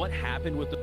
what happened with the...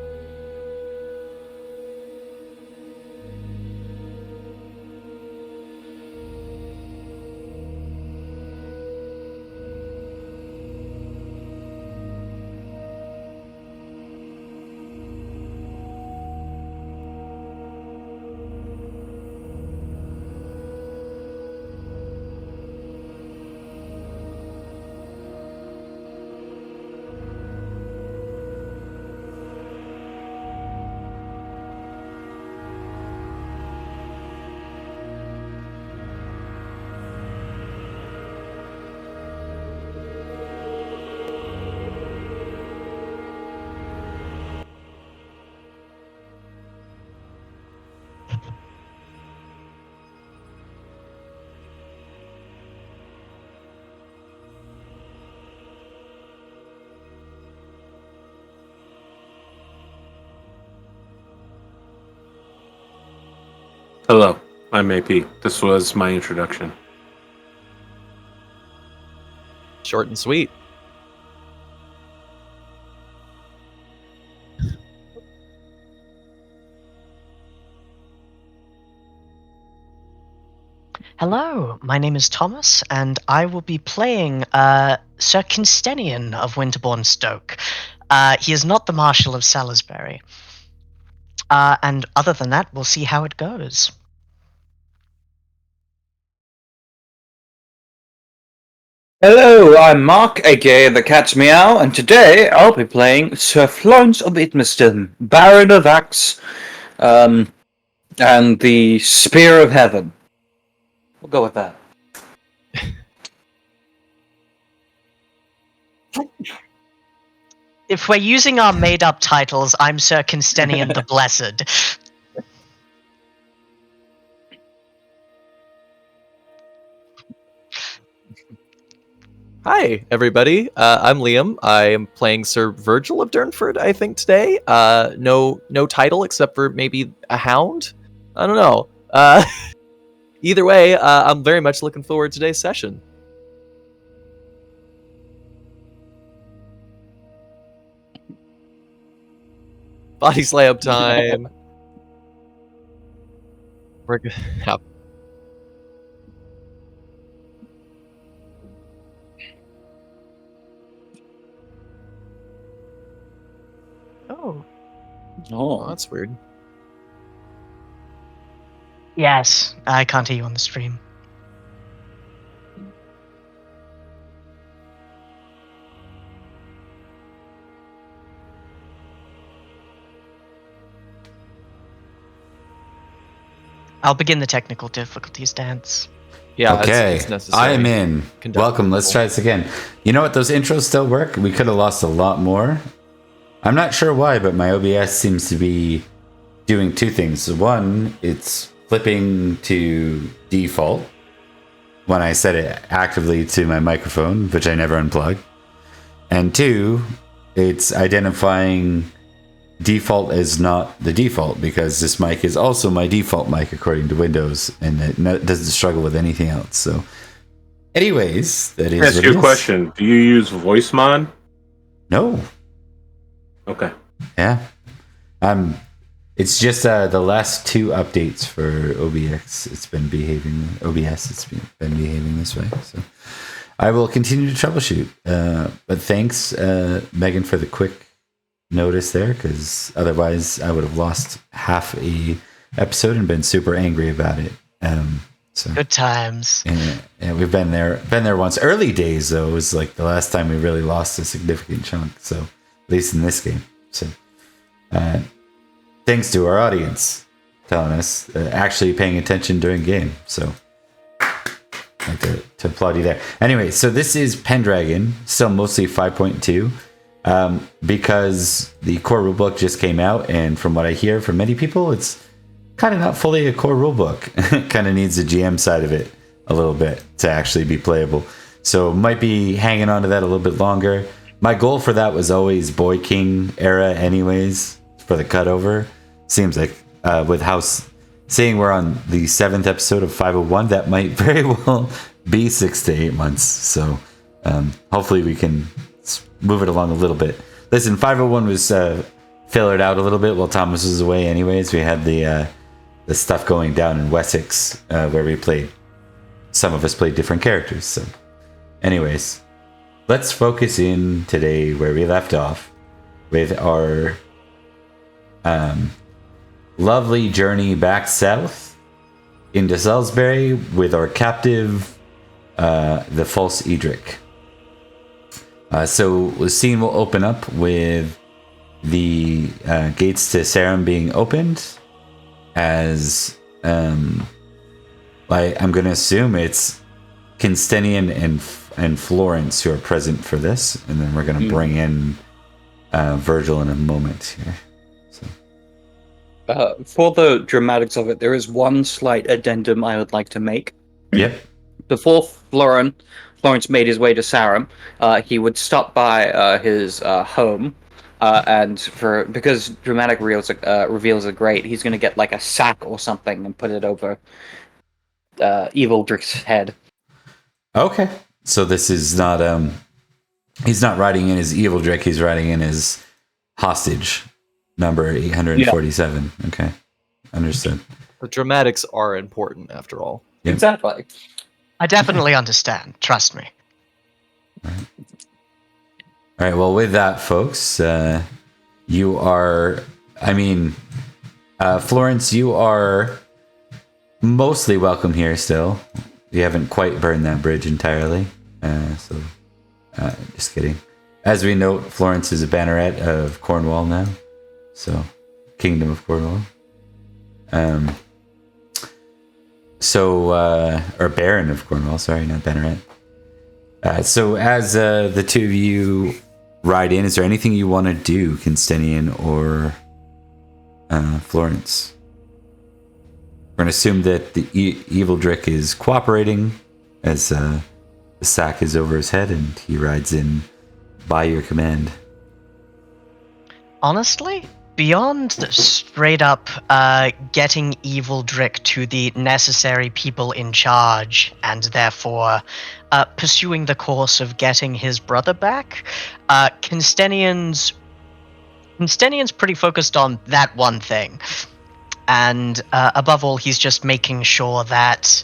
Hello, I'm AP. This was my introduction. Short and sweet. Hello, my name is Thomas, and I will be playing Sir Cynstenian of Winterbourne, Stoke. He is not the Marshal of Salisbury. And other than that, we'll see how it goes. Hello, I'm Mark, aka the Cat's Meow, and today I'll be playing Sir Florence of Idmiston, Baron of Axe, and the Spear of Heaven. We'll go with that. If we're using our made-up titles, I'm Sir Cynstenian the Blessed. Hi, everybody. I'm Liam. I am playing Sir Virgil of Durnford, I think, today. No title except for maybe a hound? I don't know. Either way, I'm very much looking forward to today's session. Body slam time. We're good. Yeah. Oh. Oh, that's weird. Yes, I can't hear you on the stream. I'll begin the technical difficulties dance. Yeah, okay, it's necessary. I am in. Welcome, let's try this again. You know what, those intros still work? We could have lost a lot more. I'm not sure why, but my OBS seems to be doing two things. One, it's flipping to default when I set it actively to my microphone, which I never unplug. And two, it's identifying default as not the default, because this mic is also my default mic according to Windows, and it doesn't struggle with anything else. So anyways, that is Ask you a question. Do you use voice mod? No. Okay. Yeah. It's just the last two updates for OBS. It's been behaving. OBS. It's been behaving this way. So I will continue to troubleshoot. But thanks, Megan, for the quick notice there, because otherwise I would have lost half a episode and been super angry about it. So Good times. and we've been there once. Early days though was like the last time we really lost a significant chunk. So at least in this game. So thanks to our audience telling us, actually paying attention during game. So I'd like to applaud you there. Anyway, so this is Pendragon, still mostly 5.2. Because the core rulebook just came out, and from what I hear from many people, it's kind of not fully a core rulebook. Kind of needs the GM side of it a little bit to actually be playable. So might be hanging on to that a little bit longer. My goal for that was always Boy King era anyways, for the cutover. Seems like with House, seeing we're on the 7th episode of 501, that might very well be 6 to 8 months. So hopefully we can move it along a little bit. listen, 501 was fillered out a little bit while Thomas was away. Anyways, we had the stuff going down in Wessex where we played. Some of us played different characters. So, anyways, let's focus in today where we left off with our lovely journey back south into Salisbury with our captive, the false Edrich. So the scene will open up with the gates to Sarum being opened, as I'm going to assume it's Cynstenian and Florence who are present for this, and then we're going to bring in Virgil in a moment here. For the dramatics of it, there is one slight addendum I would like to make. Yep. Before Florence made his way to Sarum, he would stop by his home, and because dramatic reveals are great, he's going to get like a sack or something and put it over Evil Drick's head. Okay. So this is not he's not riding in his Evil Drick, he's riding in his hostage, number 847. Yeah. Okay. Understood. The dramatics are important after all. Yep. Exactly. I definitely understand. Trust me. All right. Well, with that, folks, you are, Florence, you are mostly welcome here still. You haven't quite burned that bridge entirely. Just kidding. As we note, Florence is a banneret of Cornwall now. So, Kingdom of Cornwall. Or Baron of Cornwall, sorry, not banneret. So as the two of you ride in, is there anything you want to do, Cynstenian or Florence? We're going to assume that the Evil Drick is cooperating as the sack is over his head and he rides in by your command. Honestly, beyond the straight up getting Evil Drick to the necessary people in charge and therefore pursuing the course of getting his brother back, Cynstenian's pretty focused on that one thing. And above all, he's just making sure that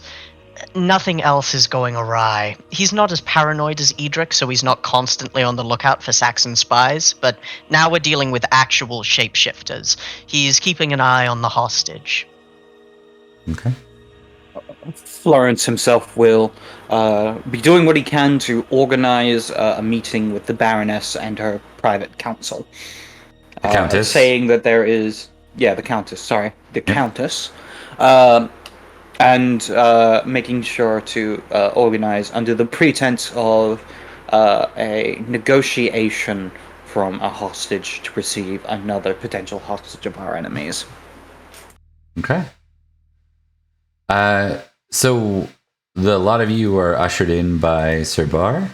nothing else is going awry. He's not as paranoid as Edrich, so he's not constantly on the lookout for Saxon spies, but now we're dealing with actual shapeshifters. He's keeping an eye on the hostage. Okay. Florence himself will be doing what he can to organize a meeting with the Baroness and her private council. The Countess? Saying that there is... Yeah, the Countess, sorry. The Countess. And making sure to organize under the pretense of a negotiation from a hostage to receive another potential hostage of our enemies. Okay. So a lot of you are ushered in by Sir Bar.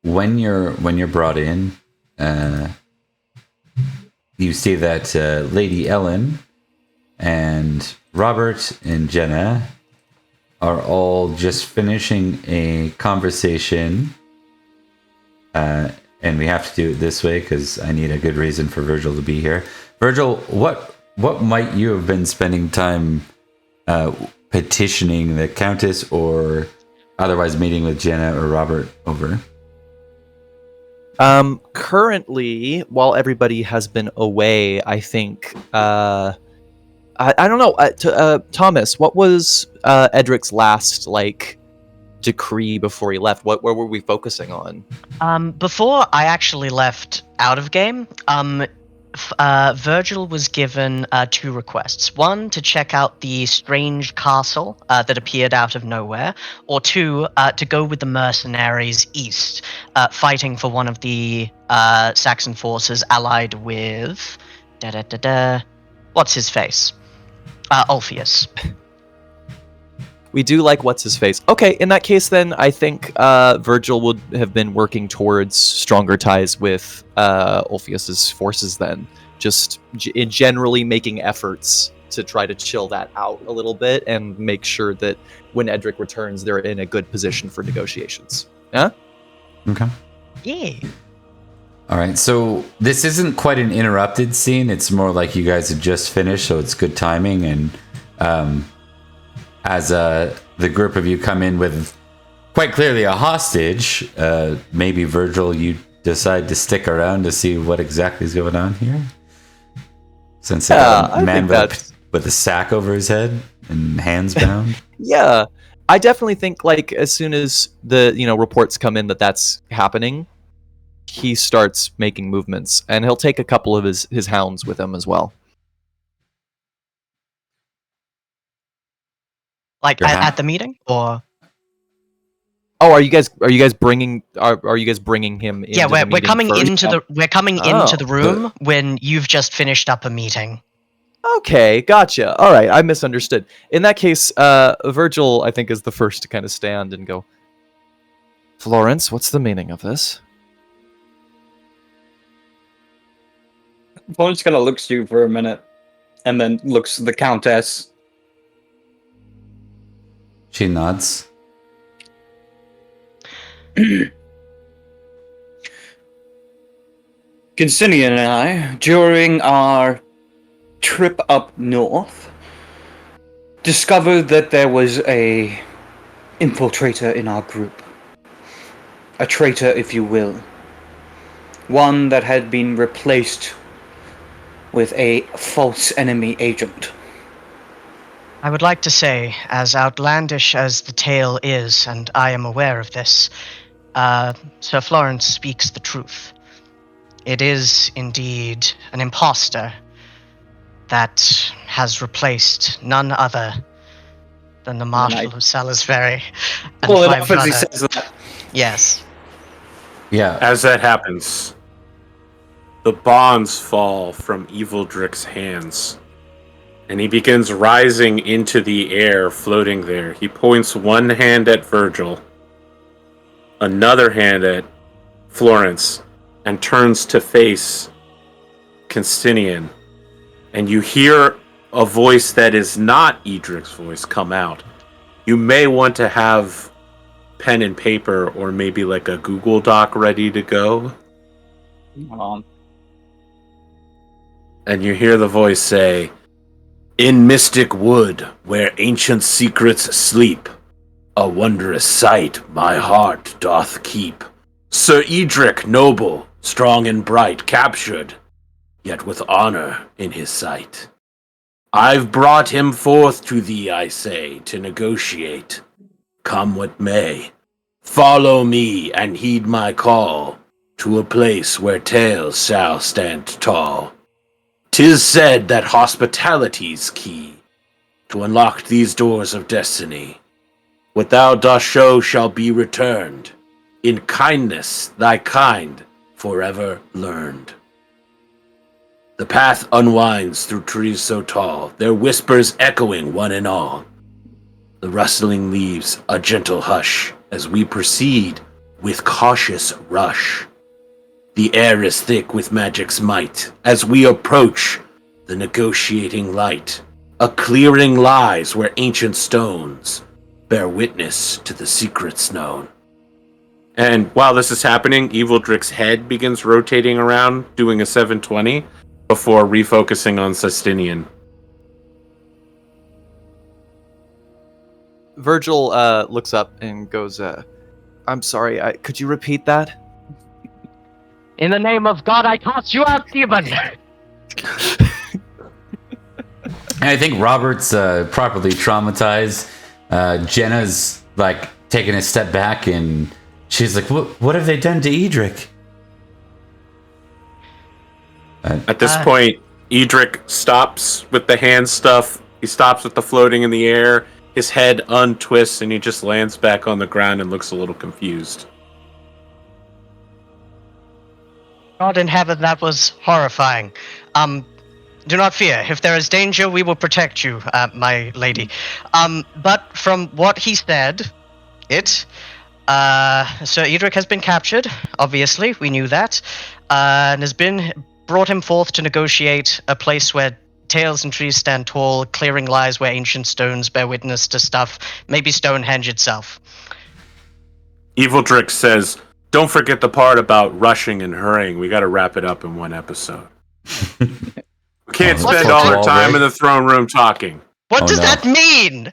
When you're brought in, you see that Lady Ellen and Robert and Jenna are all just finishing a conversation, and we have to do it this way because I need a good reason for Virgil to be here. Virgil, what might you have been spending time petitioning the Countess or otherwise meeting with Jenna or Robert over? Currently, while everybody has been away, I think, I don't know, Thomas, what was, Edric's last, decree before he left? Where were we focusing on? Before I actually left out of game, Virgil was given two requests. One, to check out the strange castle that appeared out of nowhere, or two, to go with the mercenaries east, fighting for one of the Saxon forces allied with... What's his face? Ulfius. We do like what's his face. Okay, in that case then, I think Virgil would have been working towards stronger ties with Ulfius's forces then. Just generally making efforts to try to chill that out a little bit and make sure that when Edric returns, they're in a good position for negotiations. Yeah? Okay. Yeah. All right. So this isn't quite an interrupted scene. It's more like you guys have just finished, so it's good timing. And as the group of you come in with quite clearly a hostage, maybe Virgil, you decide to stick around to see what exactly is going on here. Since a man with a sack over his head and hands bound. Yeah, I definitely think like as soon as the reports come in that that's happening, he starts making movements, and he'll take a couple of his hounds with him as well. Like at the meeting, or? Oh, are you guys bringing him? Yeah, we're coming into the room when you've just finished up a meeting. Okay, gotcha. All right, I misunderstood. In that case, Virgil, I think, is the first to kind of stand and go, Florence, what's the meaning of this? Florence kind of looks to you for a minute, and then looks at the Countess. She nods. Cynstenian and I, during our trip up north, discovered that there was a infiltrator in our group. A traitor, if you will. One that had been replaced with a false enemy agent. I would like to say, as outlandish as the tale is, and I am aware of this, Sir Florence speaks the truth. It is indeed an imposter that has replaced none other than the Marshal of Salisbury. And well, my enough as he brother. says that. Yes. Yeah. As that happens, the bonds fall from Edrich's hands, and he begins rising into the air, floating there. He points one hand at Virgil, another hand at Florence, and turns to face Cynstenian. And you hear a voice that is not Edric's voice come out. You may want to have pen and paper or maybe like a Google Doc ready to go. And you hear the voice say, "In mystic wood, where ancient secrets sleep, a wondrous sight my heart doth keep. Sir Edrich noble, strong and bright, captured, yet with honor in his sight. I've brought him forth to thee, I say, to negotiate. Come what may, follow me and heed my call, to a place where tales shall stand tall. 'Tis said that hospitality's key to unlock these doors of destiny. What thou dost show shall be returned. In kindness thy kind forever learned. The path unwinds through trees so tall, their whispers echoing one and all. The rustling leaves a gentle hush as we proceed with cautious rush. The air is thick with magic's might as we approach the negotiating light. A clearing lies where ancient stones bear witness to the secrets known." And while this is happening, Edric's head begins rotating around, doing a 720, before refocusing on Cynstenian. Virgil looks up and goes, I'm sorry, could you repeat that? In the name of God, I toss you out, demon! And I think Robert's properly traumatized. Jenna's like taking a step back and she's like, what have they done to Edrich? At this point, Edrich stops with the hand stuff. He stops with the floating in the air. His head untwists and he just lands back on the ground and looks a little confused. God in heaven, that was horrifying. Do not fear. If there is danger, we will protect you, my lady. But from what he said, Sir Edrich has been captured, obviously, we knew that, and has been brought him forth to negotiate a place where tales and trees stand tall, clearing lies where ancient stones bear witness to stuff, maybe Stonehenge itself. Edrich says, don't forget the part about rushing and hurrying. We got to wrap it up in one episode. We can't spend all our time in the throne room talking. What does that mean?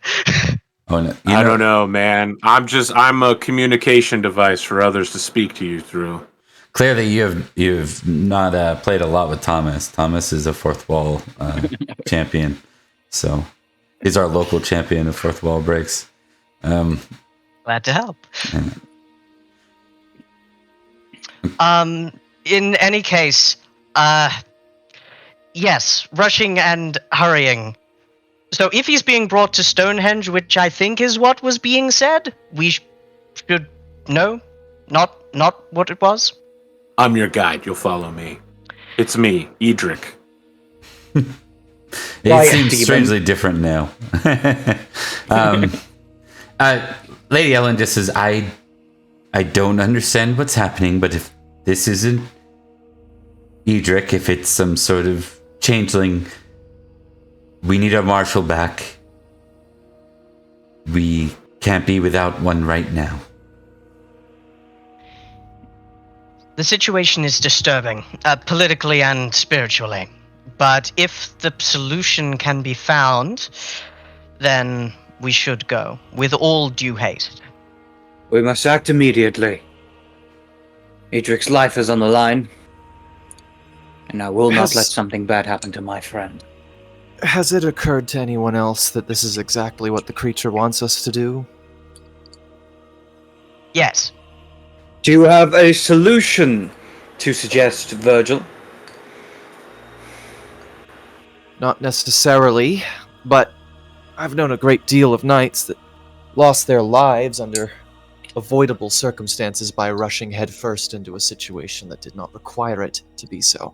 Oh no! I don't know, man. I'm a communication device for others to speak to you through. Clearly, you've not played a lot with Thomas. Thomas is a fourth wall champion, so he's our local champion of fourth wall breaks. Glad to help. Yeah. In any case, yes, rushing and hurrying. So if he's being brought to Stonehenge, which I think is what was being said, we should know, not what it was. I'm your guide. You'll follow me. It's me, Edrich. It seems strangely different now. Lady Ellen just says, I don't understand what's happening, but if this isn't Edrich, if it's some sort of changeling, we need our marshal back. We can't be without one right now. The situation is disturbing, politically and spiritually. But if the solution can be found, then we should go, with all due haste. We must act immediately. Edric's life is on the line, and I will not let something bad happen to my friend. Has it occurred to anyone else that this is exactly what the creature wants us to do? Yes. Do you have a solution to suggest, Virgil? Not necessarily, but I've known a great deal of knights that lost their lives under avoidable circumstances by rushing headfirst into a situation that did not require it to be so.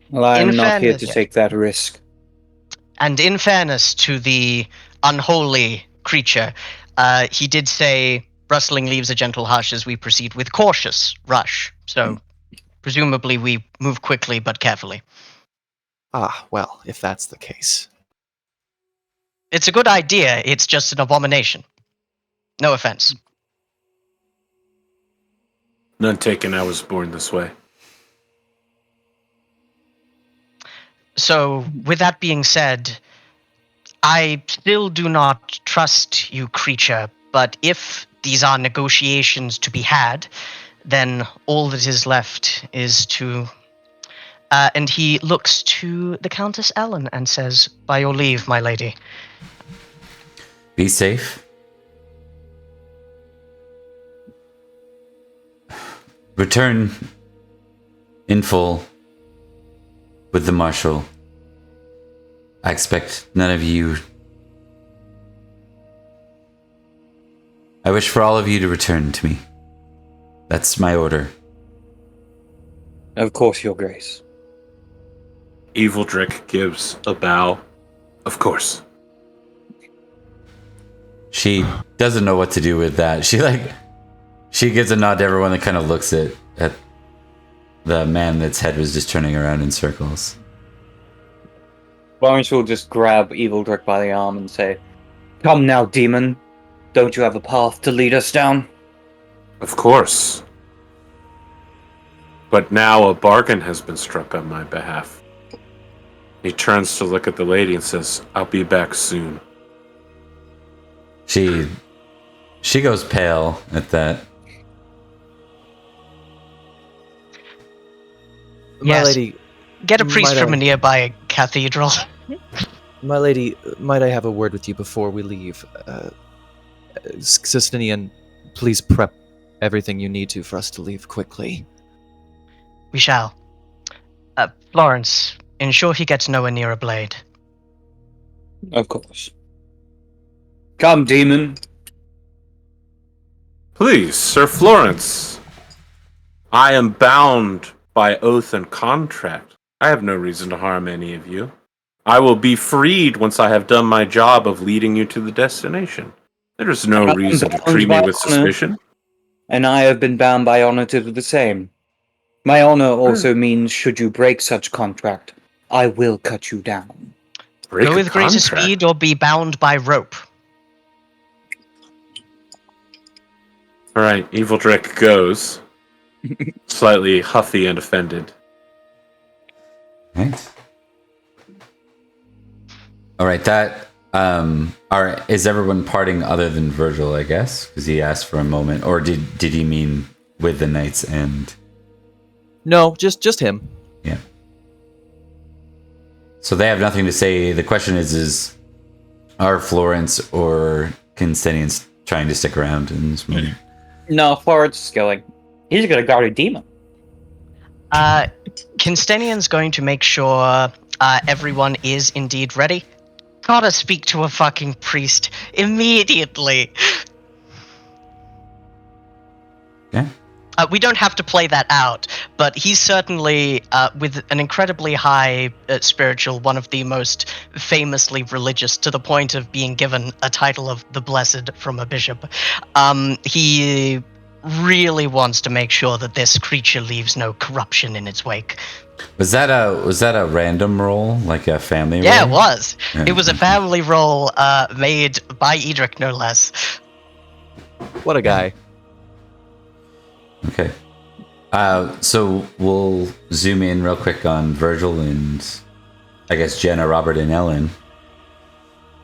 Well, I'm not here to take that risk. And in fairness to the unholy creature, he did say, rustling leaves a gentle hush as we proceed with cautious rush. So, presumably we move quickly but carefully. Ah, well, if that's the case. It's a good idea, it's just an abomination. No offense. None taken, I was born this way. So, with that being said, I still do not trust you, creature, but if these are negotiations to be had, then all that is left is to... and he looks to the Countess Ellen and says, by your leave, my lady. Be safe. Return in full with the marshal. I expect none of you... I wish for all of you to return to me. That's my order. Of course, Your Grace. Edrich gives a bow. Of course. She doesn't know what to do with that. She gives a nod to everyone that kind of looks at the man that's head was just turning around in circles. Florence will just grab Edrich by the arm and say, "Come now, demon. Don't you have a path to lead us down?" Of course. But now a bargain has been struck on my behalf. He turns to look at the lady and says, I'll be back soon. She goes pale at that. My lady... Get a priest from a nearby cathedral. My lady, might I have a word with you before we leave? Cynstenian, please prep everything you need to for us to leave quickly. We shall. Florence, ensure he gets nowhere near a blade. Of course. Come, demon. Please, Sir Florence. I am bound by oath and contract. I have no reason to harm any of you. I will be freed once I have done my job of leading you to the destination. There is no reason to treat me with suspicion. And I have been bound by honor to do the same. My honor also means, should you break such contract, I will cut you down. Go with greater speed or be bound by rope. All right, Evil Drick goes, slightly huffy and offended. Right. All right, that all right, is everyone parting other than Virgil, I guess, because he asked for a moment, or did he mean with the knights and No, just him. yeah. So they have nothing to say. The question is are Florence or Cynstenians trying to stick around in this moment? No, Florence is going. He's going to guard a demon. Cynstenian's going to make sure everyone is indeed ready. Gotta speak to a fucking priest immediately. Yeah. We don't have to play that out, but he's certainly, with an incredibly high spiritual, one of the most famously religious, to the point of being given a title of the Blessed from a bishop. He really wants to make sure that this creature leaves no corruption in its wake. Was that a random roll, like a family roll? Yeah, it was. Yeah. It was a family roll made by Edrich, no less. What a guy. Okay. So we'll zoom in real quick on Virgil and I guess Jenna, Robert, and Ellen.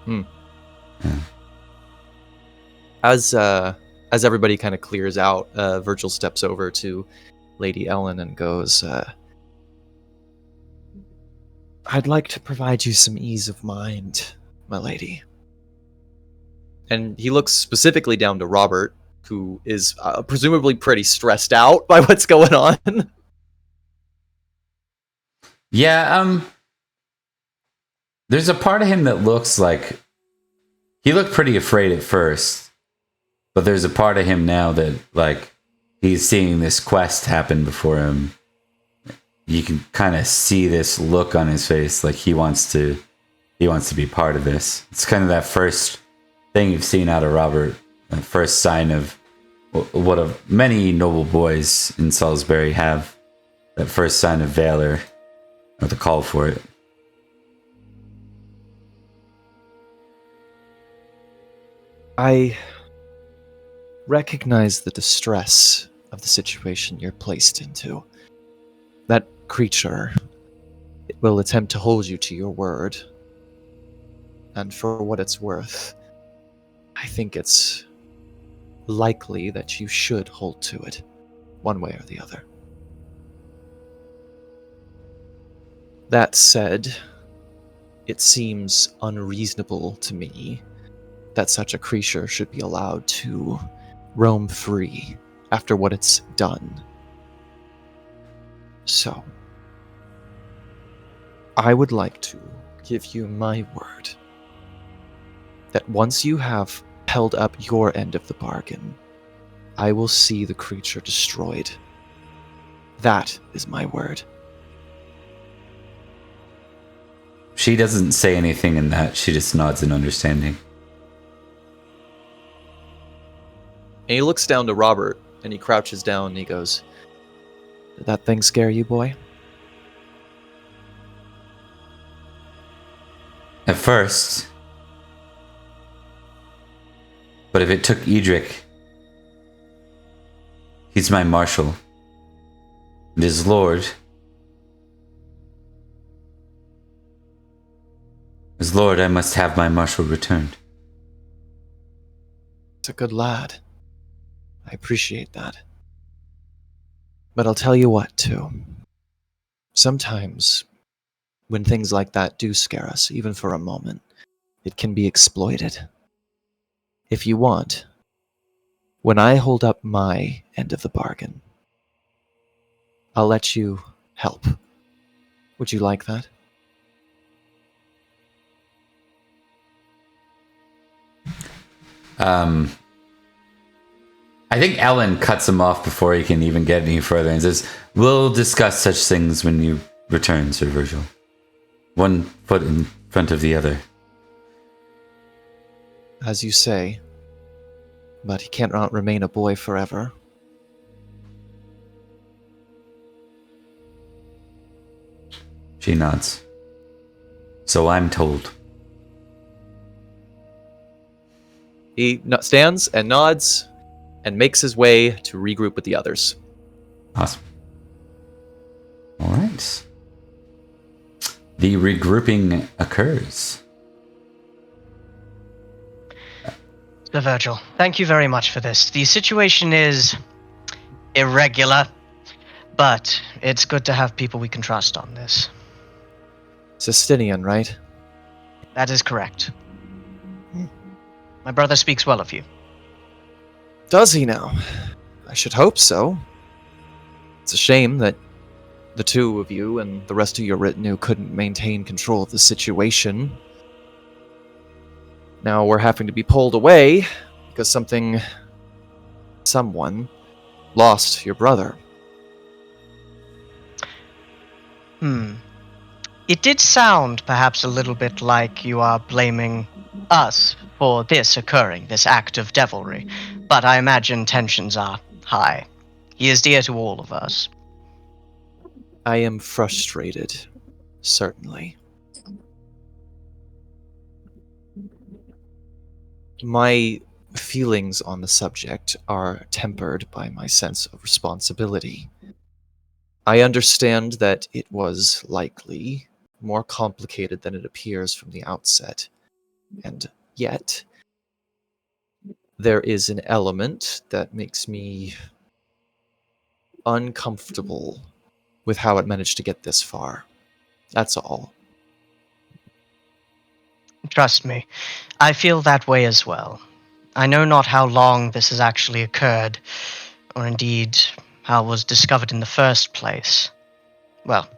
Yeah. As everybody kind of clears out, Virgil steps over to Lady Ellen and goes, I'd like to provide you some ease of mind, my lady. And he looks specifically down to Robert, who is presumably pretty stressed out by what's going on. Yeah, there's a part of him that looks like he looked pretty afraid at first, but there's a part of him now that like he's seeing this quest happen before him. You can kind of see this look on his face, like he wants to be part of this. It's kind of that first thing you've seen out of Robert, the first sign of what of many noble boys in Salisbury have, that first sign of valor, or the call for it. I recognize the distress of the situation you're placed into. That creature will attempt to hold you to your word. And for what it's worth, I think it's likely that you should hold to it, one way or the other. That said, it seems unreasonable to me that such a creature should be allowed to roam free after what it's done. So, I would like to give you my word that once you have held up your end of the bargain, I will see the creature destroyed. That is my word. She doesn't say anything in that. She just nods in understanding. And he looks down to Robert, and he crouches down, and he goes, "Did that thing scare you, boy?" At first. But if it took Edrich, he's my marshal. And his lord. As lord, I must have my marshal returned. It's a good lad. I appreciate that. But I'll tell you what, too. Sometimes, when things like that do scare us, even for a moment, it can be exploited. If you want, when I hold up my end of the bargain, I'll let you help. Would you like that? I think Ellen cuts him off before he can even get any further and says, "We'll discuss such things when you return, Sir Virgil. One foot in front of the other." As you say, but he cannot remain a boy forever. She nods. "So I'm told." He stands and nods, and makes his way to regroup with the others. Awesome. All right. The regrouping occurs. Sir Virgil, thank you very much for this. The situation is irregular, but it's good to have people we can trust on this. Cynstenian, right? That is correct. My brother speaks well of you. Does he now? I should hope so. It's a shame that the two of you and the rest of your retinue couldn't maintain control of the situation. Now we're having to be pulled away because someone lost your brother. It did sound perhaps a little bit like you are blaming us for this occurring, this act of devilry, but I imagine tensions are high. He is dear to all of us. I am frustrated, certainly. My feelings on the subject are tempered by my sense of responsibility. I understand that it was likely more complicated than it appears from the outset, and yet there is an element that makes me uncomfortable with how it managed to get this far. That's all. Trust me, I feel that way as well. I know not how long this has actually occurred, or indeed how it was discovered in the first place. Well,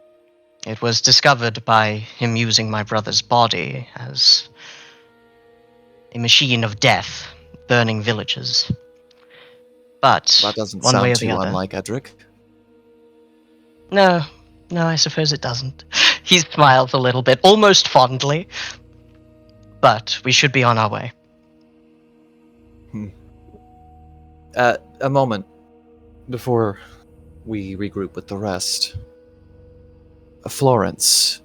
it was discovered by him using my brother's body as a machine of death, burning villages. But That doesn't one way sound or the too other. unlike Edrich. No, I suppose it doesn't. He smiles a little bit, almost fondly. But we should be on our way. A moment before we regroup with the rest. Florence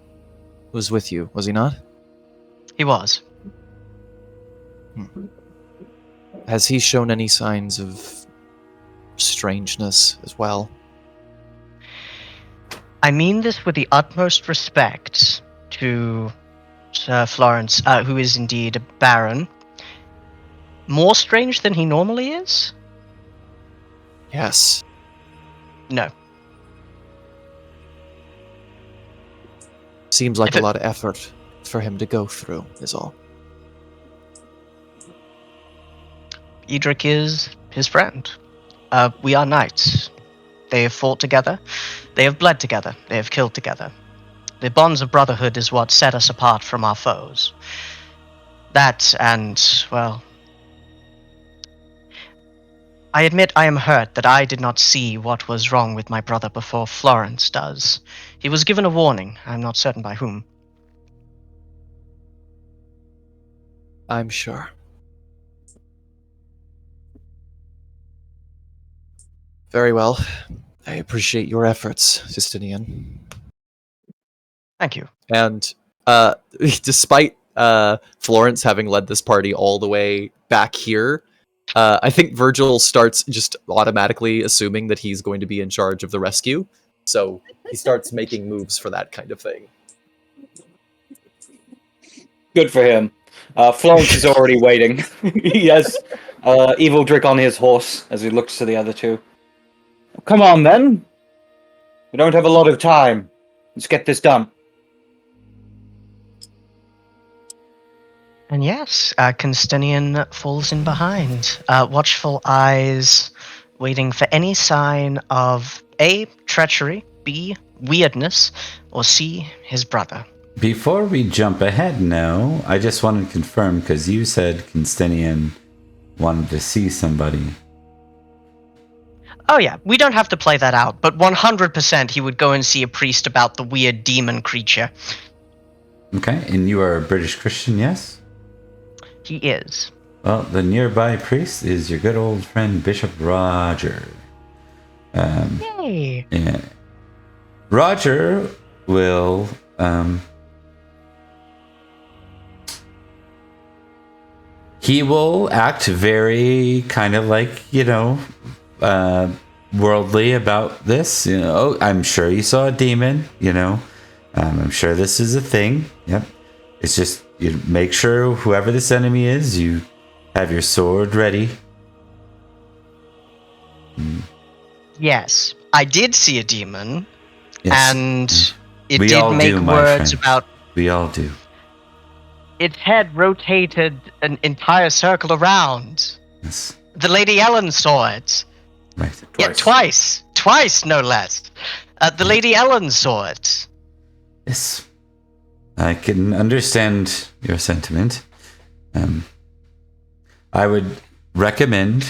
was with you, was he not? He was. Has he shown any signs of strangeness as well? I mean this with the utmost respect to Sir Florence, who is indeed a baron. More strange than he normally is? Yes. No. Seems like If a it- lot of effort for him to go through, is all. Edrich is his friend. We are knights. They have fought together. They have bled together. They have killed together. The bonds of brotherhood is what set us apart from our foes. That and, well... I admit I am hurt that I did not see what was wrong with my brother before Florence does. He was given a warning. I'm not certain by whom. I'm sure. Very well. I appreciate your efforts, Cynstenian. Thank you. And despite Florence having led this party all the way back here, I think Virgil starts just automatically assuming that he's going to be in charge of the rescue. So he starts making moves for that kind of thing. Good for him. Florence is already waiting. He has Evil Drick on his horse as he looks to the other two. Come on, then. We don't have a lot of time. Let's get this done. And yes, Cynstenian falls in behind, watchful eyes, waiting for any sign of A, treachery, B, weirdness, or C, his brother. Before we jump ahead now, I just wanted to confirm, because you said Cynstenian wanted to see somebody. Oh yeah, we don't have to play that out, but 100% he would go and see a priest about the weird demon creature. Okay, and you are a British Christian, yes? He is. Well, the nearby priest is your good old friend Bishop Roger. Yay! Yeah. Roger will he will act very kind of like, worldly about this. I'm sure you saw a demon, I'm sure this is a thing. Yep. It's just, you make sure whoever this enemy is, you have your sword ready. Yes, I did see a demon, Yes. and it We did all make do, my words friend. about We all do. its head rotated an entire circle around. Yes. The Lady Ellen saw it. Right. Yeah, twice. Twice, no less. The Lady Ellen saw it. Yes. I can understand your sentiment. I would recommend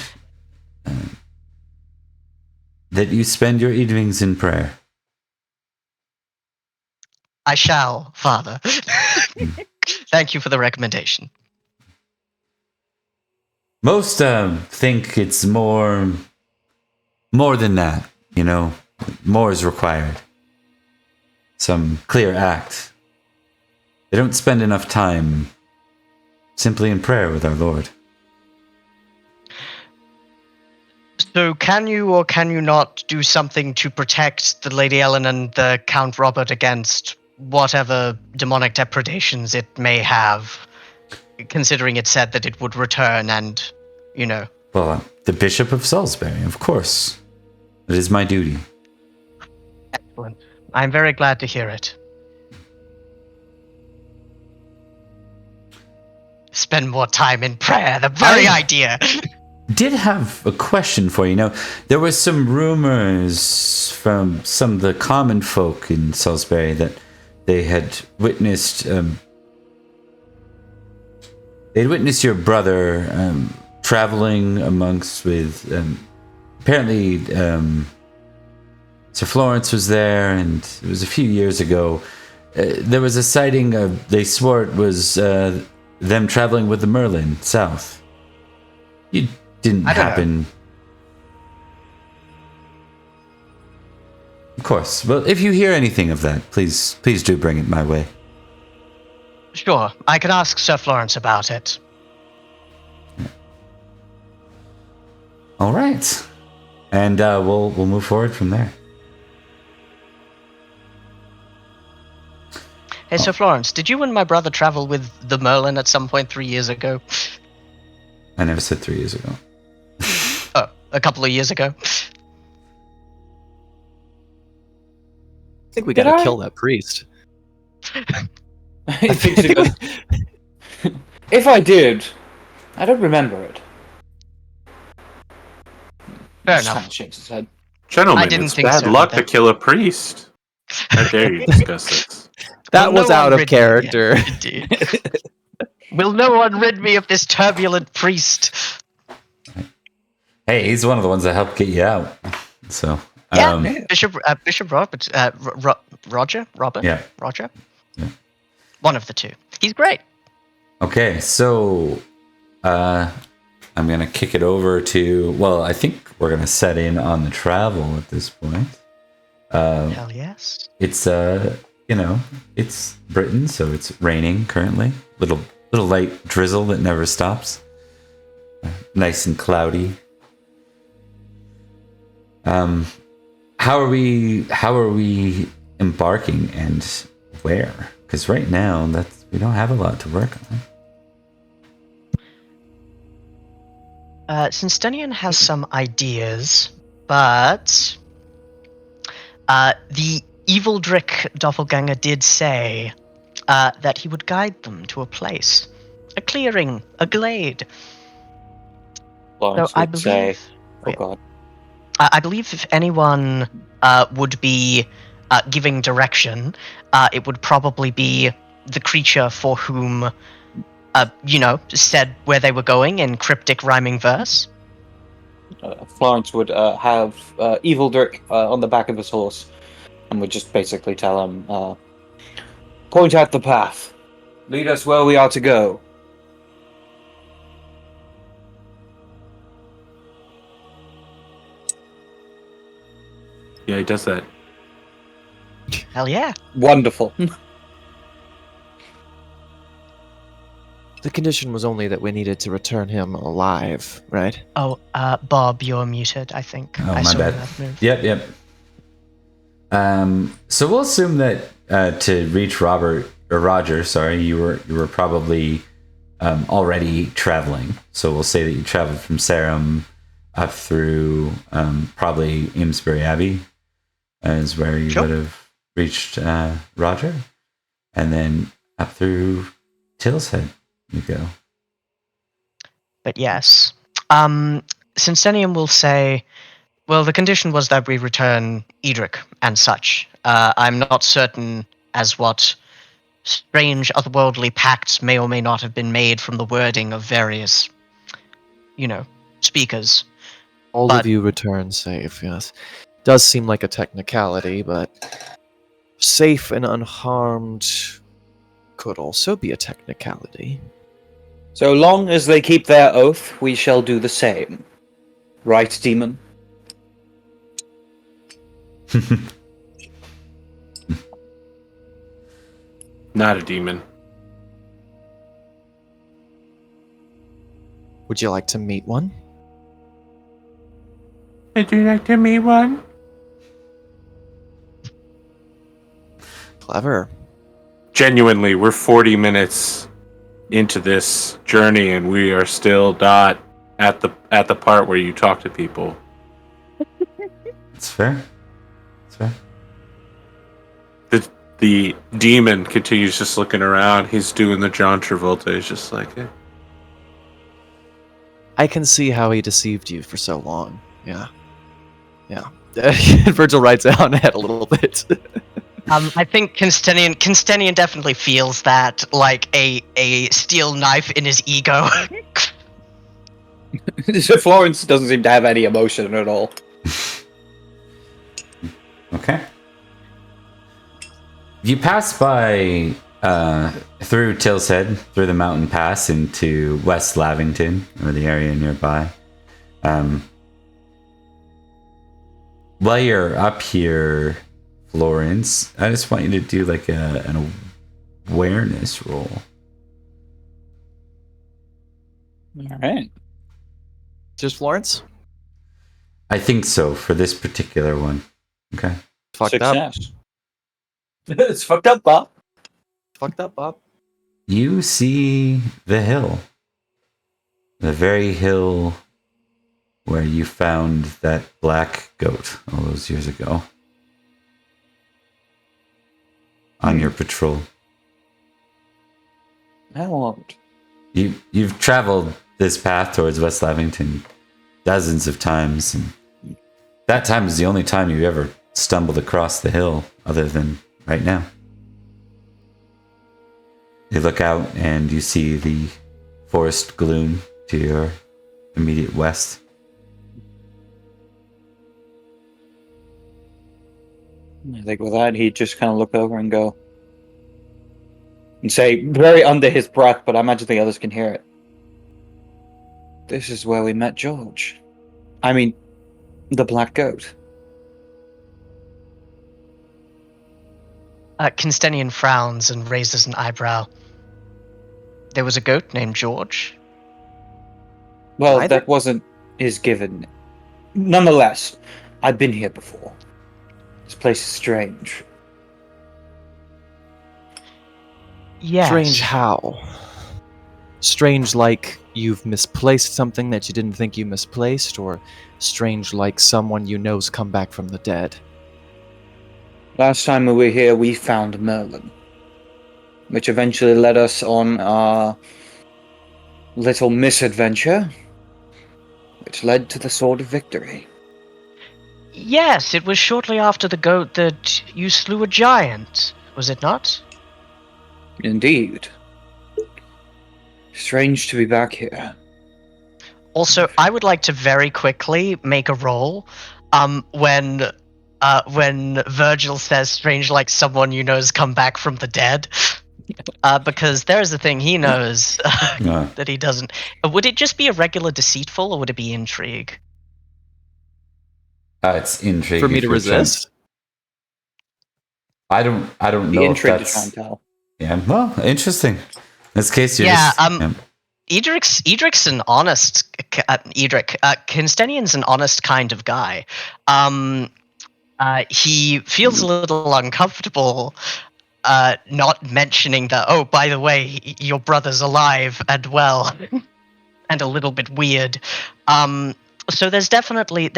that you spend your evenings in prayer. I shall, Father. Thank you for the recommendation. Most think it's more than that, More is required. Some clear act. They don't spend enough time simply in prayer with our Lord. So can you or can you not do something to protect the Lady Ellen and the Count Robert against whatever demonic depredations it may have, considering it said that it would return and, Well, the Bishop of Salisbury, of course. It is my duty. Excellent. I'm very glad to hear it. Spend more time in prayer, the very idea. Did have a question for you. There was some rumors from some of the common folk in Salisbury that they had witnessed your brother traveling amongst with apparently Sir Florence was there, and it was a few years ago. There was a sighting of, they swore it was them traveling with the Merlin south. You didn't happen. Of course. Well, if you hear anything of that, please do bring it my way. Sure, I can ask Sir Florence about it. All right, and we'll move forward from there. Hey, Sir Florence, did you and my brother travel with the Merlin at some point 3 years ago? I never said 3 years ago. Oh, a couple of years ago. I think we gotta kill that priest. I think so. If I did, I don't remember it. Fair Just enough. kinda shakes his head. Gentlemen, I didn't it's think bad so luck either. to kill a priest. How dare you discuss this? That Will was no out one of rid me? character. Yeah, indeed. Will no one rid me of this turbulent priest? Hey, he's one of the ones that helped get you out. So Yeah, Bishop Robert, Roger, yeah. Roger. Yeah. One of the two. He's great. Okay, so I'm gonna kick it over to. Well, I think we're gonna set in on the travel at this point. Hell yes. It's it's Britain, so it's raining currently. Little light drizzle that never stops. Nice and cloudy. How are we embarking and where? Because right now we don't have a lot to work on. Cynstenian has some ideas, but the Evildrick doppelganger did say that he would guide them to a place, a clearing, a glade. Florence So I would say, believe. "Oh God." I believe if anyone would be giving direction, it would probably be the creature for whom, said where they were going in cryptic rhyming verse. Florence would have Evildrick on the back of his horse, and would just basically tell him, point out the path, lead us where we are to go. Yeah, he does that. Hell yeah. Wonderful. The condition was only that we needed to return him alive, right? Oh, Bob, you're muted, I think. Oh, I my saw bad. that move. Yep. So we'll assume that to reach Roger, sorry, you were probably already traveling. So we'll say that you traveled from Sarum up through probably Amesbury Abbey, is where you Sure. would have reached Roger, and then up through Tillshead you go. But yes. Cynstenian will say, well, the condition was that we return Edrich and such. I'm not certain as what strange otherworldly pacts may or may not have been made from the wording of various, speakers. All But- of you return safe, yes. Does seem like a technicality, but safe and unharmed could also be a technicality. So long as they keep their oath, we shall do the same. Right, demon? Not a demon. Would you like to meet one? Would you like to meet one? Clever. Genuinely, we're 40 minutes into this journey and we are still not at the part where you talk to people. That's fair. The demon continues just looking around. He's doing the John Travolta. He's just like, eh. I can see how he deceived you for so long. Yeah. Virgil rides down ahead a little bit. I think Cynstenian definitely feels that, like a steel knife in his ego. So Florence doesn't seem to have any emotion at all. Okay. You pass by through Tillshead, through the mountain pass into West Lavington, or the area nearby. While you're up here, Florence, I just want you to do like an awareness roll. All right. Just Florence? I think so for this particular one. Okay. Fucked up. Success. It's fucked up, Bob. Fucked up, Bob. You see the hill. The very hill where you found that black goat all those years ago. On your patrol. How old? You've traveled this path towards West Lavington dozens of times, and that time is the only time you ever stumbled across the hill, other than right now. You look out and you see the forest gloom to your immediate west. I think with that, he'd just kind of look over and go, and say, very under his breath, but I imagine the others can hear it. This is where we met George. I mean, the black goat. Cynstenian frowns and raises an eyebrow. There was a goat named George. Well, Either- that wasn't his given name. Nonetheless, I've been here before. This place is strange. Yes. Strange how? Strange like you've misplaced something that you didn't think you misplaced, or strange like someone you know's come back from the dead? Last time we were here, we found Merlin, which eventually led us on our little misadventure, which led to the Sword of Victory. Yes, it was shortly after the goat that you slew a giant, was it not? Indeed. Strange to be back here. Also, I would like to very quickly make a roll when Virgil says strange like someone you know has come back from the dead. Because there's a thing he knows that he doesn't. Would it just be a regular deceitful, or would it be intrigue? It's intrigue. For me if to you're trying- resist? I don't The know if intrigue to that's... try and tell. Yeah, well, interesting. this case, you're Yeah, just, Edric's an honest Edric. Cynstenian's an honest kind of guy. He feels a little uncomfortable not mentioning that. Oh, by the way, your brother's alive and well, and a little bit weird. So there's definitely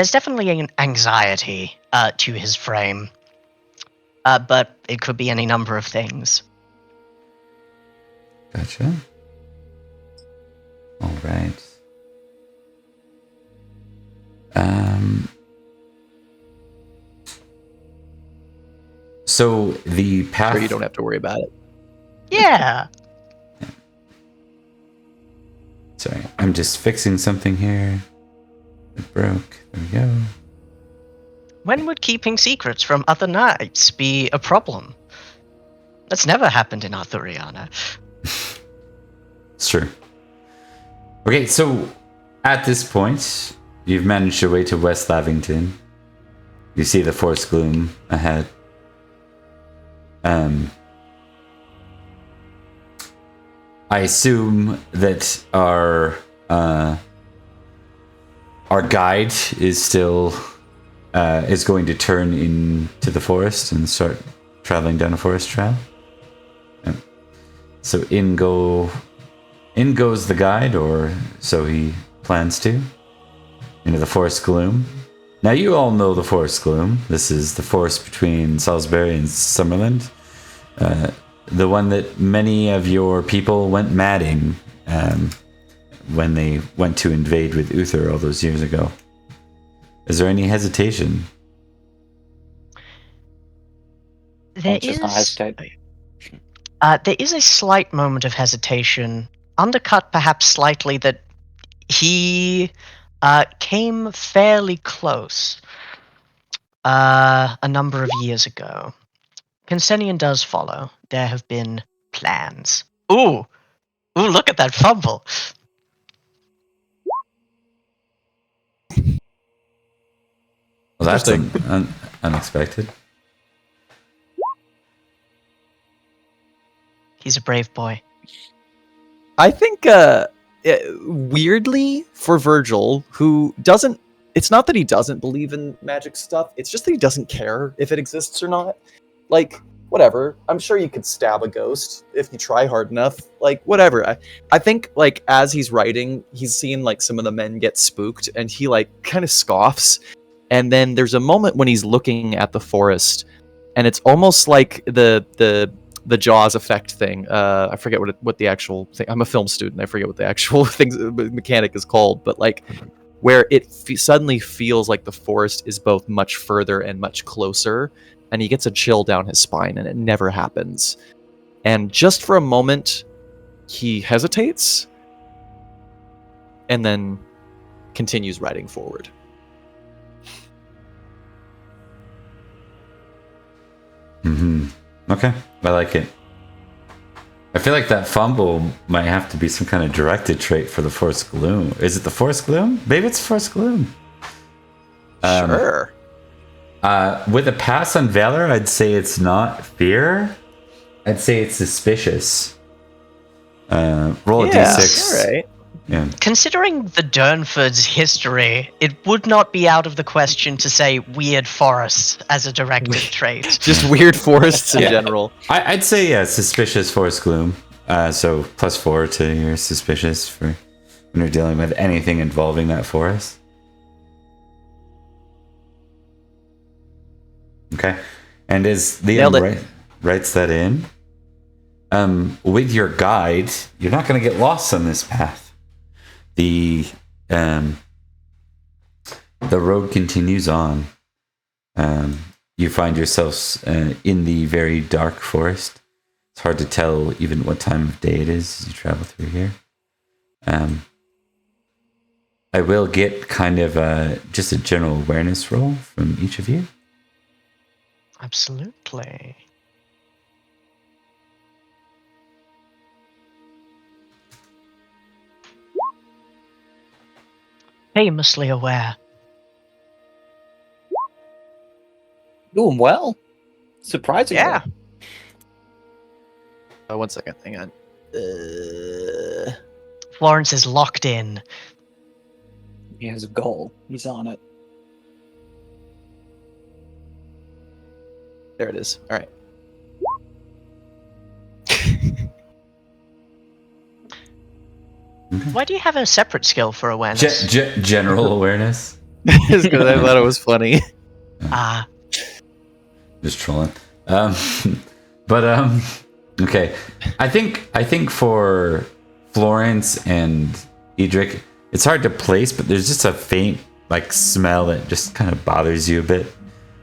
an anxiety to his frame, but it could be any number of things. Gotcha. All right. So the path. Sure, you don't have to worry about it. Yeah. Sorry, I'm just fixing something here. It broke. There we go. When would keeping secrets from other knights be a problem? That's never happened in Arthuriana. It's true. Okay, so at this point, you've managed your way to West Lavington. You see the forest gloom ahead. I assume that our guide is still is going to turn into the forest and start traveling down a forest trail. So in goes the guide, or so he plans to, into the forest gloom. Now you all know the forest gloom. This is the forest between Salisbury and Summerland. The one that many of your people went madding when they went to invade with Uther all those years ago. Is there any hesitation? There Just not hesitate. There is a slight moment of hesitation, undercut perhaps slightly, that he came fairly close a number of years ago. Cynstenian does follow. There have been plans. Ooh, look at that fumble. Well, that's unexpected. He's a brave boy. I think, weirdly, for Virgil, who doesn't... It's not that he doesn't believe in magic stuff, it's just that he doesn't care if it exists or not. Like, whatever. I'm sure you could stab a ghost if you try hard enough. Like, whatever. I think, like, as he's writing, he's seeing, like, some of the men get spooked, and he, like, kind of scoffs. And then there's a moment when he's looking at the forest, and it's almost like the Jaws effect thing. I forget what the actual thing. I'm a film student. I forget what the actual mechanic is called, but like where it suddenly feels like the forest is both much further and much closer, and he gets a chill down his spine, and it never happens. And just for a moment, he hesitates, and then continues riding forward. Mm-hmm. Okay, I like it. I feel like that fumble might have to be some kind of directed trait for the Forest Gloom. Is it the Forest Gloom? Maybe it's Forest Gloom. Sure. With a pass on Valor, I'd say it's not fear. I'd say it's suspicious. Roll a d6. All right. Yeah. Considering the Durnford's history, it would not be out of the question to say weird forests as a directive trait. Just weird forests in general. I'd say suspicious Forest Gloom. So +4 to your suspicious for when you're dealing with anything involving that forest. Okay. And as Liam writes that in, with your guide, you're not going to get lost on this path. The road continues on. You find yourselves in the very dark forest. It's hard to tell even what time of day it is as you travel through here. I will get kind of just a general awareness roll from each of you. Absolutely. Famously aware. Doing well. Surprisingly. Yeah. 1 second, hang on. Florence is locked in. He has a goal. He's on it. There it is. All right. Why do you have a separate skill for awareness? General awareness. Just because I thought it was funny. Ah, Just trolling. Okay. I think for Florence and Edrich, it's hard to place, but there's just a faint like smell that just kind of bothers you a bit.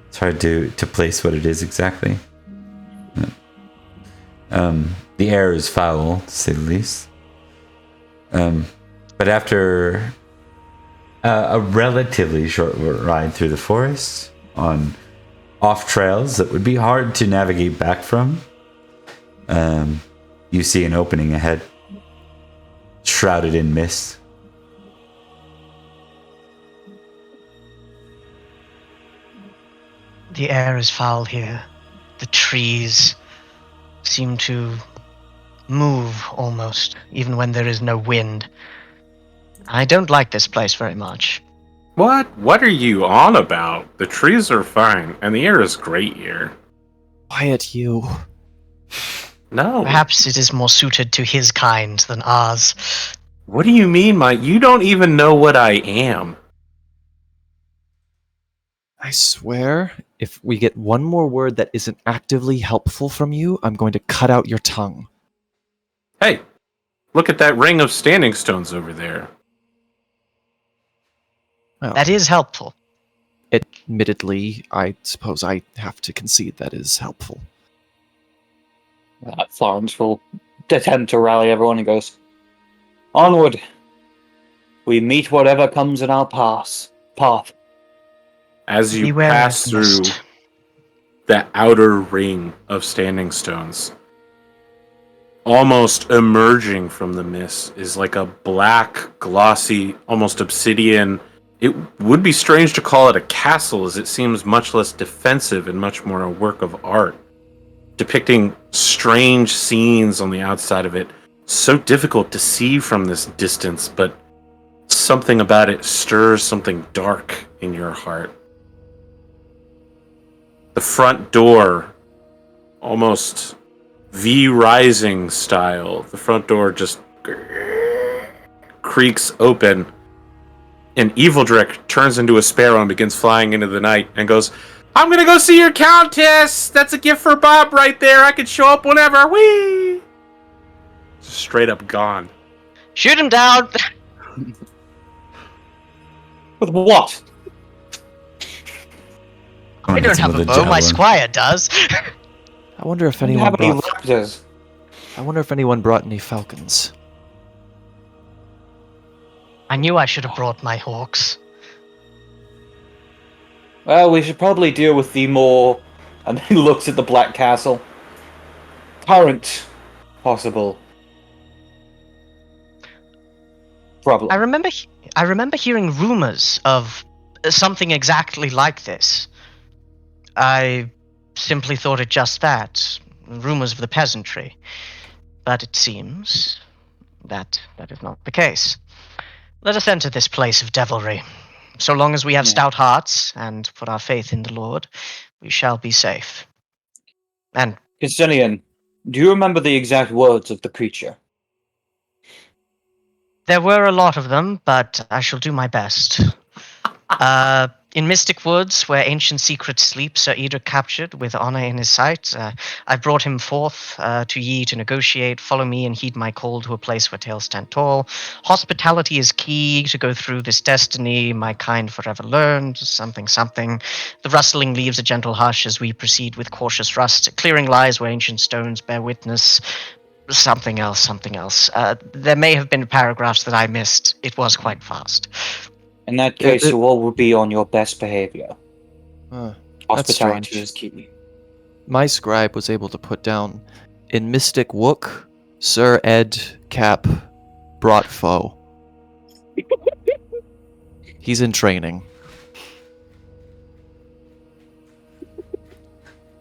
It's hard to place what it is exactly. The air is foul, to say the least. But after a relatively short ride through the forest on off trails that would be hard to navigate back from, you see an opening ahead, shrouded in mist. the air is foul here. The trees seem to move almost, even when there is no wind. I don't like this place very much. What? What are you on about? The trees are fine, and the air is great here. Quiet, you. No. Perhaps it is more suited to his kind than ours. What do you mean, Mike? You don't even know what I am. I swear, if we get one more word that isn't actively helpful from you, I'm going to cut out your tongue. Hey, look at that ring of standing stones over there. Well, That is helpful. admittedly, I suppose I have to concede that is helpful. Florence will attempt to rally everyone and goes, "Onward! We meet whatever comes in our path. As you Beware pass of through mist. that outer ring of standing stones, almost emerging from the mist is like a black, glossy, almost obsidian. It would be strange to call it a castle, as it seems much less defensive and much more a work of art, depicting strange scenes on the outside of it. So difficult to see from this distance, but something about it stirs something dark in your heart. The front door, almost V-rising style, the front door just creaks open, and Evildrick turns into a sparrow and begins flying into the night and goes, "I'm gonna go see your countess! That's a gift for Bob right there! I could show up whenever! Whee!" Straight up gone. Shoot him down! With what? I don't have a bow, my squire does. I wonder if Do you anyone have any brought. raptors? I wonder if anyone brought any falcons. I knew I should have brought my hawks. Well, we should probably deal with the more, and he looks at the Black Castle, current possible problem. I remember hearing rumors of something exactly like this. I simply thought it just that, rumors of the peasantry. But it seems that is not the case. Let us enter this place of devilry. So long as we have stout hearts and put our faith in the Lord, we shall be safe. And Cynstenian, do you remember the exact words of the creature? there were a lot of them, but I shall do my best. In Mystic Woods, where ancient secrets sleep, Sir Edrich captured with honor in his sight. I brought him forth to ye to negotiate. Follow me and heed my call to a place where tales stand tall. Hospitality is key to go through this destiny. My kind forever learned something. The rustling leaves a gentle hush as we proceed with cautious rust. Clearing lies where ancient stones bear witness. Something else. There may have been paragraphs that I missed. It was quite fast. In that case, you all will be on your best behavior. That's Hospitality strange. is key. My scribe was able to put down, in Mystic Wook, Sir Ed Cap brought foe. He's in training.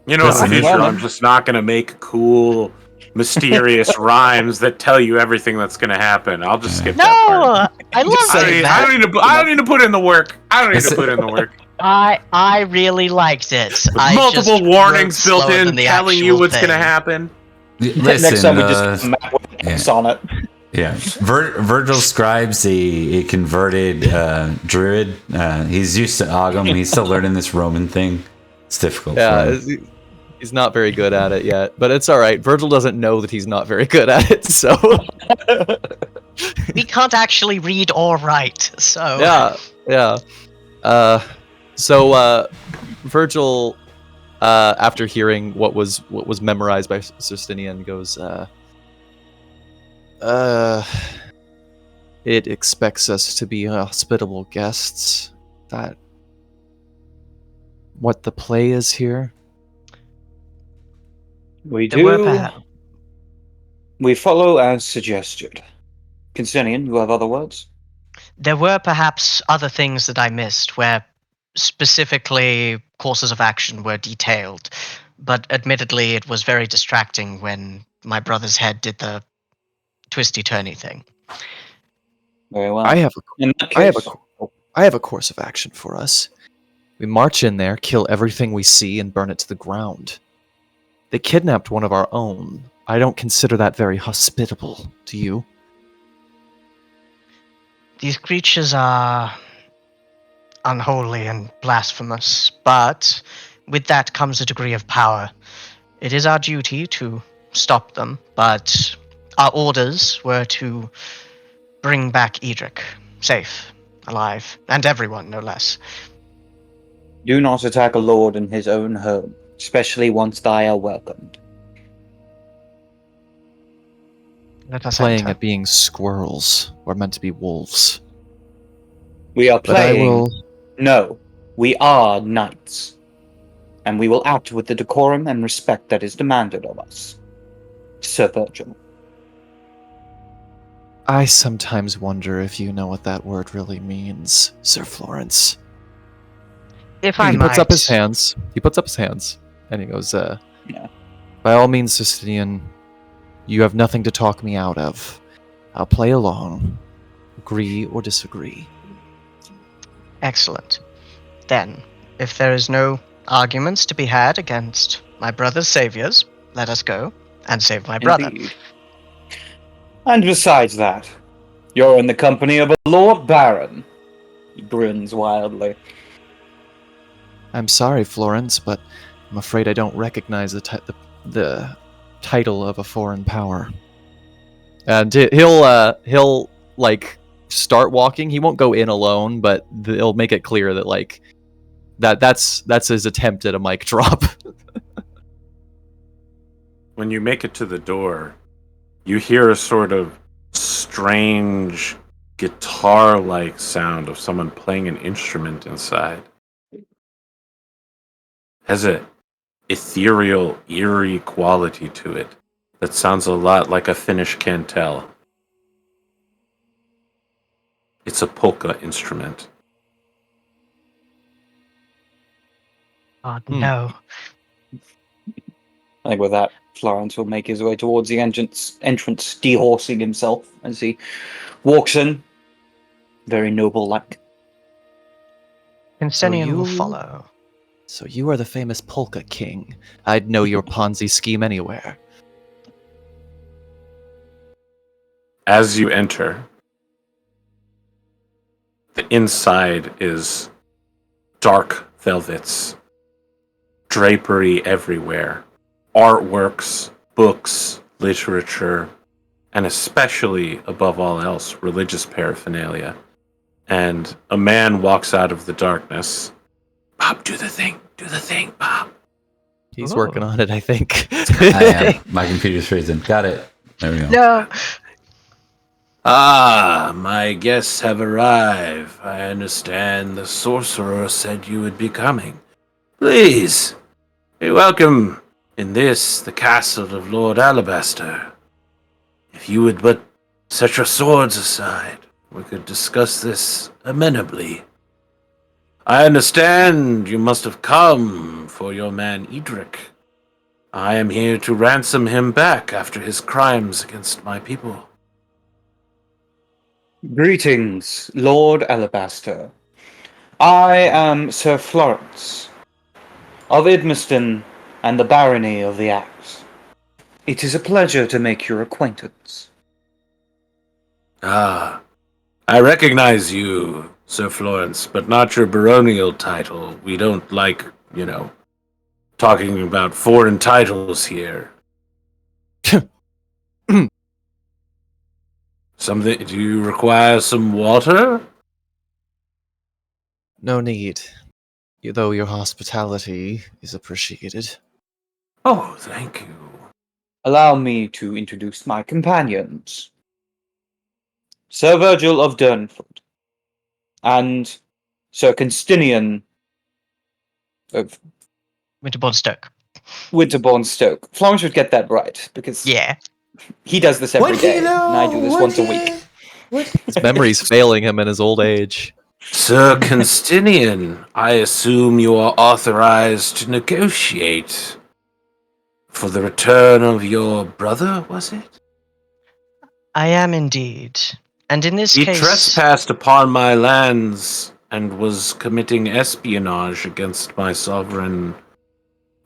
You know, in the Listen, future, I'm just not gonna make cool mysterious rhymes that tell you everything that's going to happen. I'll just skip No, that part. I love I that. don't need to put in the work. I don't need to put in the work. I really liked it. I Multiple just warnings wrote built slower in than the telling you actual what's going to thing. happen. Listen, Next time we just map with X on it. Yeah, Virgil scribes a converted druid. He's used to Ogham. He's still learning this Roman thing. It's difficult for him. He's not very good at it yet, but it's all right. Virgil doesn't know that he's not very good at it, so We can't actually read or write, so yeah. Virgil, after hearing what was memorized by Cynstenian, goes, it expects us to be hospitable guests. That what the play is here? We There were do. perhaps- We follow as suggested. Cynstenian, you have other words? There were perhaps other things that I missed where specifically courses of action were detailed, but admittedly it was very distracting when my brother's head did the twisty-turny thing. Very well. I have In that I have case, I have a course of action for us. We march in there, kill everything we see, and burn it to the ground. They kidnapped one of our own. I don't consider that very hospitable. Do you? These creatures are unholy and blasphemous, but with that comes a degree of power. It is our duty to stop them, but our orders were to bring back Edrich, safe, alive, and everyone, no less. do not attack a lord in his own home, especially once they are welcomed. Let us Playing enter. at being squirrels. We're meant to be wolves. We are But I playing. will. No, we are knights. And we will act with the decorum and respect that is demanded of us. Sir Virgil. I sometimes wonder if you know what that word really means, Sir Florence. If I He might, puts up his hands. He puts up his hands, and he goes, Yeah. By all means, Cynstenian, you have nothing to talk me out of. I'll play along. Agree or disagree. Excellent. Then, if there is no arguments to be had against my brother's saviors, let us go and save my brother. Indeed. And besides that, you're in the company of a Lord Baron. He grins wildly. I'm sorry, Florence, but I'm afraid I don't recognize the title of a foreign power. And he'll like start walking. He won't go in alone, but they'll make it clear that like that's his attempt at a mic drop. When you make it to the door, you hear a sort of strange guitar-like sound of someone playing an instrument inside. Has a ethereal, eerie quality to it that sounds a lot like a Finnish cantel. It's a polka instrument. God, no. I think with that, Florence will make his way towards the entrance, dehorsing himself as he walks in. Very noble-like. Cynstenian will you- follow. So you are the famous polka king. I'd know your Ponzi scheme anywhere. As you enter, the inside is dark velvets, drapery everywhere, artworks, books, literature, and especially, above all else, religious paraphernalia. And a man walks out of the darkness. Bob, do the thing, Bob. He's Oh. working on it, I think. I am. My computer's freezing. Got it. There we go. No. Ah, my guests have arrived. I understand the sorcerer said you would be coming. Please, be welcome in this, the castle of Lord Alabaster. If you would but set your swords aside, we could discuss this amenably. I understand you must have come for your man Edrich. I am here to ransom him back after his crimes against my people. Greetings, Lord Alabaster. I am Sir Florence of Idmiston and the Barony of the Axe. It is a pleasure to make your acquaintance. Ah, I recognize you, Sir Florence, but not your baronial title. We don't like, talking about foreign titles here. Something? Do you require some water? No need. Though your hospitality is appreciated. Oh, thank you. Allow me to introduce my companions. Sir Virgil of Durnford and Sir Cynstenian of Winterbourne Stoke. Winterbourne Stoke. Florence would get that right, because Yeah. he does this every day, and I do this once a week. His memory's failing him in his old age. Sir Cynstenian, I assume you are authorized to negotiate for the return of your brother, was it? I am indeed. And in this He case... trespassed upon my lands and was committing espionage against my sovereign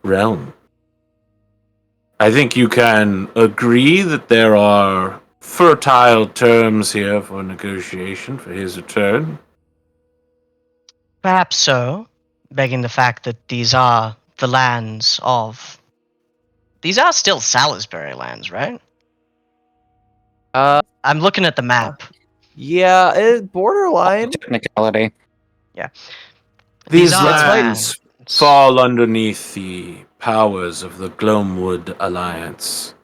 realm. I think you can agree that there are fertile terms here for negotiation for his return. Perhaps so, begging the fact that these are the lands of... These are still Salisbury lands, right? I'm looking at the map. Yeah, borderline. Technicality. These are lands fall underneath the powers of the Gloamwood Alliance.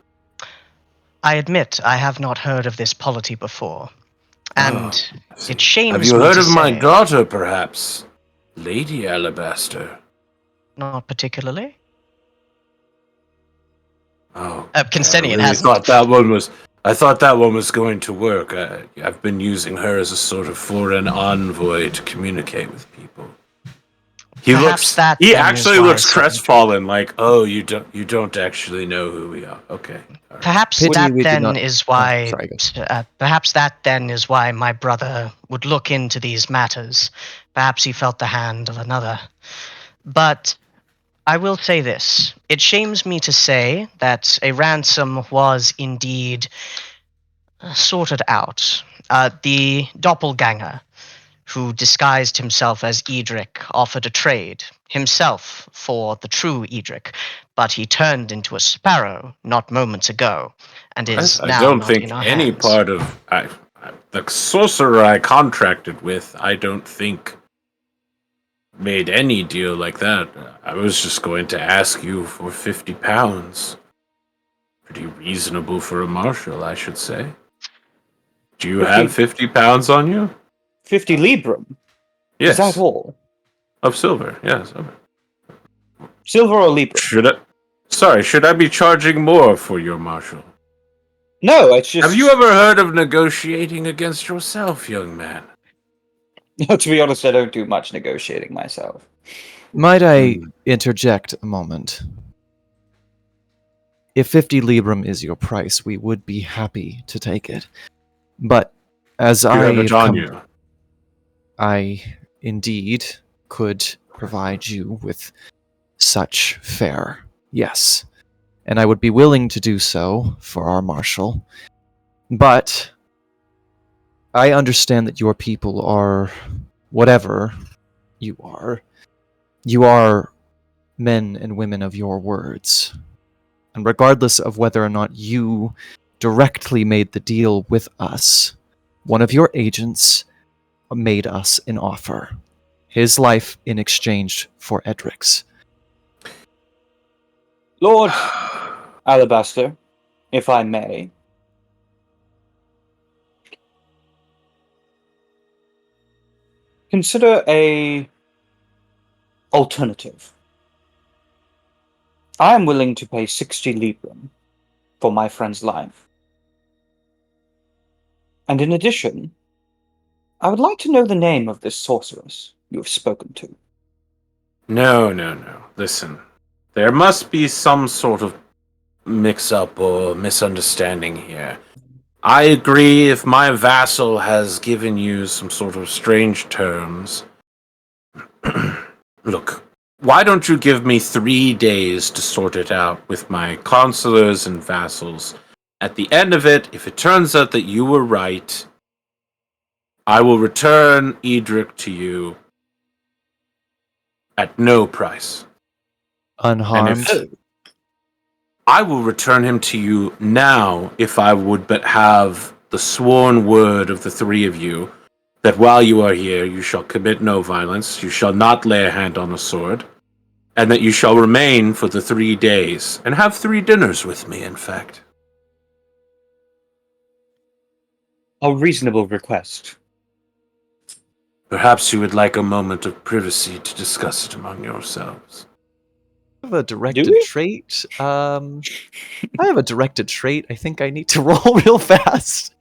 I admit I have not heard of this polity before. And it shames Have you me heard to of my say- daughter, perhaps? Lady Alabaster. Not particularly. Oh, Cynstenian I hasn't. thought that one was. I thought that one was going to work. I've been using her as a sort of foreign envoy to communicate with people. He actually looks crestfallen, like, oh, you don't actually know who we are. Okay. All right. Perhaps Pity that we did then not- is why. sorry, go. Perhaps that then is why my brother would look into these matters. Perhaps he felt the hand of another. But I will say this: it shames me to say that a ransom was indeed sorted out. The doppelganger, who disguised himself as Edrich, offered a trade himself for the true Edrich, but he turned into a sparrow not moments ago, and is I now don't not think in our any hands. part of the sorcerer I contracted with, I don't think made any deal like that. I was just going to ask you for £50. Pretty reasonable for a marshal, I should say. Do you have £50 on you? 50 librum? Yes. Is that all? Of silver, yes. Silver or librum? Should I be charging more for your marshal? No, it's just... Have you ever heard of negotiating against yourself, young man? No, to be honest, I don't do much negotiating myself. Might I interject a moment? If 50 librum is your price, we would be happy to take it. But as You have it on you. I indeed could provide you with such fare, yes. And I would be willing to do so for our marshal. But I understand that your people are whatever you are. You are men and women of your words. And regardless of whether or not you directly made the deal with us, one of your agents made us an offer. His life in exchange for Edric's. Lord Alabaster, if I may. Consider a alternative. I am willing to pay 60 librum for my friend's life. And in addition, I would like to know the name of this sorceress you have spoken to. No. Listen, There must be some sort of mix-up or misunderstanding here. I agree if my vassal has given you some sort of strange terms. Look, why don't you give me 3 days to sort it out with my consulars and vassals? At the end of it, if it turns out that you were right, I will return Edrich to you at no price. Unharmed. I will return him to you now if I would but have the sworn word of the three of you that while you are here you shall commit no violence, you shall not lay a hand on a sword, and that you shall remain for the 3 days, and have 3 dinners with me, in fact. A reasonable request. Perhaps you would like a moment of privacy to discuss it among yourselves. I have a directed we? trait. I have a directed trait. I think I need to roll real fast.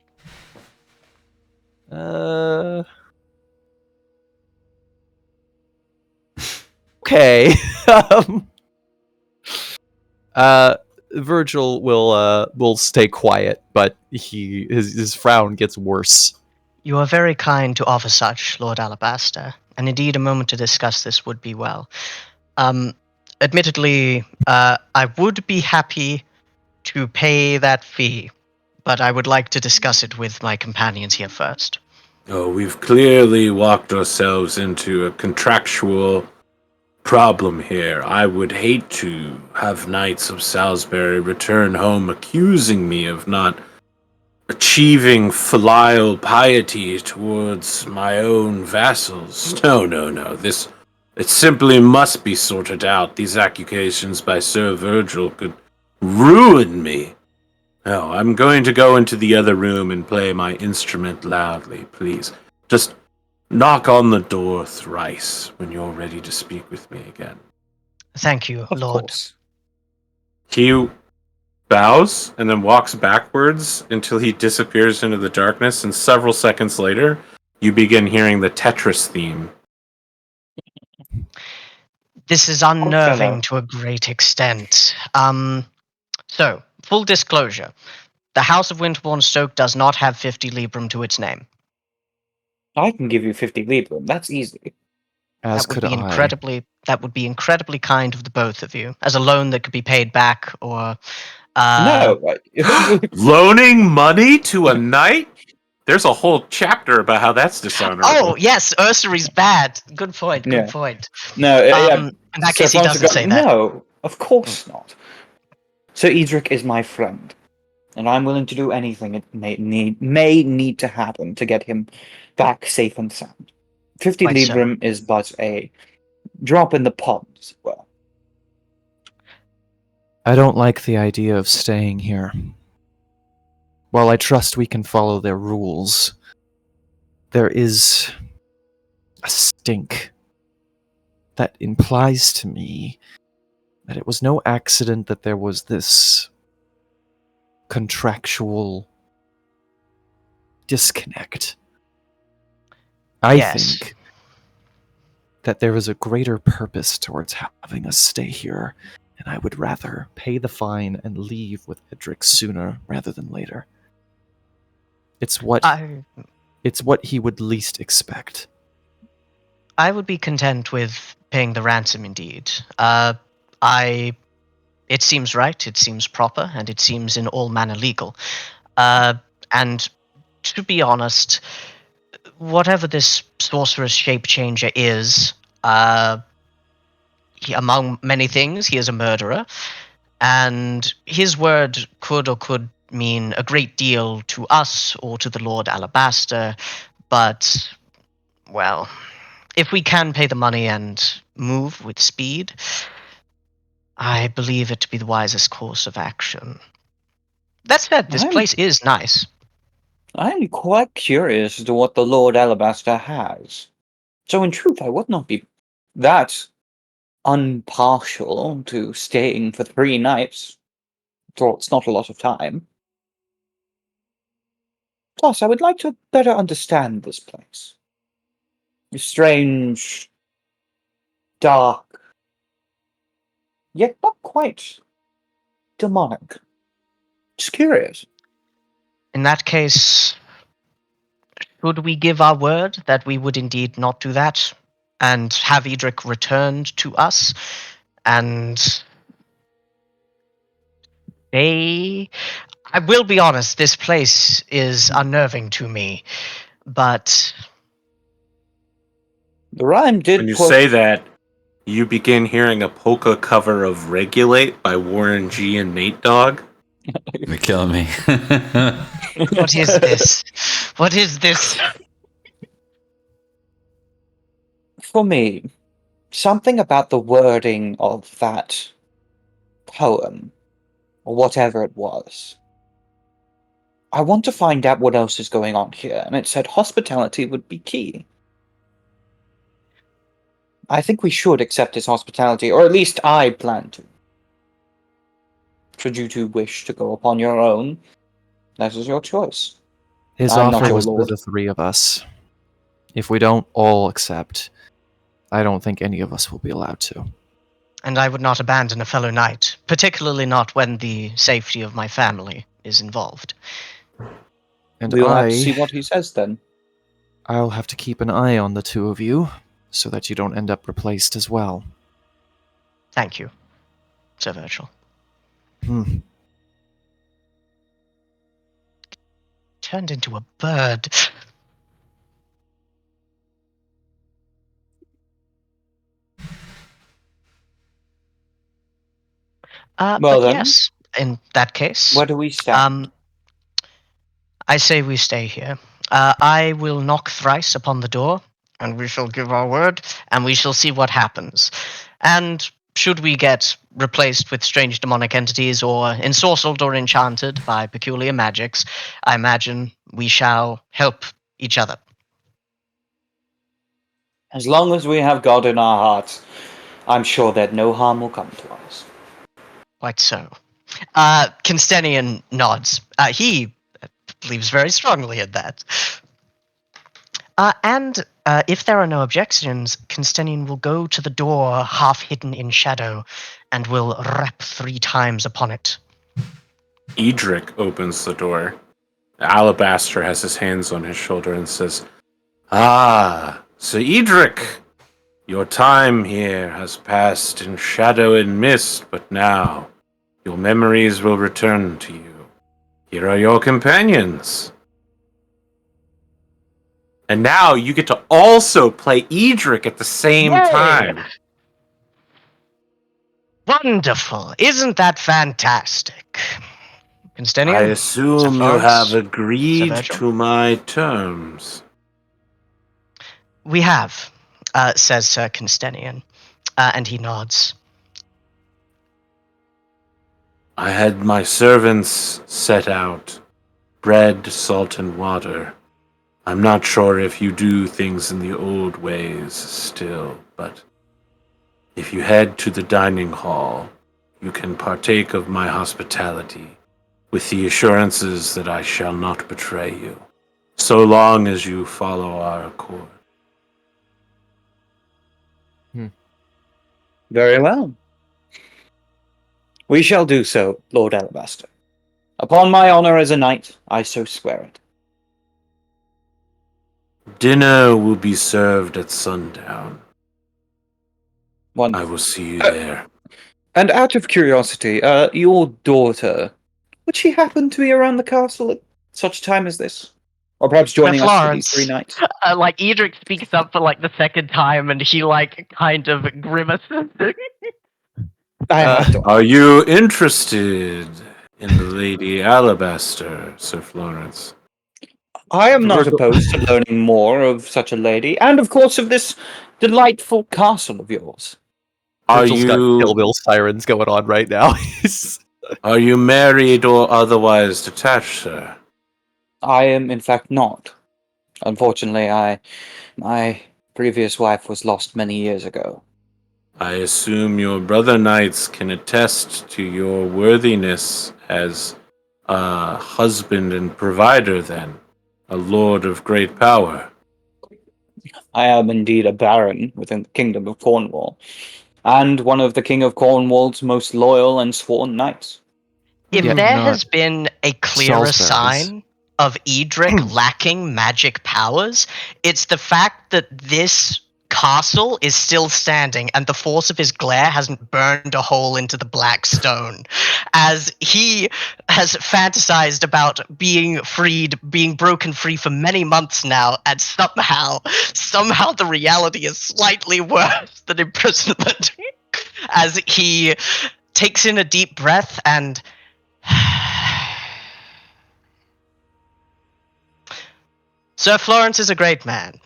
Okay. Virgil will stay quiet, but his frown gets worse. You are very kind to offer such, Lord Alabaster, and indeed a moment to discuss this would be well. Admittedly, I would be happy to pay that fee, but I would like to discuss it with my companions here first. Oh, we've clearly walked ourselves into a contractual problem here. I would hate to have Knights of Salisbury return home accusing me of not achieving filial piety towards my own vassals. No. It simply must be sorted out. These accusations by Sir Virgil could ruin me. No, I'm going to go into the other room and play my instrument loudly, please. Just knock on the door thrice when you're ready to speak with me again. Thank you, Of Lord. course. He bows and then walks backwards until he disappears into the darkness, and several seconds later, you begin hearing the Tetris theme. This is unnerving to a great extent. So, full disclosure. The House of Winterbourne Stoke does not have 50 Librum to its name. I can give you 50 Librum. That's easy. As That would could be I. that would be incredibly kind of the both of you, as a loan that could be paid back, or No. Loaning money to a knight? There's a whole chapter about how that's dishonorable. Oh yes, Ursary's bad. Good point. Good Yeah. point. No, yeah. In that Sir case, he Francis doesn't say that. No, of course not. Sir Edrich is my friend, and I'm willing to do anything it may need to happen to get him back safe and sound. 50 Quite so. Librum is but a drop in the pond, as it were. I don't like the idea of staying here. While I trust we can follow their rules, there is a stink that implies to me that it was no accident that there was this contractual disconnect. I Yes. think that there is a greater purpose towards having us stay here, and I would rather pay the fine and leave with Edrich sooner rather than later. It's what he would least expect. I would be content with paying the ransom indeed. It seems right, it seems proper, and it seems in all manner legal. And to be honest, whatever this sorcerer's shape changer is, among many things, he is a murderer, and his word could mean a great deal to us or to the Lord Alabaster, but, well, if we can pay the money and move with speed, I believe it to be the wisest course of action. That said, this place is nice. I'm quite curious as to what the Lord Alabaster has. So in truth, I would not be that unpartial to staying for 3 nights. Though it's not a lot of time. Plus, I would like to better understand this place. Strange, dark, yet not quite demonic. Just curious. In that case, should we give our word that we would indeed not do that and have Edrich returned to us? And I will be honest, this place is unnerving to me, but The rhyme did When you quote say that, you begin hearing a polka cover of Regulate by Warren G and Nate Dogg. You're killing me. what is this? What is this? For me, something about the wording of that poem, or whatever it was. I want to find out what else is going on here, and it said hospitality would be key. I think we should accept his hospitality, or at least I plan to. Should you two wish to go upon your own, that is your choice. His I'm not offer your was for lord. the three of us. If we don't all accept, I don't think any of us will be allowed to. And I would not abandon a fellow knight, particularly not when the safety of my family is involved. And We'll have to see what he says then. I'll have to keep an eye on the two of you, so that you don't end up replaced as well. Thank you, Sir Virgil. Turned into a bird. Well but then, yes, in that case, where do we stand? I say we stay here. I will knock thrice upon the door, and we shall give our word, and we shall see what happens. And should we get replaced with strange demonic entities, or ensorcelled or enchanted by peculiar magics, I imagine we shall help each other. As long as we have God in our hearts, I'm sure that no harm will come to us. Quite so. Cynstenian nods. He believes very strongly in that. And if there are no objections, Cynstenian will go to the door half hidden in shadow and will rap 3 times upon it. Edrich opens the door. Alabaster has his hands on his shoulder and says, "Ah, Sir Edrich, your time here has passed in shadow and mist, but now your memories will return to you. Here are your companions." And now you get to also play Edrich at the same Yay! time. Wonderful. Isn't that fantastic? Cynstenian? I assume Sir you have Florence? agreed Sir Virgil? to my terms. We have, says Sir Cynstenian, and he nods. I had my servants set out bread, salt, and water. I'm not sure if you do things in the old ways still, but if you head to the dining hall, you can partake of my hospitality with the assurances that I shall not betray you, so long as you follow our accord. Very well. We shall do so, Lord Alabaster. Upon my honor as a knight, I so swear it. Dinner will be served at sundown. I Wonderful. will see you there. And out of curiosity, your daughter, would she happen to be around the castle at such time as this? Or perhaps joining us for these Florence. 3 nights? Edrich speaks up for the second time, and he kind of grimaces. I have to. Are you interested in the Lady Alabaster, Sir Florence? I am not Virgil- opposed to learning more of such a lady, and of course of this delightful castle of yours. Are Virgil's got Kill you Bill sirens going on right now. are you married or otherwise detached, sir? I am, in fact, not. Unfortunately, my previous wife was lost many years ago. I assume your brother knights can attest to your worthiness as a husband and provider then, a lord of great power. I am indeed a baron within the kingdom of Cornwall. And one of the King of Cornwall's most loyal and sworn knights. If Yeah, there not has been a clearer Salisbury's. sign of Edrich lacking magic powers, it's the fact that this castle is still standing and the force of his glare hasn't burned a hole into the black stone. As he has fantasized about being freed, being broken free for many months now, and somehow the reality is slightly worse than imprisonment. As he takes in a deep breath and Sir Florence is a great man.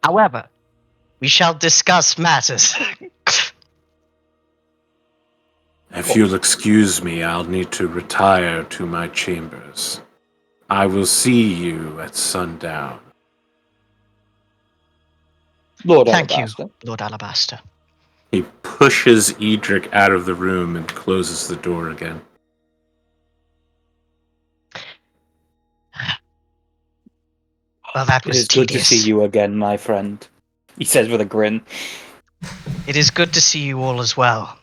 However, we shall discuss matters. If you'll excuse me, I'll need to retire to my chambers. I will see you at sundown. Lord Thank Alabaster. you, Lord Alabaster. He pushes Edrich out of the room and closes the door again. Well, that It was is good tedious. to see you again, my friend. He says with a grin. It is good to see you all as well.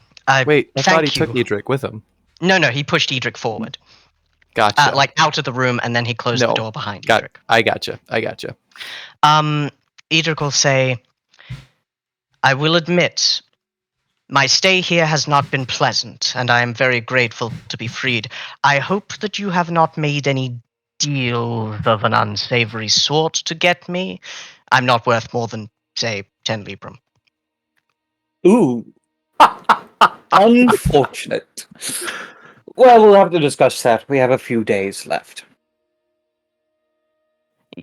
Wait, I thought he thank took you. Edrich with him. No, he pushed Edrich forward. Gotcha. Like out of the room, and then he closed the door behind Edrich. I gotcha. Edrich will say, I will admit, my stay here has not been pleasant, and I am very grateful to be freed. I hope that you have not made any deals of an unsavory sort to get me. I'm not worth more than, say, 10 librum. Ooh. Unfortunate. Well, we'll have to discuss that. We have a few days left.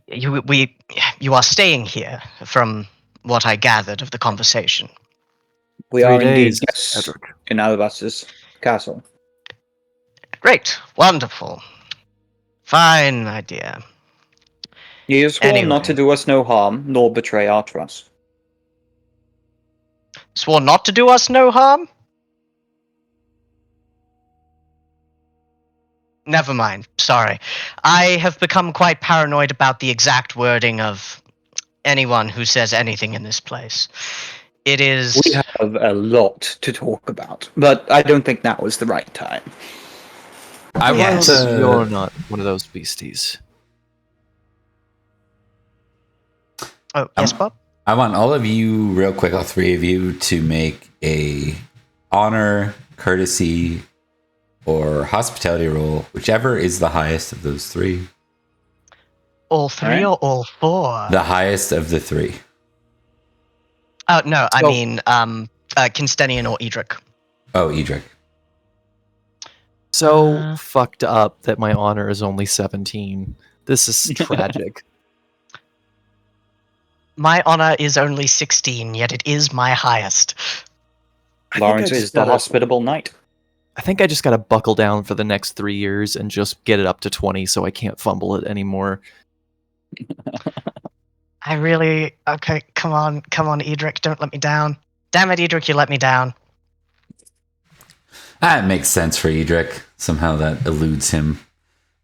You are staying here, from what I gathered of the conversation. We 3 are indeed days, guests Edrich. in Alabaster's castle. Great. Wonderful. Fine idea. He is sworn not to Anyway. do us no harm, nor betray our trust. Swore not to do us no harm? Never mind. Sorry. I have become quite paranoid about the exact wording of anyone who says anything in this place. It is... We have a lot to talk about, but I don't think now is the right time. I want You're to. not one of those beasties. Oh, yes, Bob? I want all of you, real quick, all three of you, to make a honor, courtesy, or hospitality roll, whichever is the highest of those three. All three or all four? The highest of the three. Oh, no, I mean, Cynstenian or Edrich. Oh, Edrich. So fucked up that my honor is only 17. This is tragic. My honor is only 16, yet it is my highest. Lawrence is the hospitable knight. I think I just gotta buckle down for the next 3 years and just get it up to 20 so I can't fumble it anymore. Okay, come on, Edrich, don't let me down. Damn it, Edrich, you let me down. That makes sense for Edrich. Somehow that eludes him.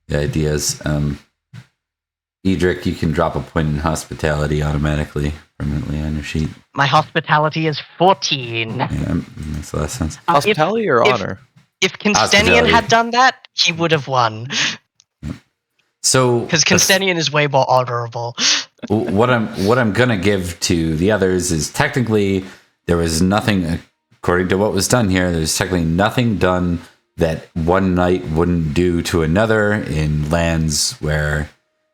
The ideas. Edrich, you can drop a point in hospitality automatically, permanently on your sheet. My hospitality is 14. Yeah, makes a lot of sense. Hospitality or honor? If Cynstenian Hospitality. had done that, he would have won. So, Because Cynstenian is way more honorable. what I'm gonna give to the others is technically there was nothing, according to what was done here. There's technically nothing done that one knight wouldn't do to another in lands where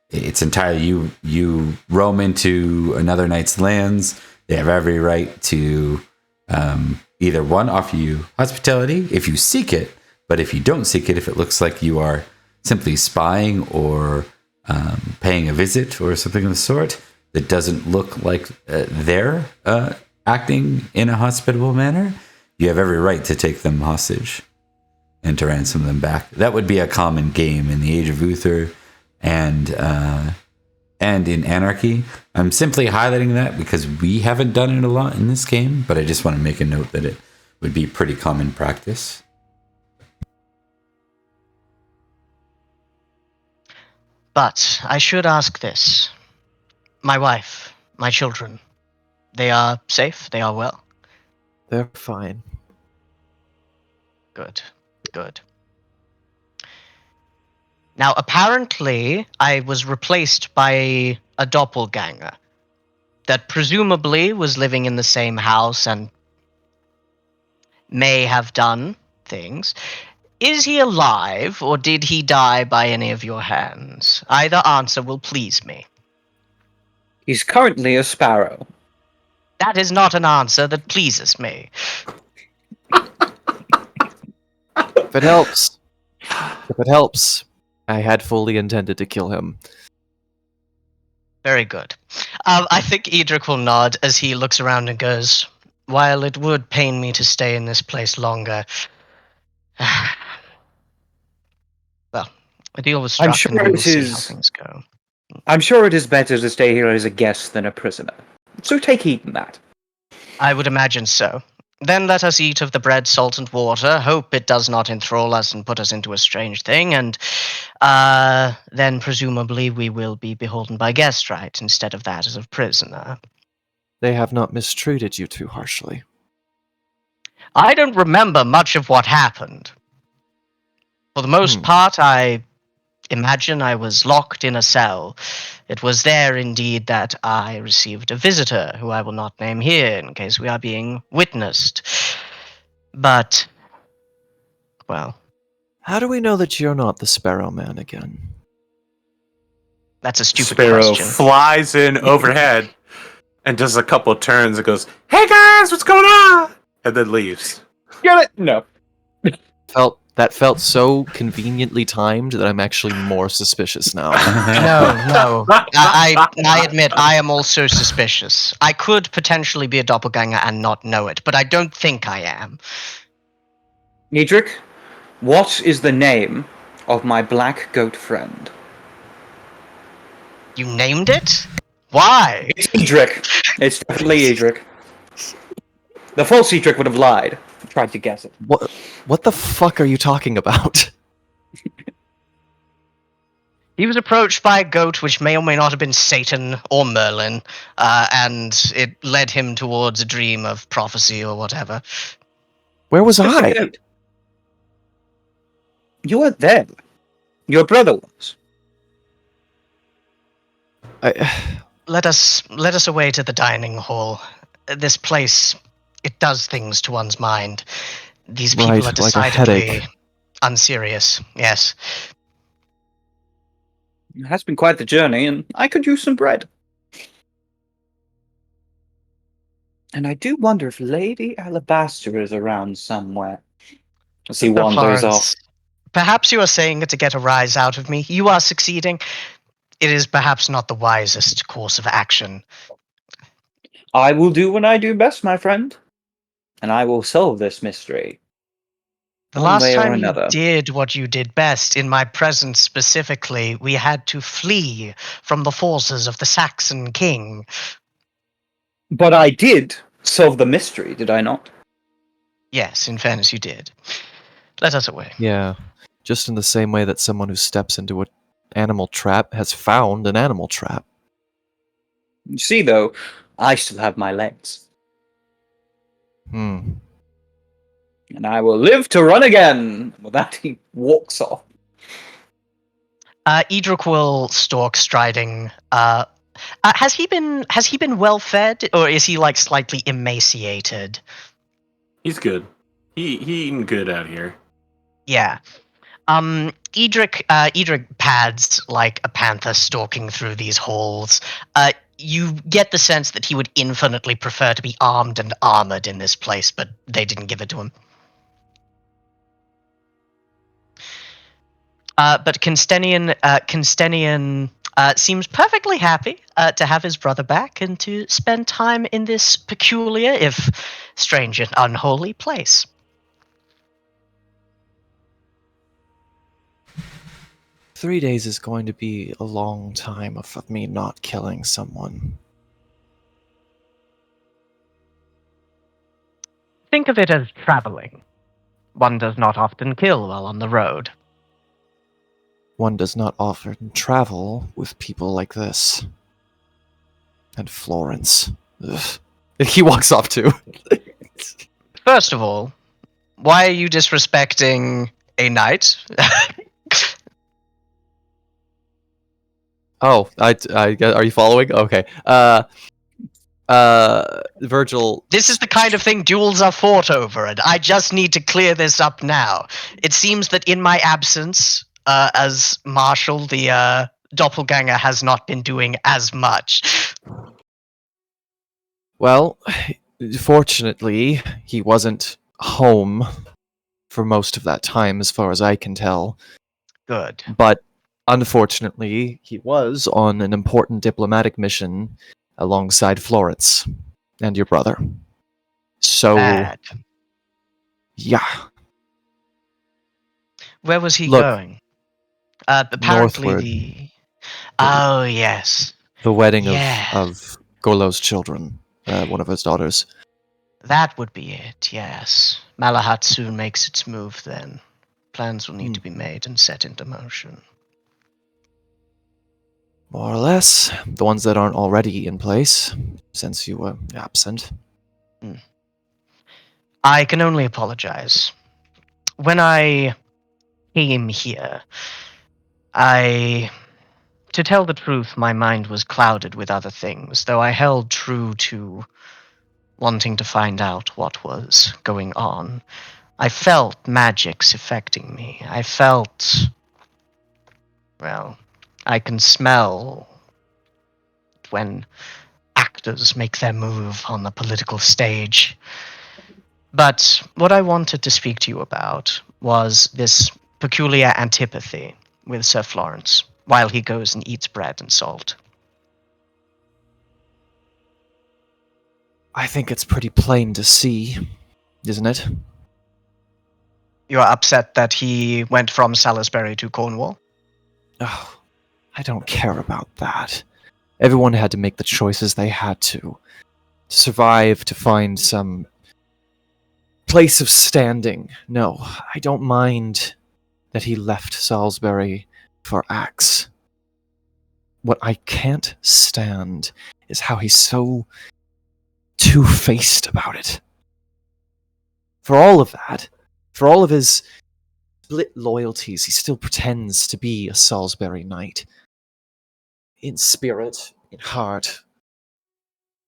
it's entirely you roam into another knight's lands. They have every right to either one, offer you hospitality if you seek it, but if you don't seek it, if it looks like you are simply spying or paying a visit or something of the sort that doesn't look like they're acting in a hospitable manner, you have every right to take them hostage and to ransom them back. That would be a common game in the Age of Uther and in Anarchy. I'm simply highlighting that because we haven't done it a lot in this game, but I just want to make a note that it would be pretty common practice. But I should ask this. My wife, my children, They are safe. They are well. They're fine. Good. Good. Now, apparently, I was replaced by a doppelganger that presumably was living in the same house and may have done things. Is he alive, or did he die by any of your hands? Either answer will please me. He's currently a sparrow. That is not an answer that pleases me. If it helps. If it helps. I had fully intended to kill him. Very good. I think Edrich will nod as he looks around and goes, while it would pain me to stay in this place longer, well, a deal was struck I'm sure and we will it see how is. things go. I'm sure it is better to stay here as a guest than a prisoner. So take heed in that. I would imagine so. Then let us eat of the bread, salt, and water, hope it does not enthrall us and put us into a strange thing, and then presumably we will be beholden by guest right instead of that as a prisoner. They have not mistreated you too harshly. I don't remember much of what happened. For the most part, I imagine I was locked in a cell. It was there, indeed, that I received a visitor, who I will not name here in case we are being witnessed. But, well, How do we know that you're not the Sparrow Man again? that's a stupid Sparrow question. flies in overhead and does a couple turns and goes, "Hey guys, what's going on?" And then leaves. Get it? No. That felt so conveniently timed that I'm actually more suspicious now. No. I admit I am also suspicious. I could potentially be a doppelganger and not know it, but I don't think I am. Edrich, what is the name of my black goat friend? You named it? Why? It's Edrich. It's definitely Edrich. The false Edrich would have lied. Tried to guess it. What the fuck are you talking about? He was approached by a goat which may or may not have been Satan or Merlin, and it led him towards a dream of prophecy or whatever. Where was Just a I? goat. You weren't there. Your brother was. Let us away to the dining hall. This place, it does things to one's mind. These people Right, are like a decidedly headache. unserious. Yes. It has been quite the journey, and I could use some bread. And I do wonder if Lady Alabaster is around somewhere. As he wanders off. Florence, perhaps you are saying it to get a rise out of me. You are succeeding. It is perhaps not the wisest course of action. I will do what I do best, my friend. And I will solve this mystery. The One last way or time you another. did what you did best, in my presence specifically, we had to flee from the forces of the Saxon king. But I did solve the mystery, did I not? Yes, in fairness, you did. Let us away. Yeah, just in the same way that someone who steps into an animal trap has found an animal trap. You see, though, I still have my legs. Hmm. And I will live to run again. With that, he walks off. Edrich will stalk striding. Has he been well fed, or is he like slightly emaciated? He's good. He eating good out here. Yeah. Edrich pads like a panther stalking through these halls. You get the sense that he would infinitely prefer to be armed and armored in this place, but they didn't give it to him. But Cynstenian seems perfectly happy to have his brother back and to spend time in this peculiar, if strange and unholy place. "3 days is going to be a long time of me not killing someone." Think of it as traveling. One does not often kill while on the road. One does not often travel with people like this. And Florence. Ugh. He walks off too. First of all, why are you disrespecting a knight? Oh, are you following? Okay. Virgil. This is the kind of thing duels are fought over, and I just need to clear this up now. It seems that in my absence, as Marshal, the doppelganger has not been doing as much. Well, fortunately, he wasn't home for most of that time, as far as I can tell. Good. But unfortunately, he was on an important diplomatic mission alongside Florence and your brother. So, Bad. yeah. Where was he Look, going? Apparently northward. the... Oh, yes. The wedding Yeah. of Gorlo's children, one of his daughters. That would be it, yes. Malahat soon makes its move then. Plans will need to be made and set into motion. More or less. The ones that aren't already in place, since you were absent. I can only apologize. When I came here, to tell the truth, my mind was clouded with other things, though I held true to wanting to find out what was going on. I felt magics affecting me. I felt... Well, I can smell when actors make their move on the political stage. But what I wanted to speak to you about was this peculiar antipathy with Sir Florence while he goes and eats bread and salt. I think it's pretty plain to see, isn't it? You're upset that he went from Salisbury to Cornwall? Oh, I don't care about that. Everyone had to make the choices they had to survive, to find some place of standing. No, I don't mind that he left Salisbury for Axe. What I can't stand is how he's so two-faced about it. For all of that, for all of his split loyalties, he still pretends to be a Salisbury knight. In spirit, in heart,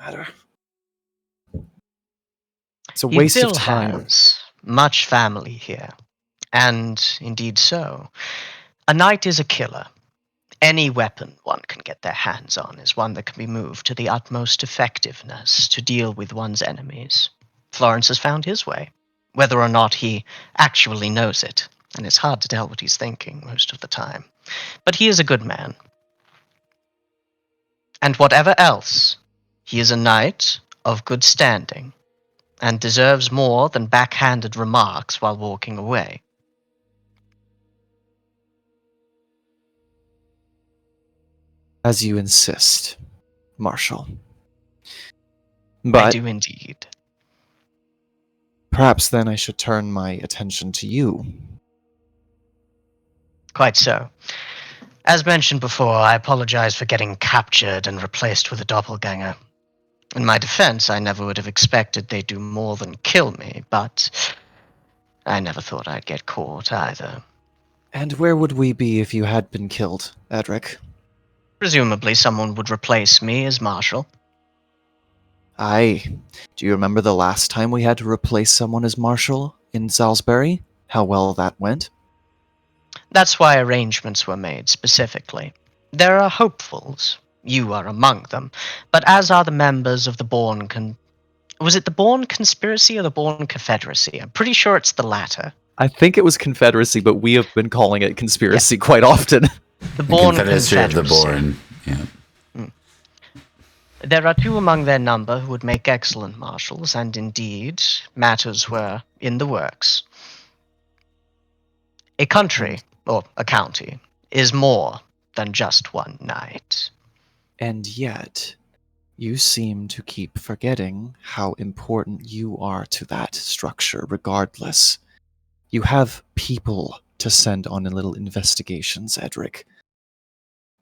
matter. It's a He waste still of time. has much family here, and indeed so. A knight is a killer. Any weapon one can get their hands on is one that can be moved to the utmost effectiveness to deal with one's enemies. Florence has found his way, whether or not he actually knows it, and it's hard to tell what he's thinking most of the time. But he is a good man. And whatever else, he is a knight of good standing, and deserves more than backhanded remarks while walking away. As you insist, Marshal. I But do indeed. perhaps then I should turn my attention to you. Quite so. As mentioned before, I apologize for getting captured and replaced with a doppelganger. In my defense, I never would have expected they'd do more than kill me, but I never thought I'd get caught either. And where would we be if you had been killed, Edrich? Presumably someone would replace me as Marshal. Aye. Do you remember the last time we had to replace someone as Marshal in Salisbury? How well that went? That's why arrangements were made specifically. There are hopefuls. You are among them. But as are the members of the Bourne Was it the Bourne Conspiracy or the Bourne Confederacy? I'm pretty sure it's the latter. I think it was Confederacy, but we have been calling it Conspiracy quite often. The Bourne Confederacy of the Confederacy. Bourne. Yeah. There are 2 among their number who would make excellent marshals, and indeed, matters were in the works. A country, or a county, is more than just one knight. And yet, you seem to keep forgetting how important you are to that structure regardless. You have people to send on little investigations, Edrich.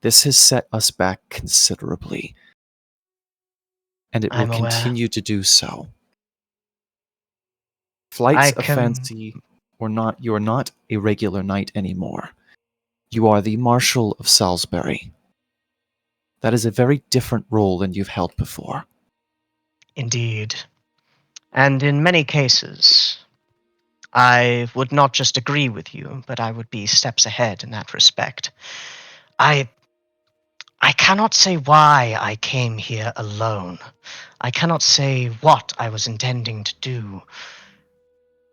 This has set us back considerably. and it will I'm aware. continue to do so. Flights of fancy or not, you are not a regular knight anymore. You are the Marshal of Salisbury. That is a very different role than you've held before. Indeed. And in many cases, I would not just agree with you, but I would be steps ahead in that respect. I cannot say why I came here alone. I cannot say what I was intending to do.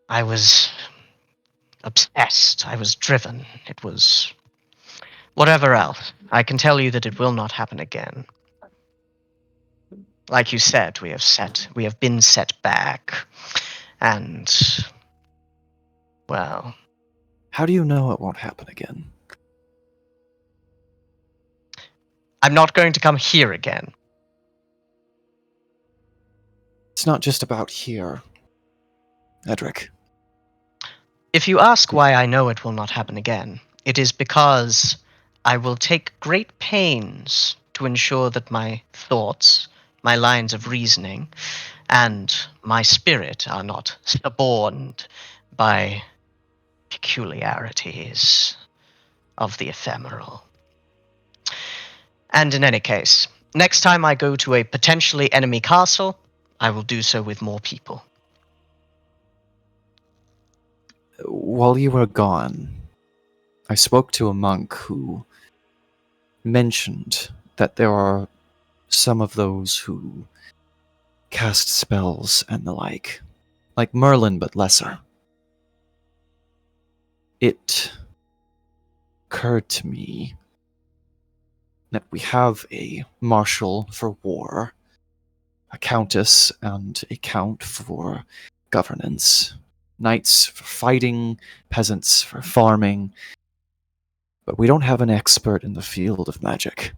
I was obsessed. I was driven. It was whatever else. I can tell you that it will not happen again. Like you said, we have been set back. And, well, How do you know it won't happen again? I'm not going to come here again. It's not just about here, Edrich. If you ask why I know it will not happen again, it is because I will take great pains to ensure that my thoughts, my lines of reasoning, and my spirit are not suborned by peculiarities of the ephemeral. And in any case, next time I go to a potentially enemy castle, I will do so with more people. While you were gone, I spoke to a monk who mentioned that there are some of those who cast spells and the like Merlin but lesser. It occurred to me that we have a marshal for war, a countess and a count for governance, knights for fighting, peasants for farming, but we don't have an expert in the field of magic.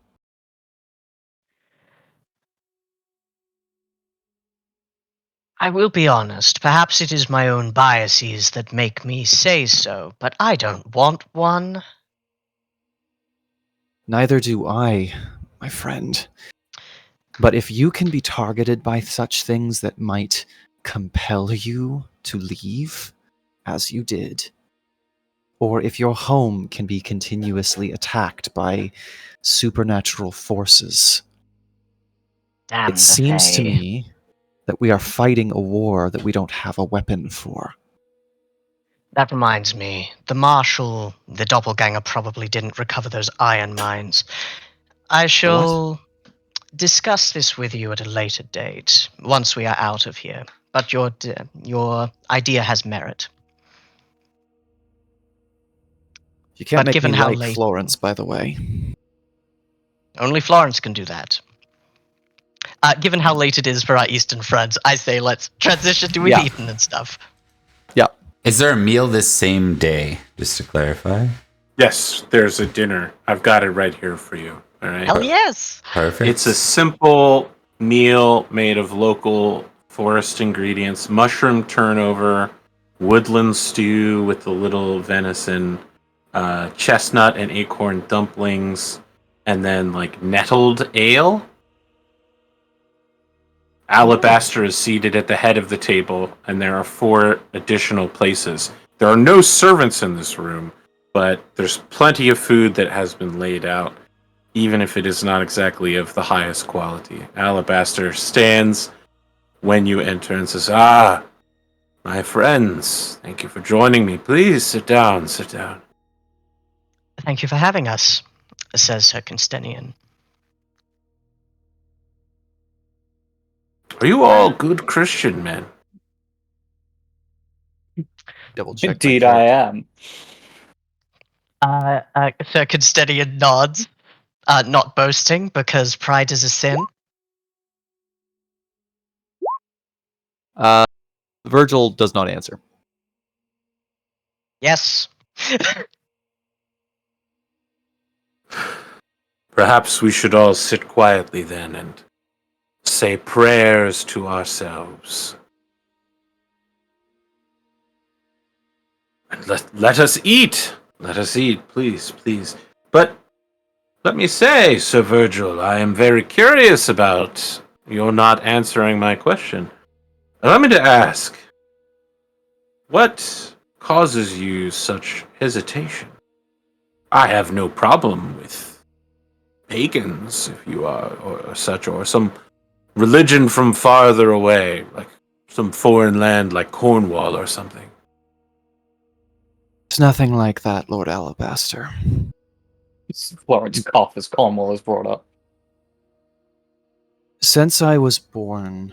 I will be honest, perhaps it is my own biases that make me say so, but I don't want one. Neither do I, my friend. But if you can be targeted by such things that might compel you to leave, as you did, or if your home can be continuously attacked by supernatural forces, Damn it seems to Fae. me that we are fighting a war that we don't have a weapon for. That reminds me, the Marshal, the doppelganger, probably didn't recover those iron mines. I shall discuss this with you at a later date, once we are out of here. But your idea has merit. You can't But make given me how like late- Florence, by the way. Only Florence can do that. Given how late it is for our eastern friends, I say let's transition to we've Yeah. eaten and stuff. Yeah. Is there a meal this same day? Just to clarify. Yes, there's a dinner. I've got it right here for you. All right. Hell yes! Perfect. It's a simple meal made of local forest ingredients: mushroom turnover, woodland stew with a little venison, chestnut and acorn dumplings, and then like nettled ale. Alabaster is seated at the head of the table, and there are 4 additional places. There are no servants in this room, but there's plenty of food that has been laid out, even if it is not exactly of the highest quality. Alabaster stands when you enter and says, "Ah, my friends, thank you for joining me. Please sit down, sit down." Thank you for having us, says Sir Cynstenian. Are you all good Christian men? Double check. Indeed, I am. Sir Cynstenian nods, not boasting because pride is a sin. Virgil does not answer. Yes. Perhaps we should all sit quietly then and say prayers to ourselves. And let us eat. Let us eat, please, please. But let me say, Sir Virgil, I am very curious about You're not answering my question. Allow me to ask, what causes you such hesitation? I have no problem with pagans, if you are, or such, or some religion from farther away, like some foreign land like Cornwall or something. It's nothing like that, Lord Alabaster. Florence cough as Cornwall is brought up. Since I was born,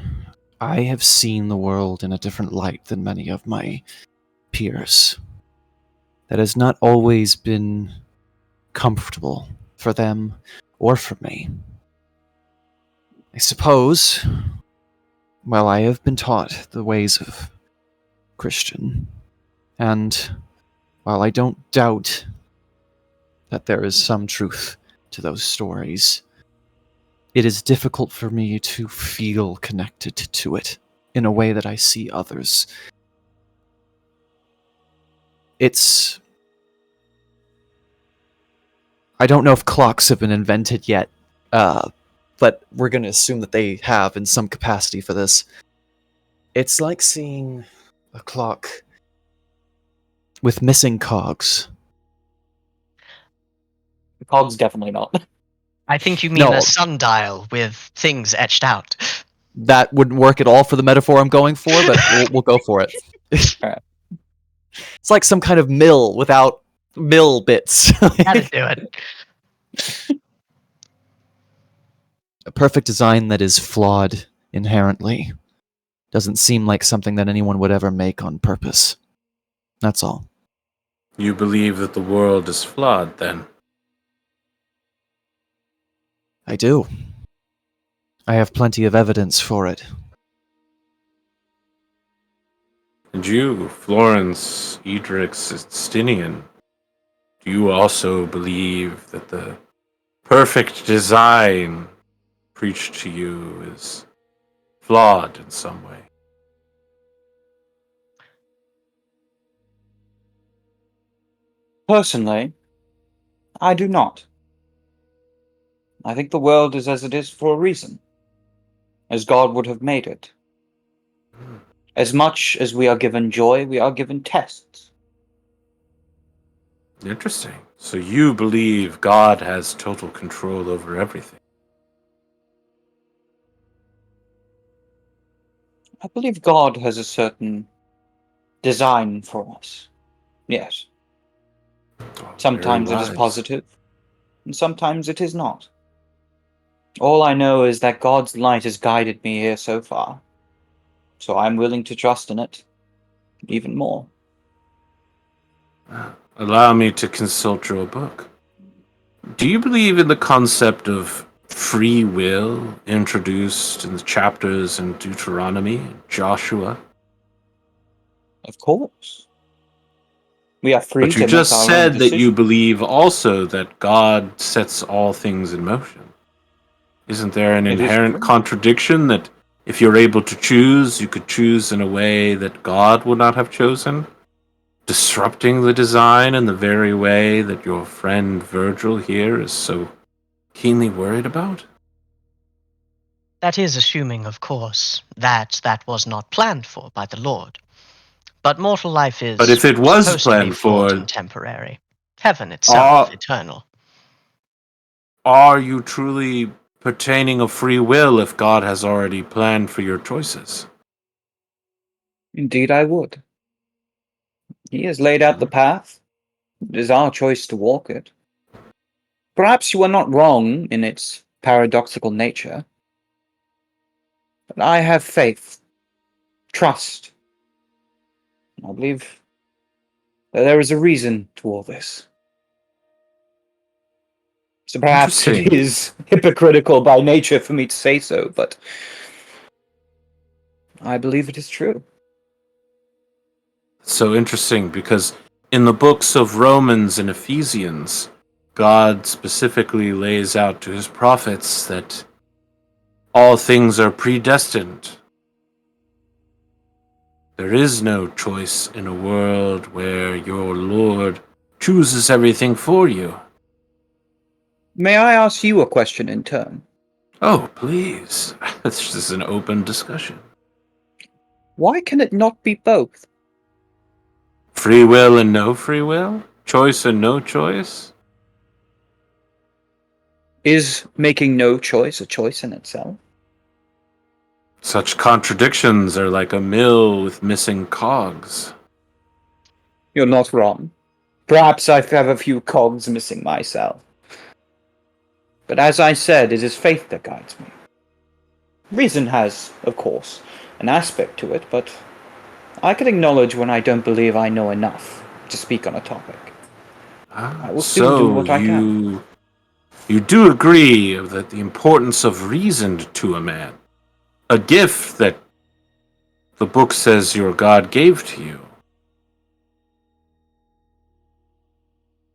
I have seen the world in a different light than many of my peers. That has not always been comfortable for them or for me. I suppose, well, I have been taught the ways of Christian, and while I don't doubt that there is some truth to those stories, it is difficult for me to feel connected to it in a way that I see others. I don't know if clocks have been invented yet, but we're going to assume that they have in some capacity for this. It's like seeing a clock with missing cogs. The cog's definitely not. I think you mean No. a sundial with things etched out. That wouldn't work at all for the metaphor I'm going for, but we'll go for it. Alright. It's like some kind of mill without mill bits. That'd do it. A perfect design that is flawed inherently. Doesn't seem like something that anyone would ever make on purpose. That's all. You believe that the world is flawed, then? I do. I have plenty of evidence for it. And you, Florence, Edrich, Cynstenian, do you also believe that the perfect design preached to you is flawed in some way? Personally, I do not. I think the world is as it is for a reason, as God would have made it. As much as we are given joy, we are given tests. Interesting. So you believe God has total control over everything? I believe God has a certain design for us. Yes. Oh, Sometimes very it is wise. positive, and sometimes it is not. All I know is that God's light has guided me here so far, so I'm willing to trust in it even more. Allow me to consult your book. Do you believe in the concept of free will introduced in the chapters in Deuteronomy and Joshua? Of course. We are free But to you make just our own said that you decisions. believe also that God sets all things in motion. Isn't there an It is inherent true. contradiction that if you're able to choose, you could choose in a way that God would not have chosen? Disrupting the design in the very way that your friend Virgil here is so keenly worried about? That is assuming, of course, that that was not planned for by the Lord. But mortal life is But if it was supposed to be planned flawed for, and temporary. Heaven itself, eternal. are you truly pertaining of free will if God has already planned for your choices? Indeed, I would. He has laid out the path. It is our choice to walk it. Perhaps you are not wrong in its paradoxical nature. But I have faith, trust. I believe that there is a reason to all this. So perhaps it Interesting. is hypocritical by nature for me to say so, but I believe it is true. So interesting because in the books of Romans and Ephesians, God specifically lays out to his prophets that all things are predestined. There is no choice in a world where your Lord chooses everything for you. May I ask you a question in turn? Oh, please. This is an open discussion. Why can it not be both? Free will and no free will? Choice and no choice? Is making no choice a choice in itself? Such contradictions are like a mill with missing cogs. You're not wrong. Perhaps I have a few cogs missing myself. But as I said, it is faith that guides me. Reason has, of course, an aspect to it, but I can acknowledge when I don't believe I know enough to speak on a topic. I will still do what I can. You do agree that the importance of reason to a man, a gift that the book says your God gave to you.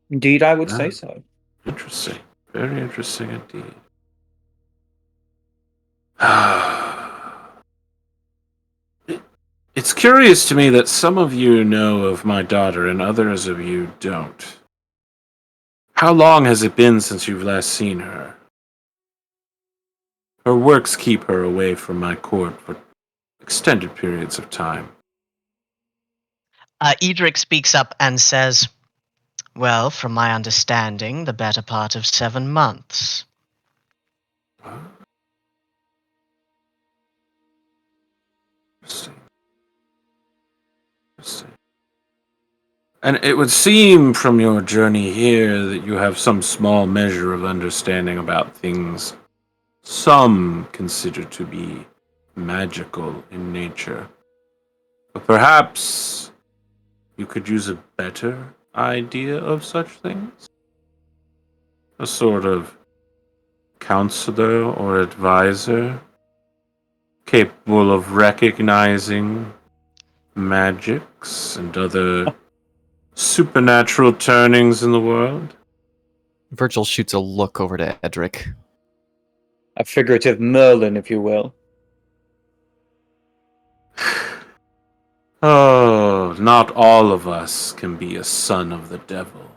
Indeed, I would say so. Interesting. Very interesting indeed. It's curious to me that some of you know of my daughter and others of you don't. How long has it been since you've last seen her? Her works keep her away from my court for extended periods of time. Edrich speaks up and says, well, from my understanding, the better part of 7 months. Interesting. And it would seem from your journey here that you have some small measure of understanding about things some consider to be magical in nature. But perhaps you could use a better idea of such things? A sort of counselor or advisor capable of recognizing magics and other supernatural turnings in the world? Virgil shoots a look over to Edrich. A figurative Merlin, if you will. Oh, not all of us can be a son of the devil.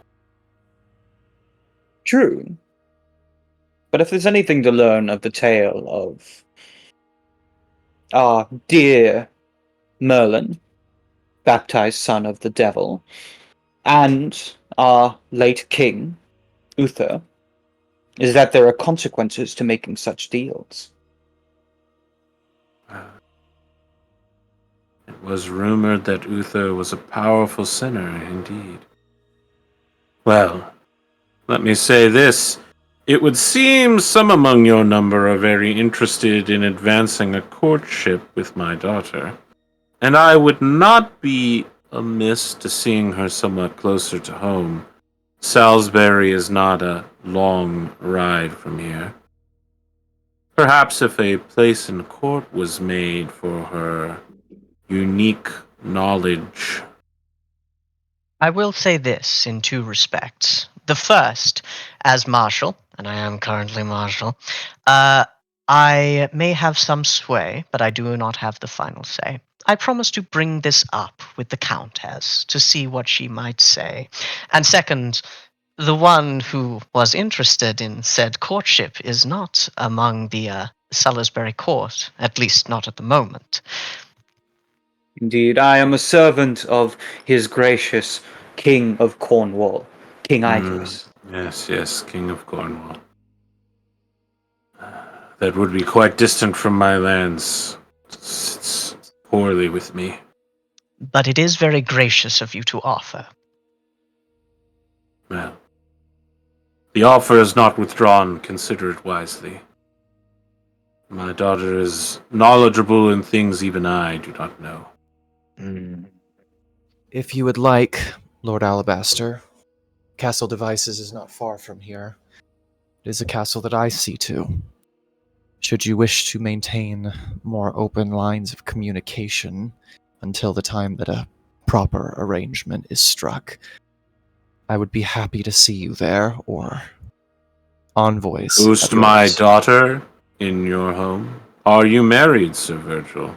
True. But if there's anything to learn of the tale of our dear Merlin, baptized son of the devil, and our late king, Uther, is that there are consequences to making such deals. It was rumored that Uther was a powerful sinner indeed. Well, let me say this. It would seem some among your number are very interested in advancing a courtship with my daughter, and I would not be amiss to seeing her somewhat closer to home. Salisbury is not a long ride from here. Perhaps if a place in court was made for her unique knowledge. I will say this in 2 respects. The first, as Marshal, and I am currently Marshal, I may have some sway, but I do not have the final say. I promise to bring this up with the Countess to see what she might say. And second, the one who was interested in said courtship is not among the Salisbury court, at least not at the moment. Indeed, I am a servant of his gracious King of Cornwall, King Idris. Yes, King of Cornwall. That would be quite distant from my lands. It's poorly with me. But it is very gracious of you to offer. Well, the offer is not withdrawn. Consider it wisely. My daughter is knowledgeable in things even I do not know. If you would like, Lord Alabaster, Castle Devices is not far from here. It is a castle that I see to. Should you wish to maintain more open lines of communication until the time that a proper arrangement is struck, I would be happy to see you there, or envoys. Host of my yours. daughter in your home? Are you married, Sir Virgil?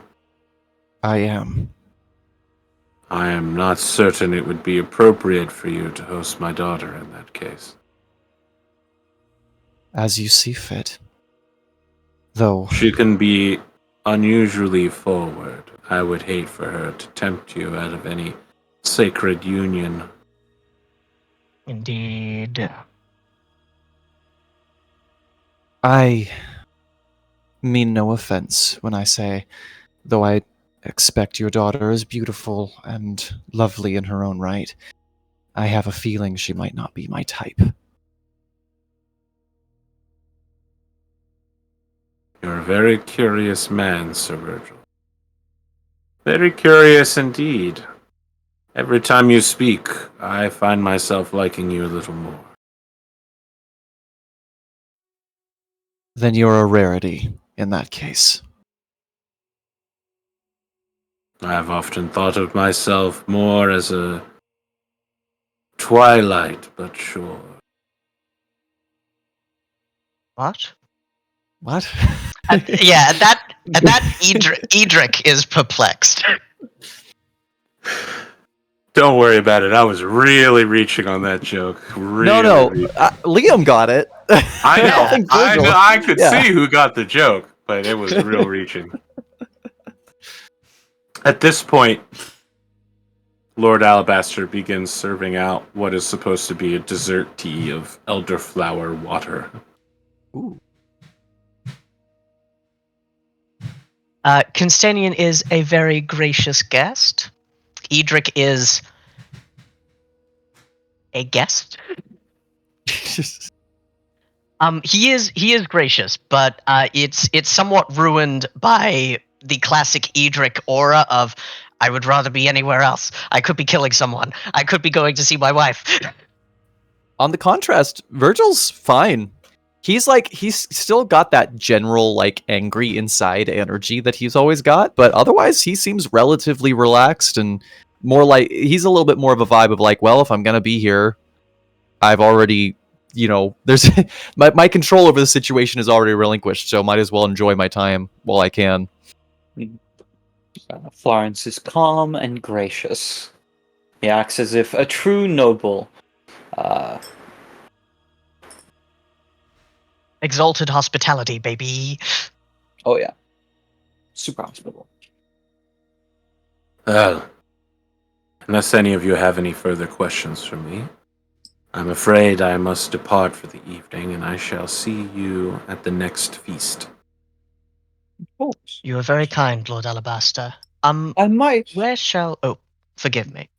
I am. I am not certain it would be appropriate for you to host my daughter in that case. As you see fit. Though, She can be unusually forward. I would hate for her to tempt you out of any sacred union. Indeed. I mean no offense when I say, though I expect your daughter is beautiful and lovely in her own right, I have a feeling she might not be my type. You're a very curious man, Sir Virgil. Very curious indeed. Every time you speak, I find myself liking you a little more. Then you're a rarity in that case. I've often thought of myself more as a twilight, but sure. What? What? Yeah, at that Edrich is perplexed. Don't worry about it. I was really reaching on that joke. Really No, reaching. Liam got it. I know. think I Virgil- know. I could yeah. see who got the joke, but it was real reaching. At this point, Lord Alabaster begins serving out what is supposed to be a dessert tea of elderflower water. Ooh. Cynstenian is a very gracious guest. Edrich is a guest. He is gracious, but it's somewhat ruined by the classic Edrich aura of I would rather be anywhere else. I could be killing someone. I could be going to see my wife. On the contrast, Virgil's fine. He's still got that general like angry inside energy that he's always got, but otherwise he seems relatively relaxed and more like he's a little bit more of a vibe of like, well, if I'm gonna be here, I've already, there's my control over the situation is already relinquished, so might as well enjoy my time while I can. Florence is calm and gracious. He acts as if a true noble. Exalted hospitality, baby. Oh yeah, super hospitable. Well, unless any of you have any further questions for me, I'm afraid I must depart for the evening, and I shall see you at the next feast. Of course. You are very kind, Lord Alabaster. I might, Forgive me.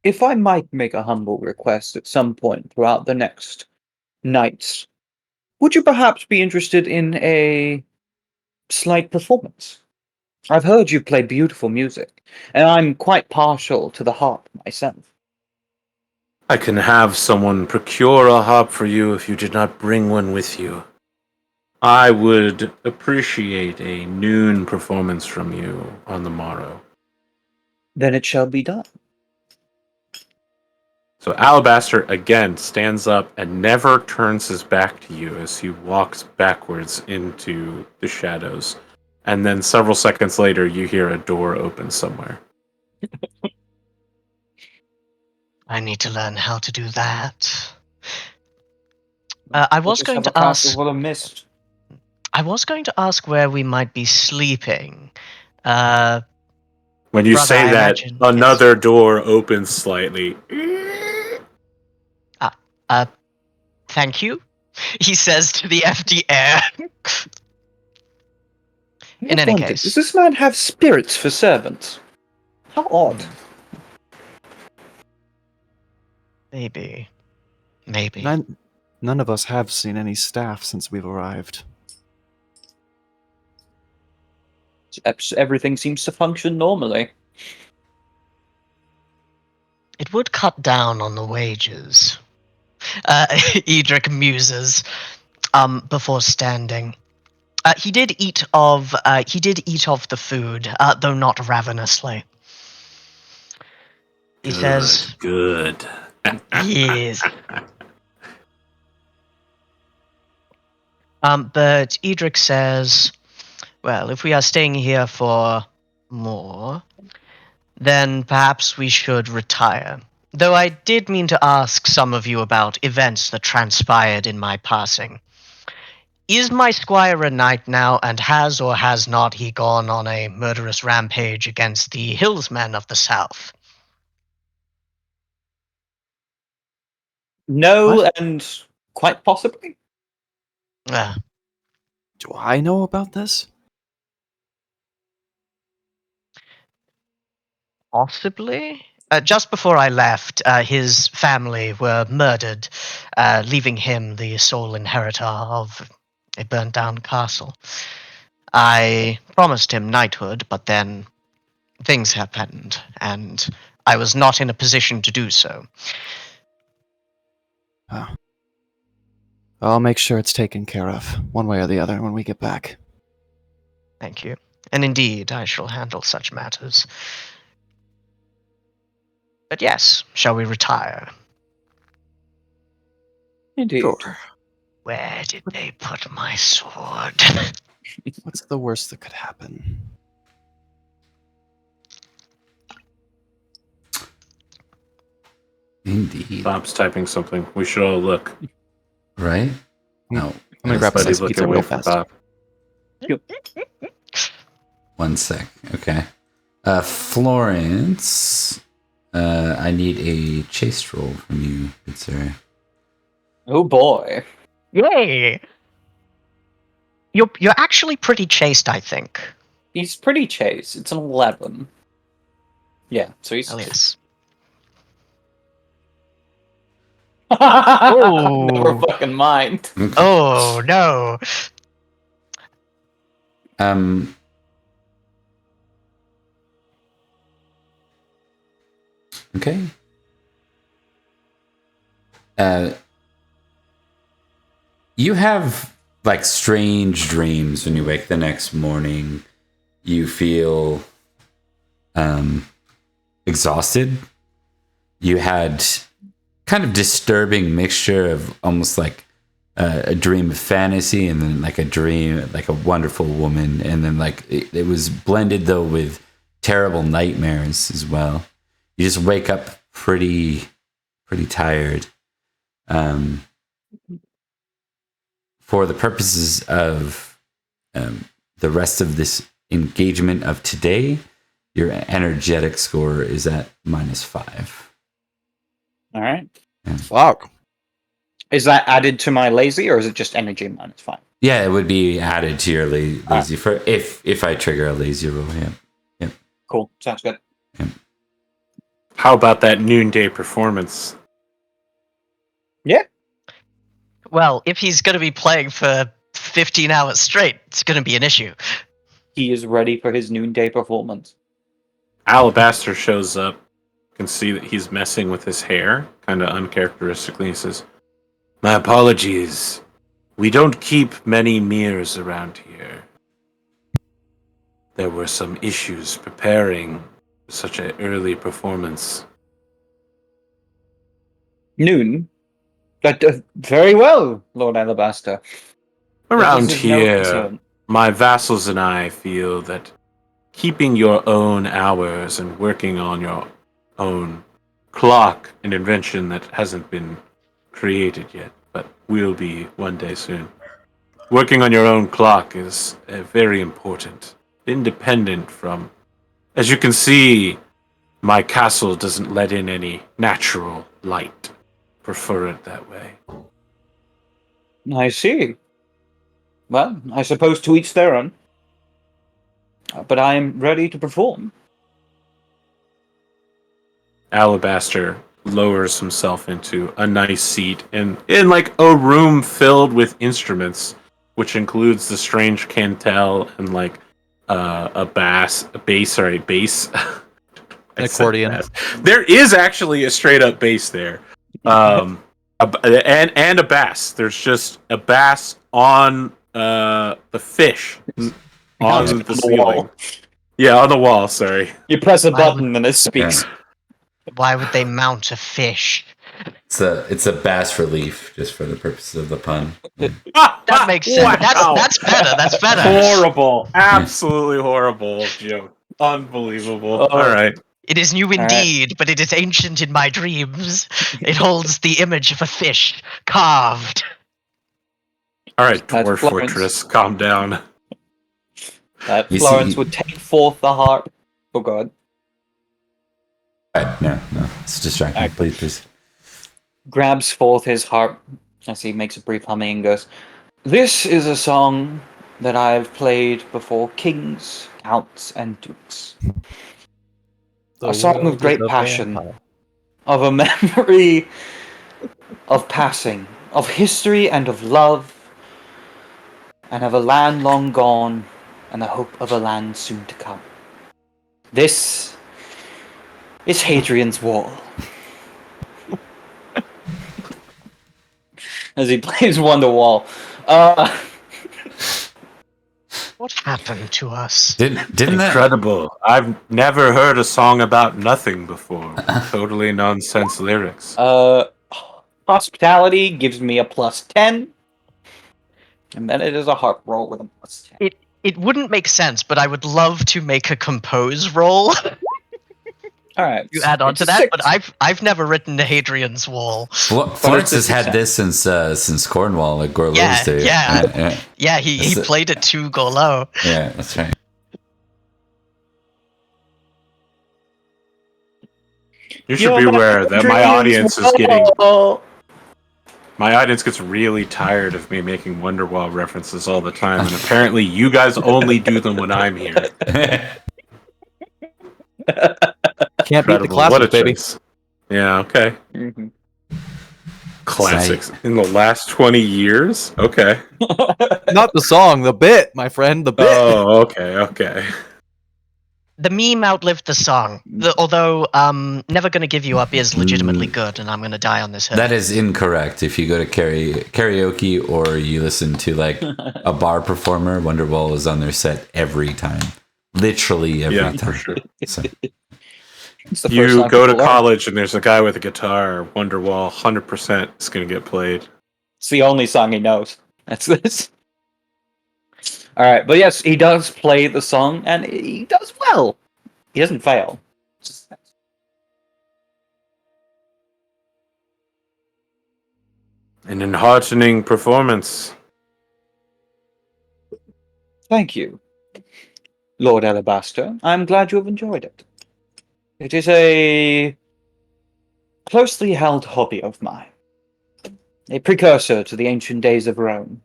if I might make a humble request at some point throughout the next nights, would you perhaps be interested in a slight performance? I've heard you play beautiful music, and I'm quite partial to the harp myself. I can have someone procure a harp for you if you did not bring one with you. I would appreciate a noon performance from you on the morrow. Then it shall be done. So Alabaster again stands up and never turns his back to you as he walks backwards into the shadows. And then several seconds later, you hear a door open somewhere. I need to learn how to do that. I was going to ask where we might be sleeping. When you Brother, say I that, imagine, another door opens slightly. Thank you, he says to the empty air. In any case. Does this man have spirits for servants? How odd. Maybe. None of us have seen any staff since we've arrived. Everything seems to function normally. It would cut down on the wages. Edrich muses before standing. He did eat of the food, though not ravenously. He says, Good. yes. But Edrich says, well, if we are staying here for more, then perhaps we should retire. Though I did mean to ask some of you about events that transpired in my passing. Is my squire a knight now, and has or has not he gone on a murderous rampage against the hillsmen of the south? No, What? and quite possibly. Uh, Do I know about this? Possibly. Just before I left, his family were murdered, leaving him the sole inheritor of a burnt down castle. I promised him knighthood, but then things happened, and I was not in a position to do so. Oh. I'll make sure it's taken care of, one way or the other, when we get back. Thank you. And indeed, I shall handle such matters. But yes, shall we retire? Indeed. Sure. Where did they put my sword? What's the worst that could happen? Indeed. Bob's typing something. We should all look. Right? No. I'm gonna grab a Buddy slice of pizza looking real away from fast. Bob. 1 sec. Okay. Florence. I need a chase roll from you, good sir. Oh boy. Yay! You're actually pretty chaste, I think. He's pretty chase. It's an 11. Yeah, so he's... Oh, yes. Never fucking mind. Oh, no. Okay. You have like strange dreams when you wake the next morning. You feel exhausted. You had kind of disturbing mixture of almost like a dream of fantasy and then like a dream, like a wonderful woman. And then like it was blended though with terrible nightmares as well. You just wake up pretty tired. For the purposes of the rest of this engagement of today, your energetic score is at -5. All right. Fuck. Is that added to my lazy, or is it just energy -5? Yeah, it would be added to your lazy for if I trigger a lazy roll. Yeah. Cool. Sounds good. How about that noonday performance? Yeah. Well, if he's going to be playing for 15 hours straight, it's going to be an issue. He is ready for his noonday performance. Alabaster shows up. You can see that he's messing with his hair, kind of uncharacteristically. He says, "My apologies. We don't keep many mirrors around here. There were some issues preparing for such an early performance." Noon? That very well, Lord Alabaster. Around This is no here, concern. my vassals and I feel that keeping your own hours and working on your own clock, an invention that hasn't been created yet, but will be one day soon. Working on your own clock is very important, independent from... As you can see, my castle doesn't let in any natural light. Prefer it that way. I see. Well, I suppose to each their own. But I am ready to perform. Alabaster lowers himself into a nice seat in like a room filled with instruments, which includes the strange cantel and like a bass. An accordion. Bass. There is actually a straight up bass there. And a bass. There's just a bass on the fish on the ceiling. wall. Yeah, on the wall. Sorry. You press a Wow. button and it speaks. Why would they mount a fish? It's a bas relief just for the purposes of the pun. Yeah. That makes sense. Wow. That's better. That's better. Horrible. Absolutely horrible joke. Unbelievable. Oh. All right. It is new right. indeed, but it is ancient in my dreams. It holds the image of a fish carved. All right, That's Dwarf Florence. Fortress, calm down. That You Florence see- would take forth the harp. Oh god. Right, no, it's distracting. Alright. Please. Grabs forth his harp as he makes a brief humming and goes, "This is a song that I've played before kings, counts, and dukes. A song of great passion, of a memory of passing, of history and of love, and of a land long gone, and the hope of a land soon to come. This is Hadrian's Wall." As he plays Wonderwall. What happened to us? Didn't that? Incredible. I've never heard a song about nothing before. Totally nonsense lyrics. Hospitality gives me a +10. And then it is a harp roll with a +10. It wouldn't make sense, but I would love to make a compose roll. Alright. You add on it's to a that, 6. but I've never written to Hadrian's Wall. Florence has it's a had this since Cornwall, like Gorlo's day. Yeah. Yeah, he That's it. played it to Gorlo. Yeah, that's right. You should be aware that my audience is getting... My audience gets really tired of me making Wonderwall references all the time, and apparently you guys only do them when I'm here. Can't beat the Incredible. What a classics, baby. choice. Yeah, okay. Mhm. Classics. In the last 20 years? Okay. Not the song, the bit, my friend, the bit. Oh, okay. The meme outlived the song. Although Never Gonna Give You Up is legitimately good, and I'm gonna die on this hill. That is incorrect. If you go to karaoke or you listen to like a bar performer, Wonderwall is on their set every time. Literally every Yeah, time. for sure. So, It's the first You song go to people learn. college and there's a guy with a guitar, Wonderwall, 100% is going to get played. It's the only song he knows. That's this. Alright, but yes, he does play the song, and he does well. He doesn't fail. An enheartening performance. Thank you, Lord Alabaster. I'm glad you have enjoyed it. It is a closely held hobby of mine, a precursor to the ancient days of Rome.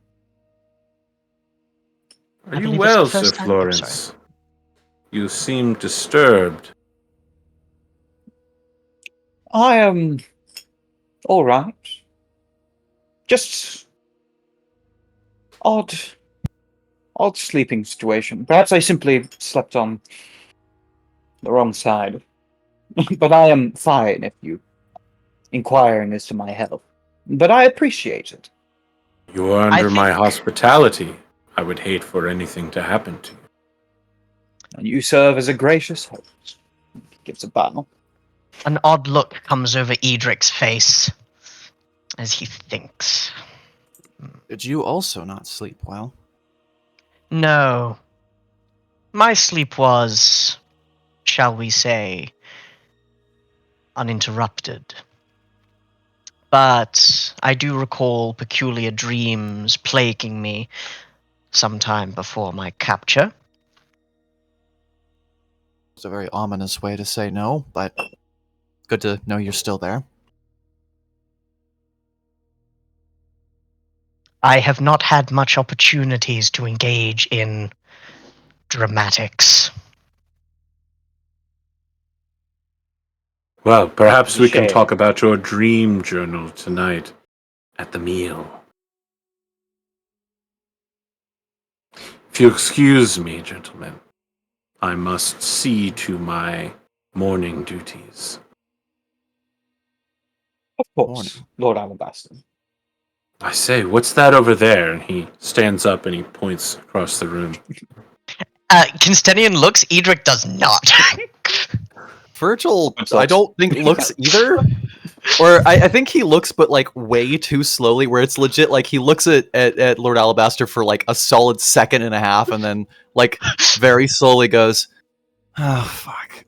Are I you believe it's well, the Sir first time- Florence? You seem disturbed. I am all right. Just odd sleeping situation. Perhaps I simply slept on the wrong side. But I am fine if you inquiring as to my health. But I appreciate it. You are I under my think- hospitality. I would hate for anything to happen to you. And you serve as a gracious host. Gives a bow. An odd look comes over Edric's face as he thinks. Did you also not sleep well? No. My sleep was, shall we say, uninterrupted. But I do recall peculiar dreams plaguing me sometime before my capture. It's a very ominous way to say no, but good to know you're still there. I have not had much opportunities to engage in dramatics. Well, perhaps we can Shame. talk about your dream journal tonight at the meal. If you excuse me, gentlemen, I must see to my morning duties. Of course, Lord Alabaster. I say, what's that over there? And he stands up and he points across the room. Cynstenian looks, Edric does not. Virgil, Looks. I don't think looks either. Or I think he looks, but like way too slowly, where it's legit like he looks at Lord Alabaster for like a solid second and a half, and then like very slowly goes, "Oh fuck."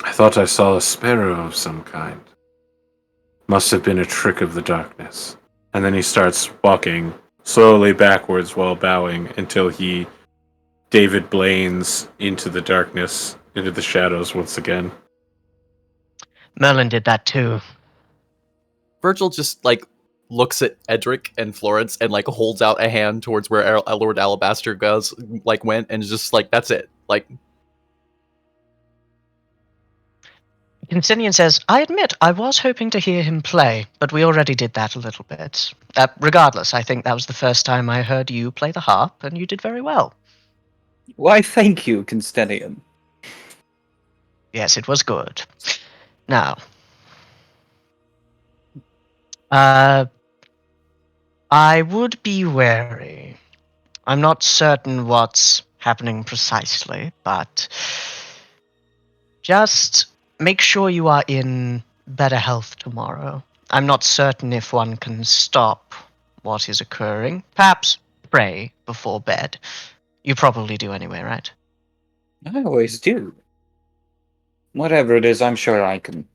I thought I saw a sparrow of some kind. Must have been a trick of the darkness. And then he starts walking slowly backwards while bowing until he David Blaine's into the darkness, into the shadows once again. Merlin did that too. Virgil just like looks at Edrich and Florence and like holds out a hand towards where Lord Alabaster goes, like went, and just like that's it. Like Cynstenian says, I admit I was hoping to hear him play, but we already did that a little bit. Regardless, I think that was the first time I heard you play the harp, and you did very well. Why, thank you, Cynstenian. Yes, it was good. Now, I would be wary. I'm not certain what's happening precisely, but just make sure you are in better health tomorrow. I'm not certain if one can stop what is occurring. Perhaps pray before bed. You probably do anyway, right? I always do. Whatever it is, I'm sure I can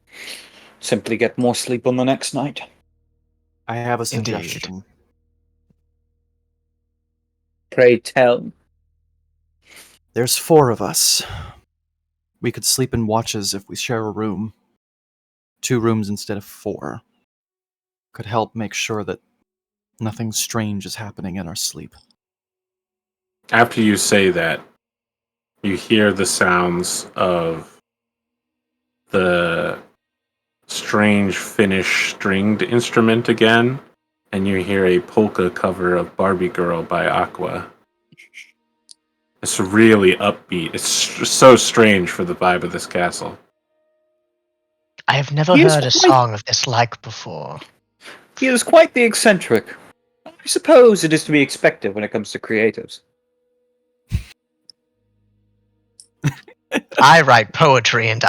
simply get more sleep on the next night. I have a Indeed. suggestion. Pray tell. There's 4 of us. We could sleep in watches if we share a room. 2 rooms instead of 4. Could help make sure that nothing strange is happening in our sleep. After you say that, you hear the sounds of the strange Finnish stringed instrument again, and you hear a polka cover of Barbie Girl by Aqua. It's really upbeat. It's so strange for the vibe of this castle. I have never He is heard a quite- song of this like before. He is quite the eccentric. I suppose it is to be expected when it comes to creatives. I write poetry, and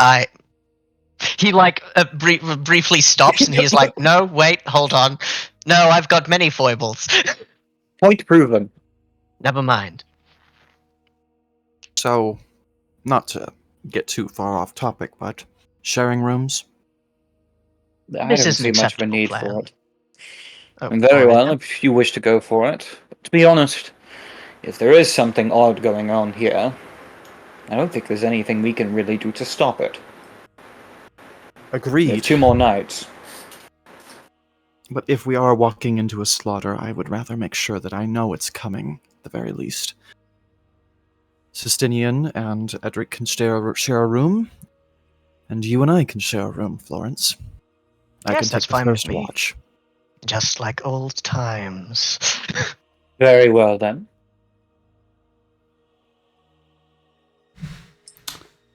he like briefly stops, and he's like, "No, wait, hold on. No, I've got many foibles. Point proven. Never mind." So, not to get too far off topic, but sharing rooms? I This don't is an see much of a acceptable need plan. for it. Oh, And very all right well, then. if you wish to go for it. But to be honest, if there is something odd going on here, I don't think there's anything we can really do to stop it. We have Agreed. 2 more nights. But if we are walking into a slaughter, I would rather make sure that I know it's coming, at the very least. Cynstenian and Edrich can share a room, and you and I can share a room, Florence. I Yes, can that's take the fine with first me. watch. Just like old times. Very well then.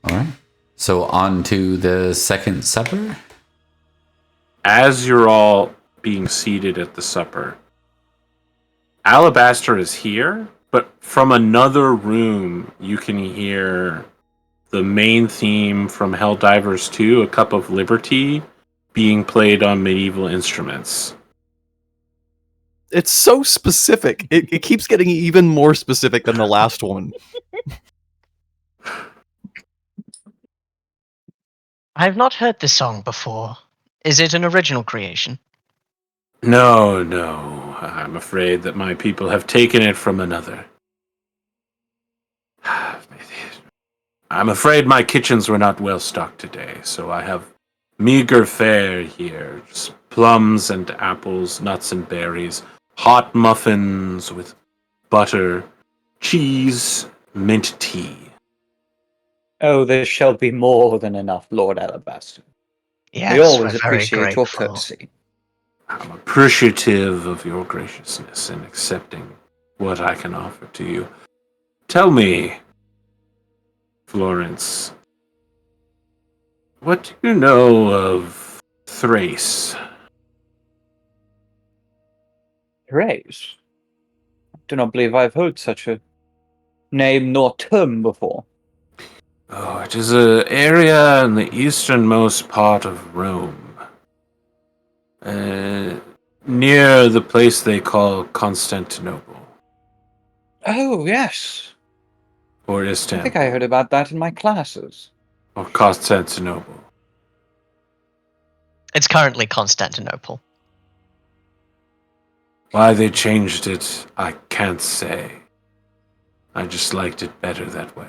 All right. So on to the second supper. As you're all being seated at the supper, Alabaster is here, but from another room you can hear the main theme from Helldivers 2, A Cup of Liberty, being played on medieval instruments. it's so specific. It keeps getting even more specific than the last one. I've not heard this song before. Is it an original creation? No, I'm afraid that my people have taken it from another. I'm afraid my kitchens were not well stocked today, so I have meager fare here. Just plums and apples, nuts and berries, hot muffins with butter, cheese, mint tea. Oh, there shall be more than enough, Lord Alabaster. Yes, We always we're very appreciate your grateful. courtesy. I'm appreciative of your graciousness in accepting what I can offer to you. Tell me, Florence, what do you know of Thrace? Thrace? I do not believe I've heard such a name nor term before. Oh, it is an area in the easternmost part of Rome. Near the place they call Constantinople. Oh, yes. Or I Istanbul. think I heard about that in my classes. Or Constantinople. It's currently Constantinople. Why they changed it, I can't say. I just liked it better that way.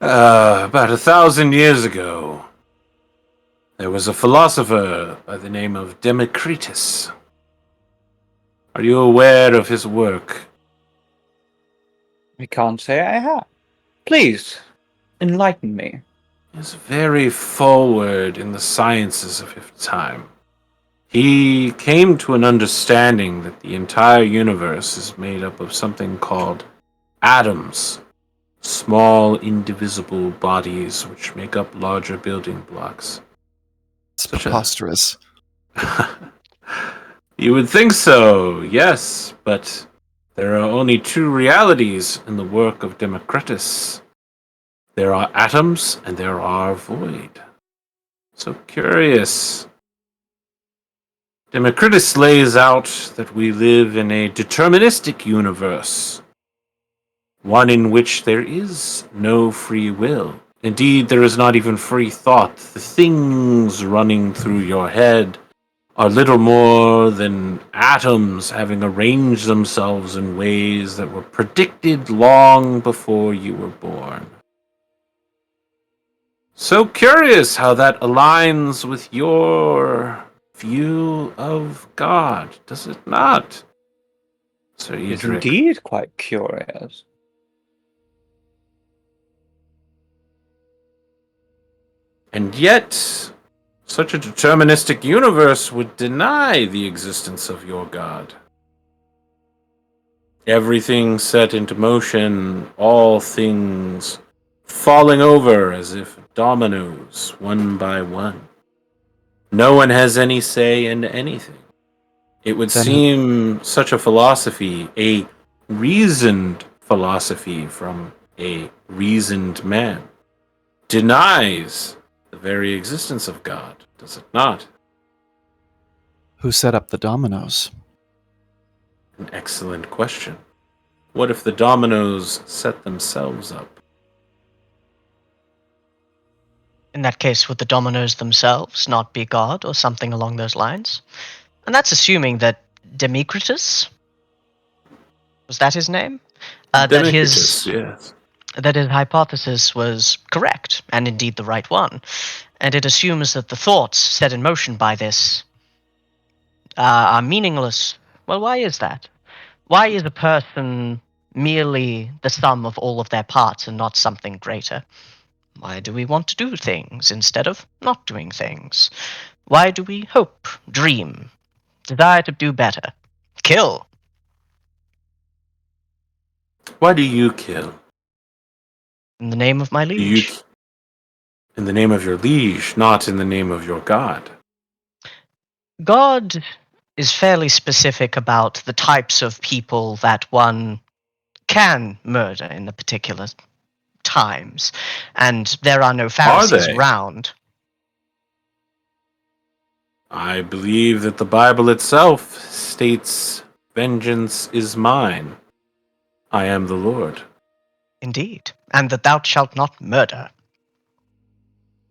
About 1,000 years ago, there was a philosopher by the name of Democritus. Are you aware of his work? I can't say I have. Please, enlighten me. He was very forward in the sciences of his time. He came to an understanding that the entire universe is made up of something called atoms, small indivisible bodies which make up larger building blocks. It's preposterous. You would think so, yes, but there are only two realities in the work of Democritus. There are atoms and there are void. So curious. Democritus lays out that we live in a deterministic universe, one in which there is no free will. Indeed, there is not even free thought. The things running through your head are little more than atoms having arranged themselves in ways that were predicted long before you were born. So curious how that aligns with your view of God, does it not, Sir It's Edrich? indeed quite curious. And yet, such a deterministic universe would deny the existence of your God. Everything set into motion, all things falling over as if dominoes, one by one. No one has any say in anything. It would Then- seem such a philosophy, a reasoned philosophy from a reasoned man, denies the very existence of God, does it not? Who set up the dominoes? An excellent question. What if the dominoes set themselves up? In that case, would the dominoes themselves not be God or something along those lines? And that's assuming that Democritus, was that his name? Democritus, yes. That his hypothesis was correct, and indeed the right one. And it assumes that the thoughts set in motion by this are meaningless. Well, why is that? Why is a person merely the sum of all of their parts and not something greater? Why do we want to do things instead of not doing things? Why do we hope, dream, desire to do better, kill? Why do you kill? In the name of my Do you liege. in the name of your liege, not in the name of your God? God is fairly specific about the types of people that one can murder in the particular times, and there are no Pharisees they? around. I believe that the Bible itself states, "Vengeance is mine. I am the Lord." Indeed, and that thou shalt not murder.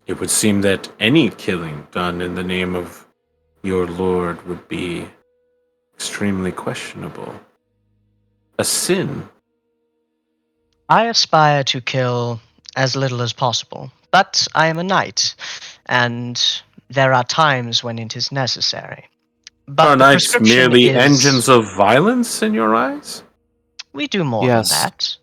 It would seem that any killing done in the name of your Lord would be extremely questionable. A sin. I aspire to kill as little as possible, but I am a knight, and there are times when it is necessary. But Are the knights prescription merely is, engines of violence in your eyes? we do more Yes. than that.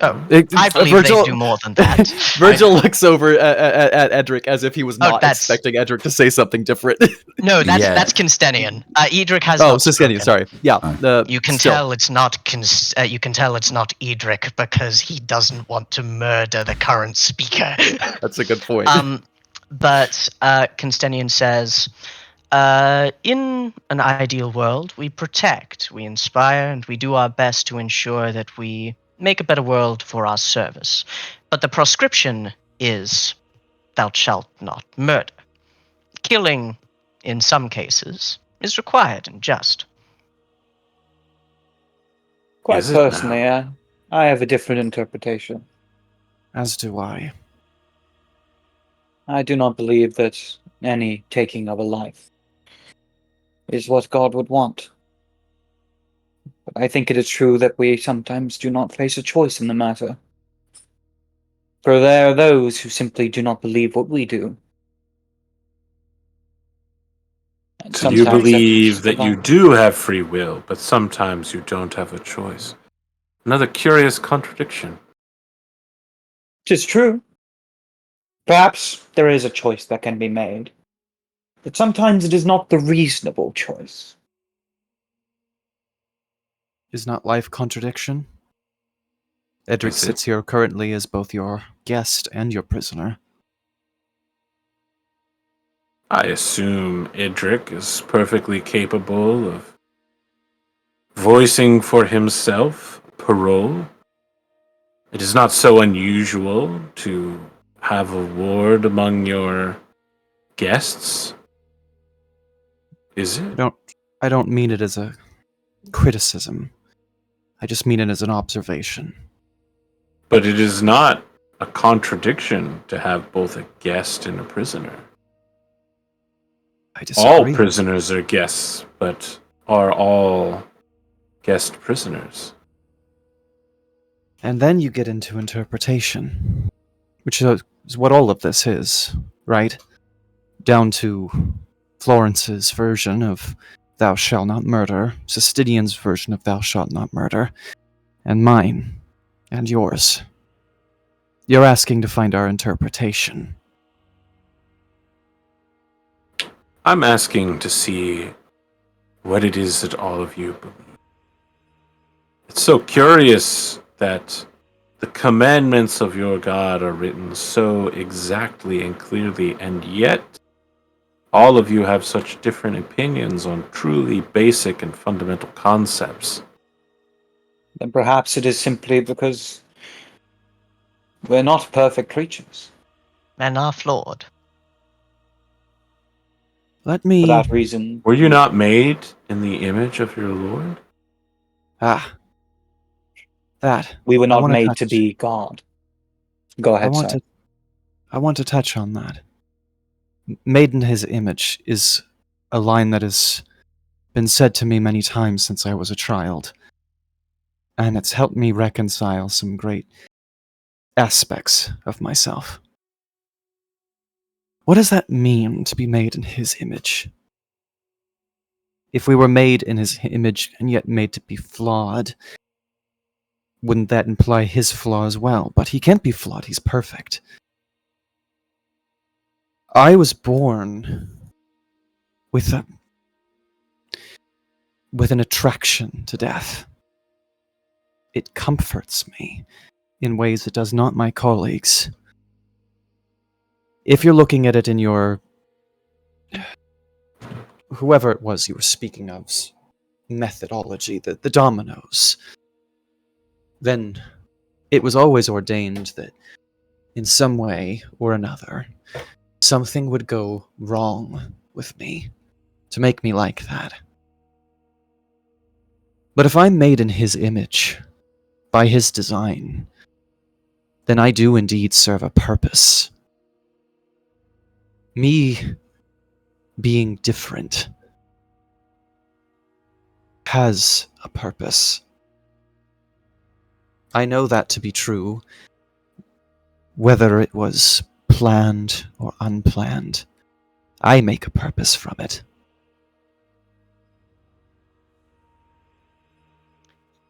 Oh, It- I believe Virgil- they do more than that. Virgil looks over at Edrich as if he was Oh, not that's- expecting Edrich to say something different. No, that's Yeah. that's Cynstenian. Edrich has Oh, not Cynstenian, spoken. sorry. Yeah. You can still. tell it's not you can tell it's not Edrich because he doesn't want to murder the current speaker. That's a good point. But Cynstenian says, in an ideal world, we protect, we inspire, and we do our best to ensure that we make a better world for our service. But the proscription is, thou shalt not murder. Killing, in some cases, is required and just. Quite Is it now? personally, I have a different interpretation. As do I. I do not believe that any taking of a life is what God would want. But I think it is true that we sometimes do not face a choice in the matter. For there are those who simply do not believe what we do. And So you sometimes that believe is that you divine. do have free will, but sometimes you don't have a choice. Another curious contradiction. It is true. Perhaps there is a choice that can be made. But sometimes it is not the reasonable choice. Is not life contradiction? Edrich Is it? sits here currently as both your guest and your prisoner. I assume Edrich is perfectly capable of voicing for himself parole. It is not so unusual to have a ward among your guests, is it? I don't mean it as a criticism. I just mean it as an observation. But it is not a contradiction to have both a guest and a prisoner. I All disagree. prisoners are guests, but are all guest prisoners? And then you get into interpretation, which is what all of this is, right? Down to Florence's version of thou shalt not murder, Cynstenian's version of thou shalt not murder, and mine, and yours. You're asking to find our interpretation. I'm asking to see what it is that all of you believe. It's so curious that the commandments of your God are written so exactly and clearly, and yet all of you have such different opinions on truly basic and fundamental concepts. Then perhaps it is simply because we're not perfect creatures. Men are flawed. Let For me... that reason, Were you not made in the image of your Lord? That. we were I not wanna made touch- to be God. Go I ahead, want sir. to touch on that. Made in his image is a line that has been said to me many times since I was a child, and it's helped me reconcile some great aspects of myself. What does that mean to be made in his image? If we were made in his image and yet made to be flawed, wouldn't that imply his flaw as well? But he can't be flawed, he's perfect. I was born with an attraction to death. It comforts me in ways it does not my colleagues. If you're looking at it in your... whoever it was you were speaking of's methodology, the dominoes, then it was always ordained that in some way or another, something would go wrong with me to make me like that. But if I'm made in his image, by his design, then I do indeed serve a purpose. Me being different has a purpose. I know that to be true, whether it was planned or unplanned. I make a purpose from it.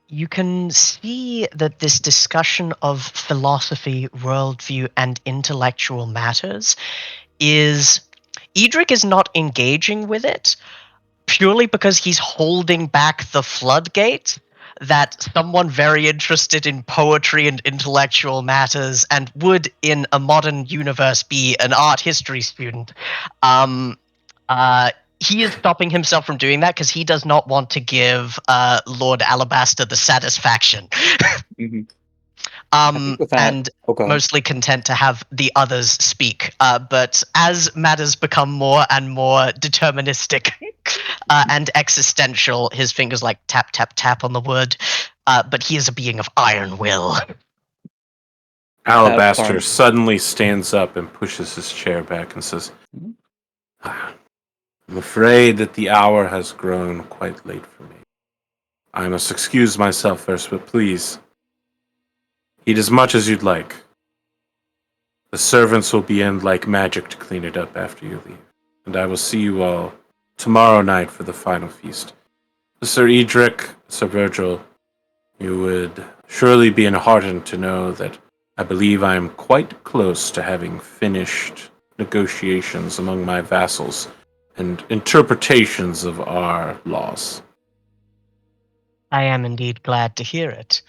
You can see that this discussion of philosophy, worldview, and intellectual matters is... Edrich is not engaging with it purely because he's holding back the floodgate that someone very interested in poetry and intellectual matters and would in a modern universe be an art history student, he is stopping himself from doing that because he does not want to give Lord Alabaster the satisfaction. Mhm. I think with that, And go ahead. mostly content to have the others speak. But as matters become more and more deterministic and existential, his fingers like tap, tap, tap on the wood. But he is a being of iron will. Alabaster Sorry. suddenly stands up and pushes his chair back and says, Mhm. "Ah, I'm afraid that the hour has grown quite late for me. I must excuse myself first, but please, eat as much as you'd like. The servants will be in like magic to clean it up after you leave. And I will see you all tomorrow night for the final feast. Sir Edrich, Sir Virgil, you would surely be enheartened to know that I believe I am quite close to having finished negotiations among my vassals and interpretations of our laws. I am indeed glad to hear it.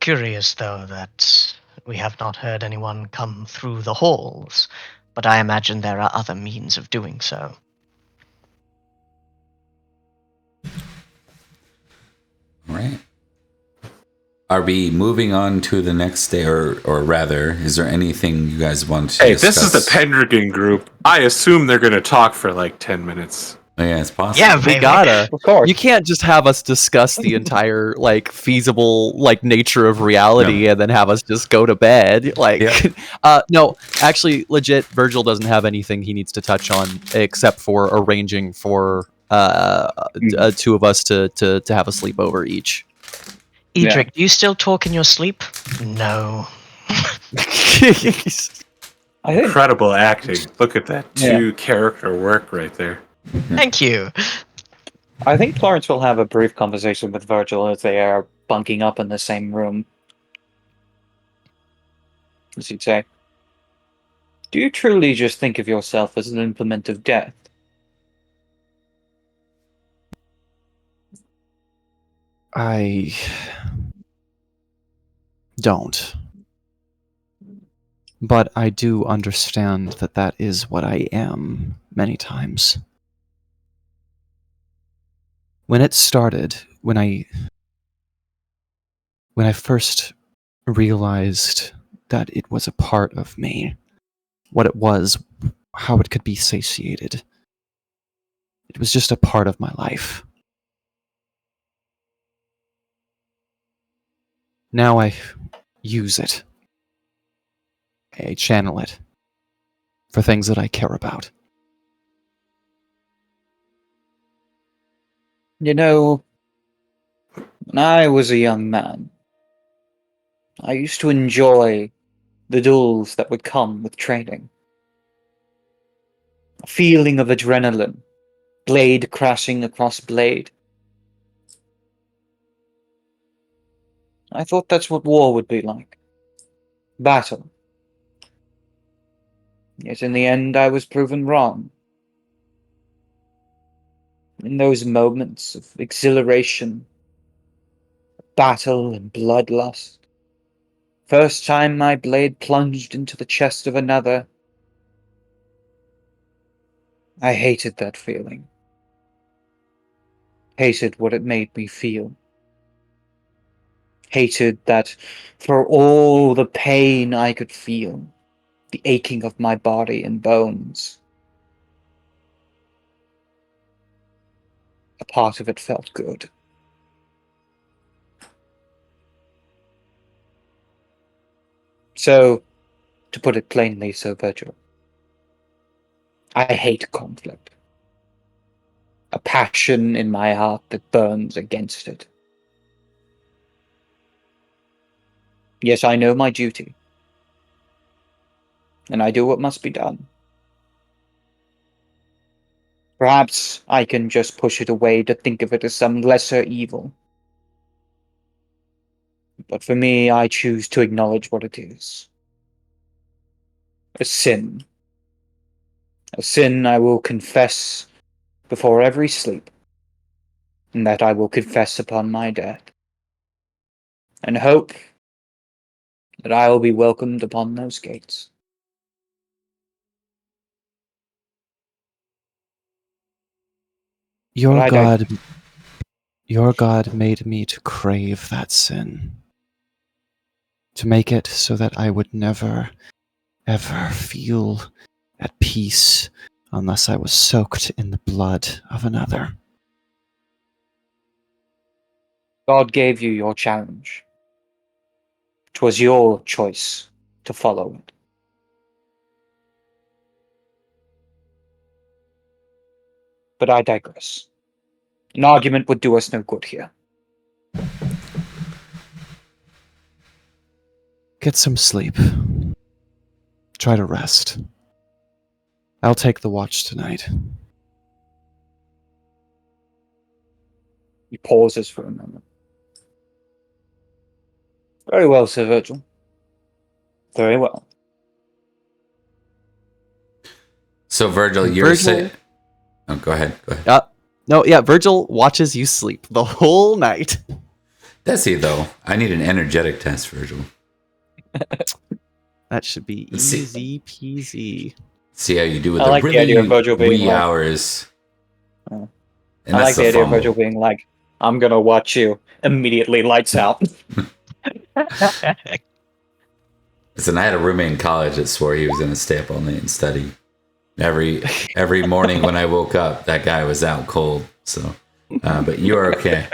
Curious, though, that we have not heard anyone come through the halls, but I imagine there are other means of doing so. All right. Are we moving on to the next day, or rather, is there anything you guys want to discuss? This is the Pendragon group. I assume they're going to talk for like 10 minutes. Oh, yeah, it's possible. Yeah, We maybe. gotta. Of course. You can't just have us discuss the entire like feasible like nature of reality and then have us just go to bed. Like, Yeah. no, actually, legit. Virgil doesn't have anything he needs to touch on except for arranging for two of us to have a sleepover each. Edrich, do you still talk in your sleep? No. I think Incredible acting. Look at that two-character work right there. Thank you. I think Florence will have a brief conversation with Virgil as they are bunking up in the same room. As he'd say, do you truly just think of yourself as an implement of death? I don't. But I do understand that that is what I am many times. When it started, when I first realized that it was a part of me, what it was, how it could be satiated, it was just a part of my life. Now I use it. I channel it for things that I care about. You know, when I was a young man, I used to enjoy the duels that would come with training. A feeling of adrenaline, blade crashing across blade. I thought that's what war would be like. Battle. Yet in the end, I was proven wrong. In those moments of exhilaration, battle and bloodlust, first time my blade plunged into the chest of another, I hated that feeling. Hated what it made me feel. Hated that for all the pain I could feel, the aching of my body and bones, a part of it felt good. So, to put it plainly, Sir Virgil, I hate conflict. A passion in my heart that burns against it. Yes, I know my duty, and I do what must be done. Perhaps I can just push it away to think of it as some lesser evil. But for me, I choose to acknowledge what it is. A sin. A sin I will confess before every sleep, and that I will confess upon my death, and hope that I will be welcomed upon those gates. Your But I don't- your God made me to crave that sin. To make it so that I would never, ever feel at peace unless I was soaked in the blood of another. God gave you your challenge. 'Twas your choice to follow it. . But I digress. An argument would do us no good here. Get some sleep. Try to rest. I'll take the watch tonight. He pauses for a moment. Very well, Sir Virgil. Very well. So Virgil, you're saying... Oh, go ahead. No, yeah, Virgil watches you sleep the whole night. Does he, though? I need an energetic test, Virgil. That should be easy peasy. See how you do with I the like the really idea of Virgil being wee like- hours. Oh. And I that's like the idea of fumble. Virgil being like, I'm gonna watch you. Immediately lights out. Listen, I had a roommate in college that swore he was going to stay up all night and study. Every morning when I woke up, that guy was out cold. So, but you are okay.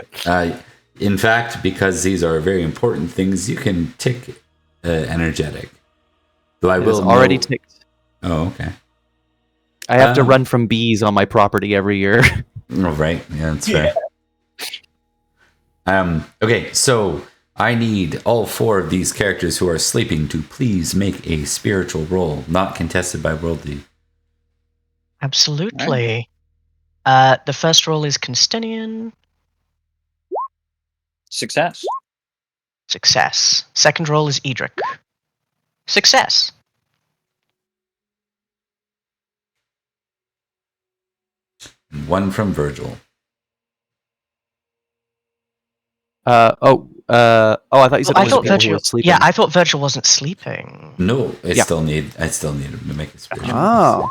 In fact, because these are very important things, you can tick energetic. Though I will already know- ticked. Oh, okay. I have to run from bees on my property every year. Oh, right. Yeah, that's fair. Okay, so I need all 4 of these characters who are sleeping to please make a spiritual roll, not contested by worldly. Absolutely. The first roll is Cynstenian. Success. Success. Second roll is Edrich. Success. And 1 from Virgil. I thought you said I it was thought people who Virgil. were sleeping. Yeah, I thought Virgil wasn't sleeping. No, I Yeah. still need him to make a spiritual. Oh.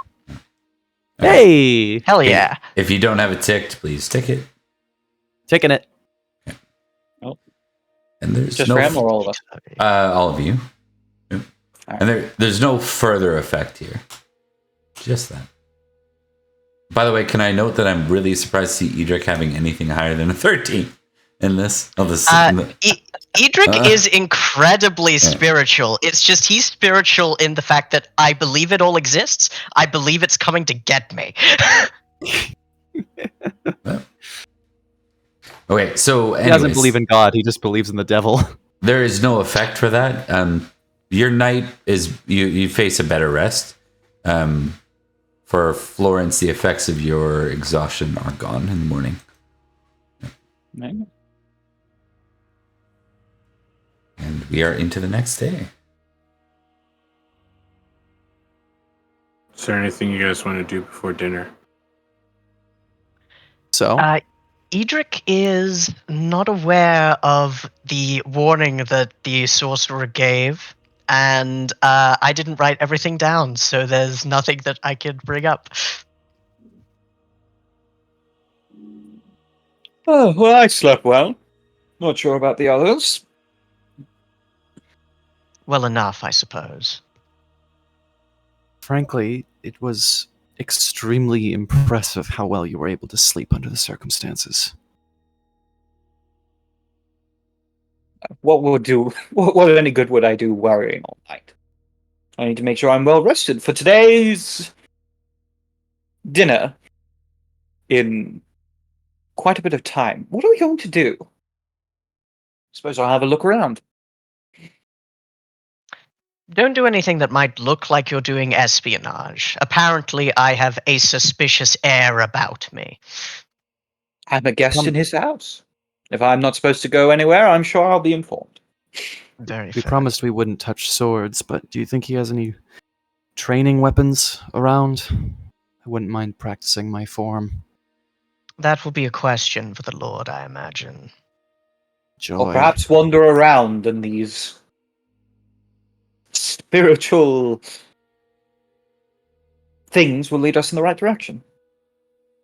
Okay. Hey! Hell yeah. If you don't have it ticked, please tick it. Taking it. And there's Just no for him or all of us? all of you. Yep. Alright. And there's no further effect here. Just that. By the way, can I note that I'm really surprised to see Edrich having anything higher than a 13 in this? Edrich is incredibly spiritual. It's just he's spiritual in the fact that I believe it all exists. I believe it's coming to get me. Okay, so He doesn't anyways, believe in God, he just believes in the devil. there is no effect for that. Your night is you face a better rest. For Florence, the effects of your exhaustion are gone in the morning. Maybe. And we are into the next day. Is there anything you guys want to do before dinner? So, Edrich is not aware of the warning that the sorcerer gave, and I didn't write everything down, so there's nothing that I could bring up. Oh, well, I slept well. Not sure about the others. Well enough, I suppose. frankly, it was extremely impressive how well you were able to sleep under the circumstances. What any good would I do worrying all night? I need to make sure I'm well rested for today's dinner in quite a bit of time. What are we going to do? Suppose I'll have a look around. Don't do anything that might look like you're doing espionage. Apparently, I have a suspicious air about me. I'm a guest in his house. If I'm not supposed to go anywhere, I'm sure I'll be informed. Very We fair. promised we wouldn't touch swords, but do you think he has any training weapons around? I wouldn't mind practicing my form. That will be a question for the Lord, I imagine. Joy. Or perhaps wander around in these spiritual things will lead us in the right direction.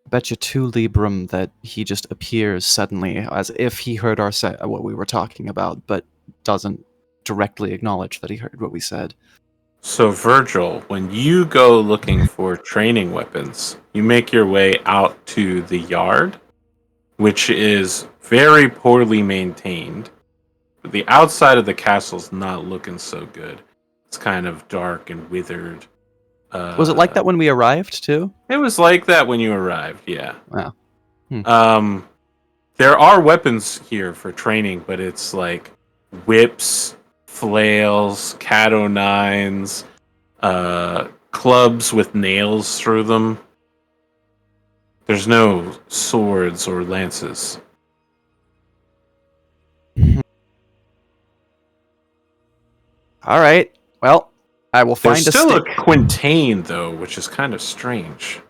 Bet you 2 Librum that he just appears suddenly as if he heard what we were talking about, but doesn't directly acknowledge that he heard what we said. So, Virgil, when you go looking for training weapons, you make your way out to the yard, which is very poorly maintained. But the outside of the castle's not looking so good. It's kind of dark and withered. Was it like that when we arrived too? It was like that when you arrived, yeah. Wow. There are weapons here for training, but it's like whips, flails, cat o' nines, clubs with nails through them. There's no swords or lances. All right. Well, I will find There's a still stick. a quintain, though, which is kind of strange.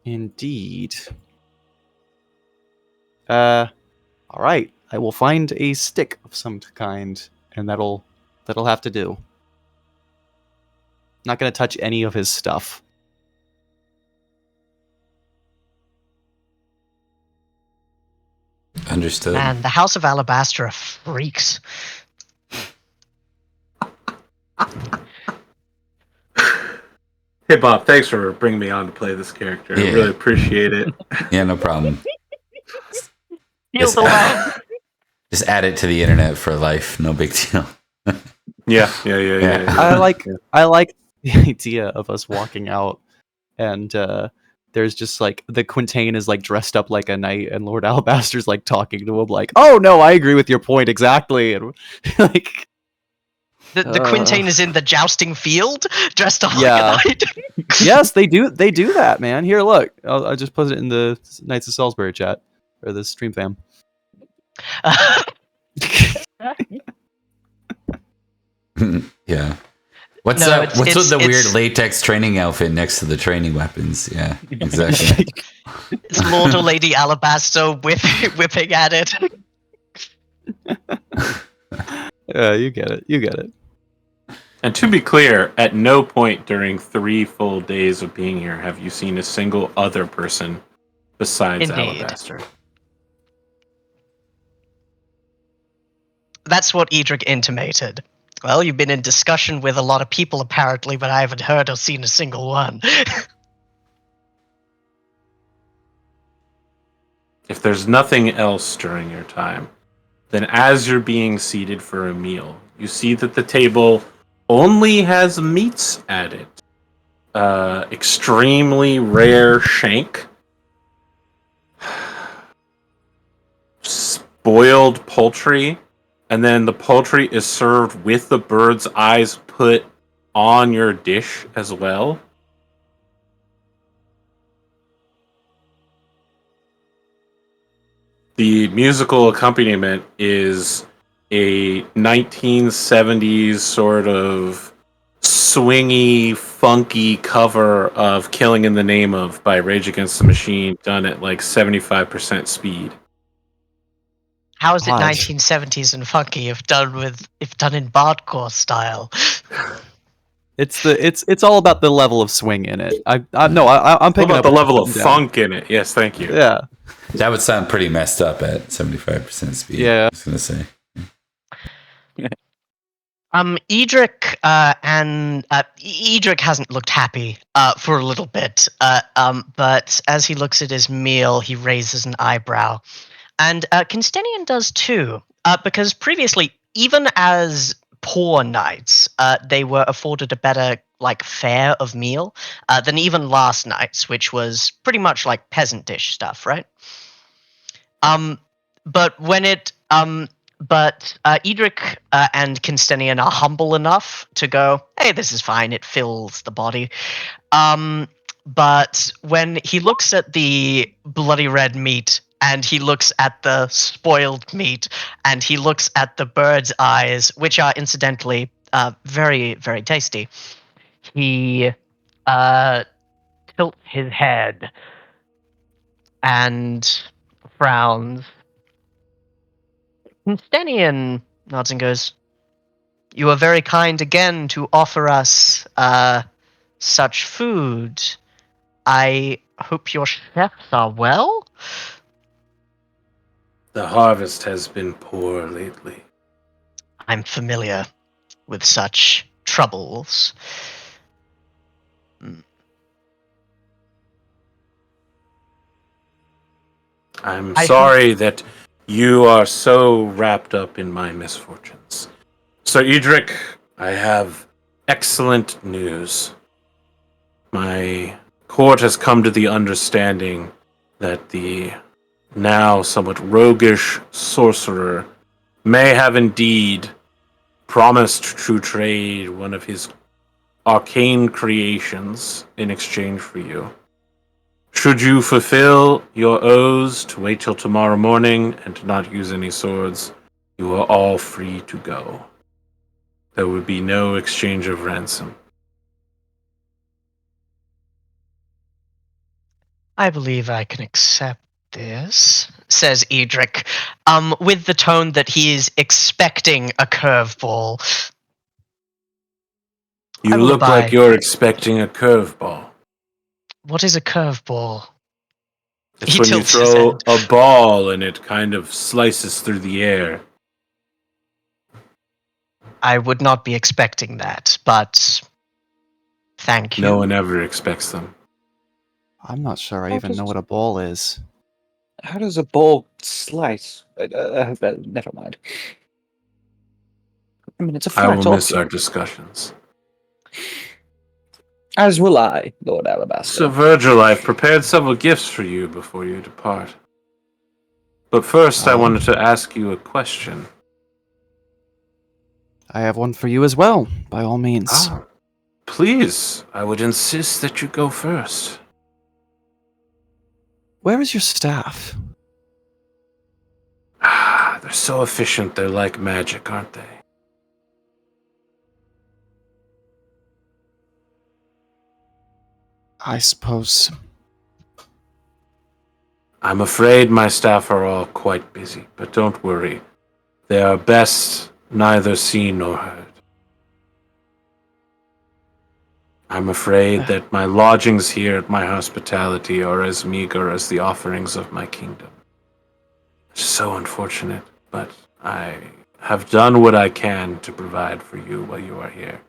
Indeed. All right. I will find a stick of some kind, and that'll have to do. Not gonna touch any of his stuff. Understood. Man, the House of Alabaster are freaks. Hey, Bob, thanks for bringing me on to play this character. Yeah. I really appreciate it. Yeah, no problem. Feel the love. Just add it to the internet for life. No big deal. Yeah. I like the idea of us walking out, and there's just like the quintain is like dressed up like a knight, and Lord Alabaster's like talking to him like, "Oh no, I agree with your point exactly," and like. The quintain is in the jousting field, dressed up Yeah. like a knight. Yes, they do that, man. Here, look. I'll just put it in the Knights of Salisbury chat or the stream fam. Yeah. What's No, that? it's- What's with the it's- weird latex training outfit next to the training weapons? Yeah, exactly. It's Lord or Lady Alabaster whipping at it. Yeah, you get it. You get it. And to be clear, at no point during 3 full days of being here have you seen a single other person besides Indeed. Alabaster. That's what Edrich intimated. Well, you've been in discussion with a lot of people apparently, but I haven't heard or seen a single one. If there's nothing else during your time, then as you're being seated for a meal, you see that the table only has meats at it. Extremely rare shank, spoiled poultry, and then the poultry is served with the bird's eyes put on your dish as well. The musical accompaniment is a 1970s sort of swingy, funky cover of Killing in the Name of by Rage Against the Machine, done at like 75% speed. How is it Odd. 1970s and funky if done in bardcore style? It's all about the level of swing in it. I'm What picking about up the what level you're of putting down. funk in it? Yes, thank you. Yeah. That would sound pretty messed up at 75% speed. Yeah. I was gonna say. Edrich Edrich hasn't looked happy for a little bit. But as he looks at his meal, he raises an eyebrow, and Cynstenian does too. Because previously, even as poor knights, they were afforded a better fare of meal than even last night's, which was pretty much like peasant dish stuff, right? But Edrich and Cynstenian are humble enough to go, hey, this is fine, it fills the body. But when he looks at the bloody red meat, and he looks at the spoiled meat, and he looks at the bird's eyes, which are incidentally very, very tasty, he tilts his head and frowns. Cynstenian nods and goes, "You are very kind again to offer us such food. I hope your chefs are well?" The harvest has been poor lately. I'm familiar with such troubles. I'm I sorry that you are so wrapped up in my misfortunes. So, Edrich, I have excellent news. My court has come to the understanding that the now somewhat roguish sorcerer may have indeed promised to trade one of his arcane creations in exchange for you. Should you fulfill your oaths to wait till tomorrow morning and to not use any swords, you are all free to go. There would be no exchange of ransom. I believe I can accept this, says Edrich, with the tone that he is expecting a curveball. I You will look like abide. you're expecting a curveball. What is a curveball? It's He when you tilts his throw head. a ball and it kind of slices through the air. I would not be expecting that, but thank you. No one ever expects them. I'm not sure I How even know does- what a ball is. How does a ball slice? Never mind. I mean, it's a I flat will miss object. our discussions. As will I, Lord Alabaster. So, Virgil, I've prepared several gifts for you before you depart. But first, I wanted to ask you a question. I have one for you as well, by all means. Please, I would insist that you go first. Where is your staff? They're so efficient, they're like magic, aren't they? I suppose. I'm afraid my staff are all quite busy, but don't worry. They are best neither seen nor heard. I'm afraid that my lodgings here at my hospitality are as meager as the offerings of my kingdom. It's so unfortunate, but I have done what I can to provide for you while you are here.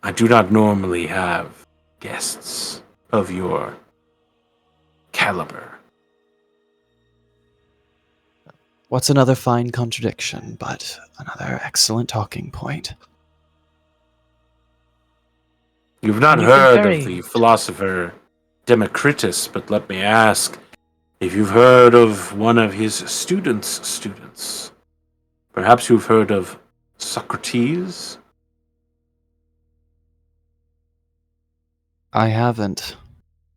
I do not normally have guests of your caliber. What's another fine contradiction, but another excellent talking point. You've not You've been heard very- of the philosopher Democritus, but let me ask if you've heard of one of his students. Perhaps you've heard of Socrates? I haven't.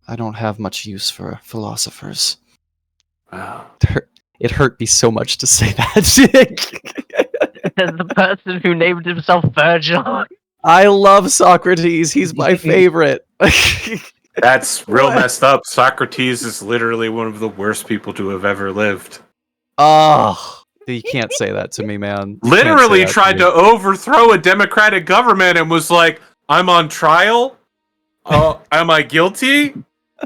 I don't have much use for philosophers. Wow. It hurt me so much to say that. The person who named himself Virgil. I love Socrates. He's my favorite. That's real What? messed up. Socrates is literally one of the worst people to have ever lived. Oh, you can't say that to me, man. You can't Literally say that tried me. to overthrow a democratic government and was like, I'm on trial? Am I guilty?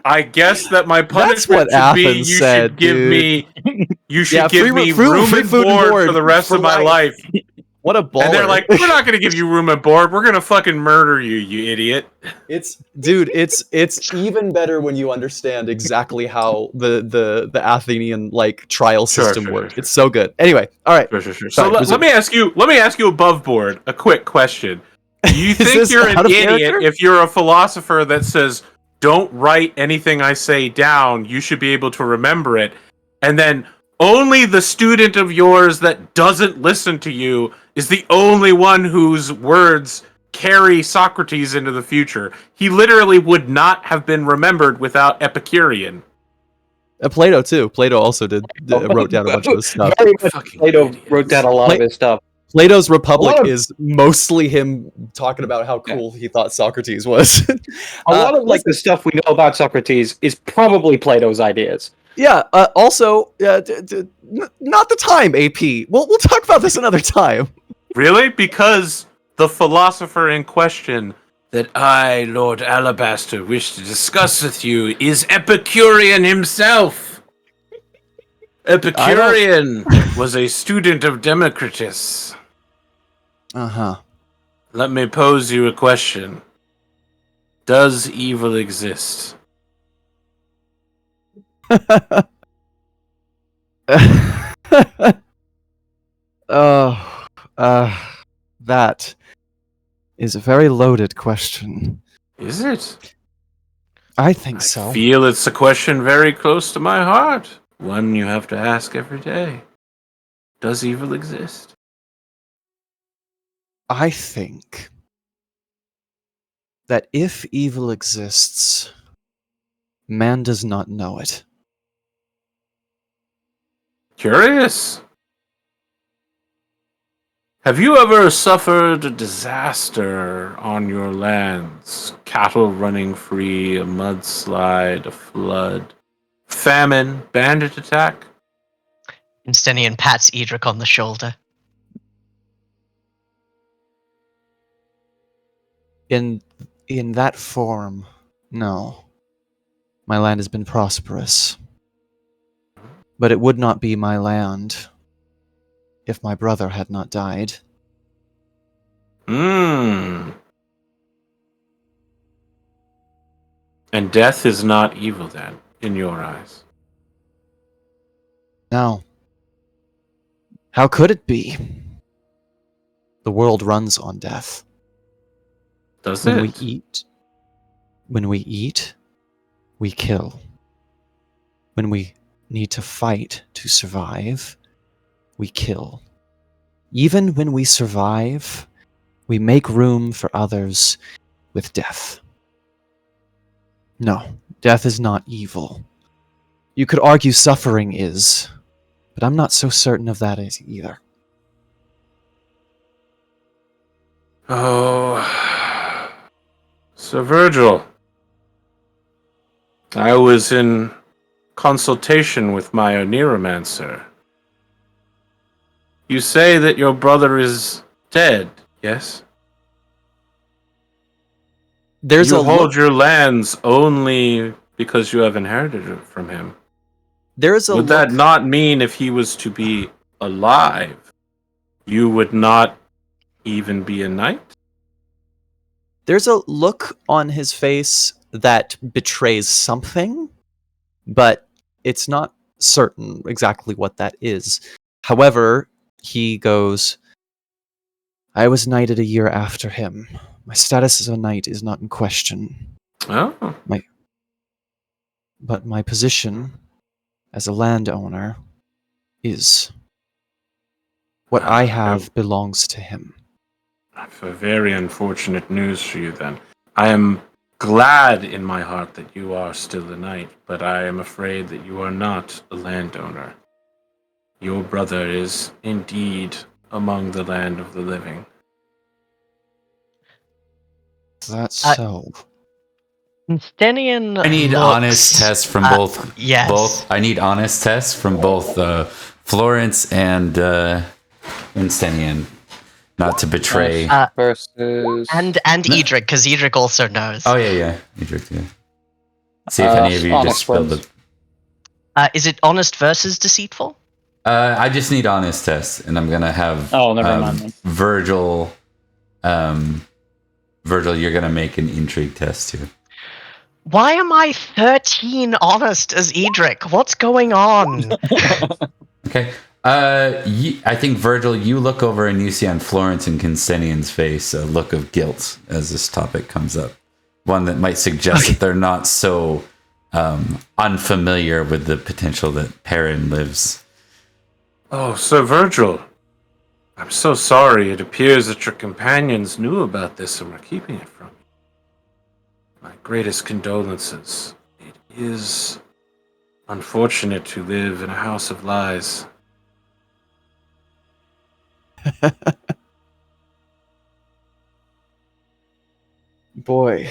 I guess that my That's punishment what should be Athens you said, should give dude. me room and food and board board for the rest for of my life. life. What a baller. And they're like, we're not going to give you room and board. We're going to fucking murder you, you idiot. It's even better when you understand exactly how the Athenian like trial Sure, system sure, works. sure. It's so good. Anyway, all right. Sure. So Sorry, let me ask you above board a quick question. Do you Is think this you're an out of idiot character? if you're a philosopher that says, don't write anything I say down, you should be able to remember it, and then only the student of yours that doesn't listen to you is the only one whose words carry Socrates into the future? He literally would not have been remembered without Epicurean. Plato too. Plato also wrote down a bunch of his stuff. Very much Fucking Plato idiots. wrote down a lot of his stuff. Plato's Republic A lot of- is mostly him talking about how cool he thought Socrates was. A lot of like the stuff we know about Socrates is probably Plato's ideas. Yeah. Also, not the time. AP. We'll talk about this another time. Really? Because the philosopher in question that I, Lord Alabaster, wish to discuss with you is Epicurean himself. Epicurean was a student of Democritus. Uh-huh. Let me pose you a question. Does evil exist? That is a very loaded question. Is it? I think I so. feel it's a question very close to my heart. One you have to ask every day. Does evil exist? I think that if evil exists, man does not know it. Curious. Have you ever suffered a disaster on your lands? Cattle running free, a mudslide, a flood, famine, bandit attack? Cynstenian pats Edrich on the shoulder. In that form, no. My land has been prosperous. But it would not be my land if my brother had not died. Hmm. And death is not evil then, in your eyes. Now, how could it be? The world runs on death. Does When it? we eat, we kill. When we need to fight to survive, we kill. Even when we survive, we make room for others with death. No, death is not evil. You could argue suffering is, but I'm not so certain of that either. Oh. So, Virgil, I was in consultation with my Oneiromancer. You say that your brother is dead, yes? There's you a hold look, your lands only because you have inherited it from him. there's a Would look, that not mean if he was to be alive, you would not even be a knight? There's a look on his face that betrays something, but it's not certain exactly what that is. However, he goes, I was knighted a year after him. My status as a knight is not in question. Oh. But my position as a landowner is. What I have belongs to him. For very unfortunate news for you, then. I am glad in my heart that you are still a knight, but I am afraid that you are not a landowner. Your brother is indeed among the land of the living. That's so. Cynstenian I need looks, honest tests from both. yes. Both. I need honest tests from both Florence and Cynstenian, not to betray. Versus. And Edrich, because Edrich also knows. Oh yeah. Edrich, yeah. See if any of you honest just spilled ones. it. Is it honest versus deceitful? I just need honest tests, and I'm gonna have Oh, never mind then. Virgil. Virgil, you're gonna make an intrigue test too. Why am I 13 honest as Edrich? What's going on? Okay. I think Virgil, you look over and you see on Florence and Cynstenian's face a look of guilt as this topic comes up. One that might suggest that they're not so unfamiliar with the potential that Perin lives. Oh, Sir Virgil. I'm so sorry. It appears that your companions knew about this and were keeping it from you. My greatest condolences. It is unfortunate to live in a house of lies. Boy.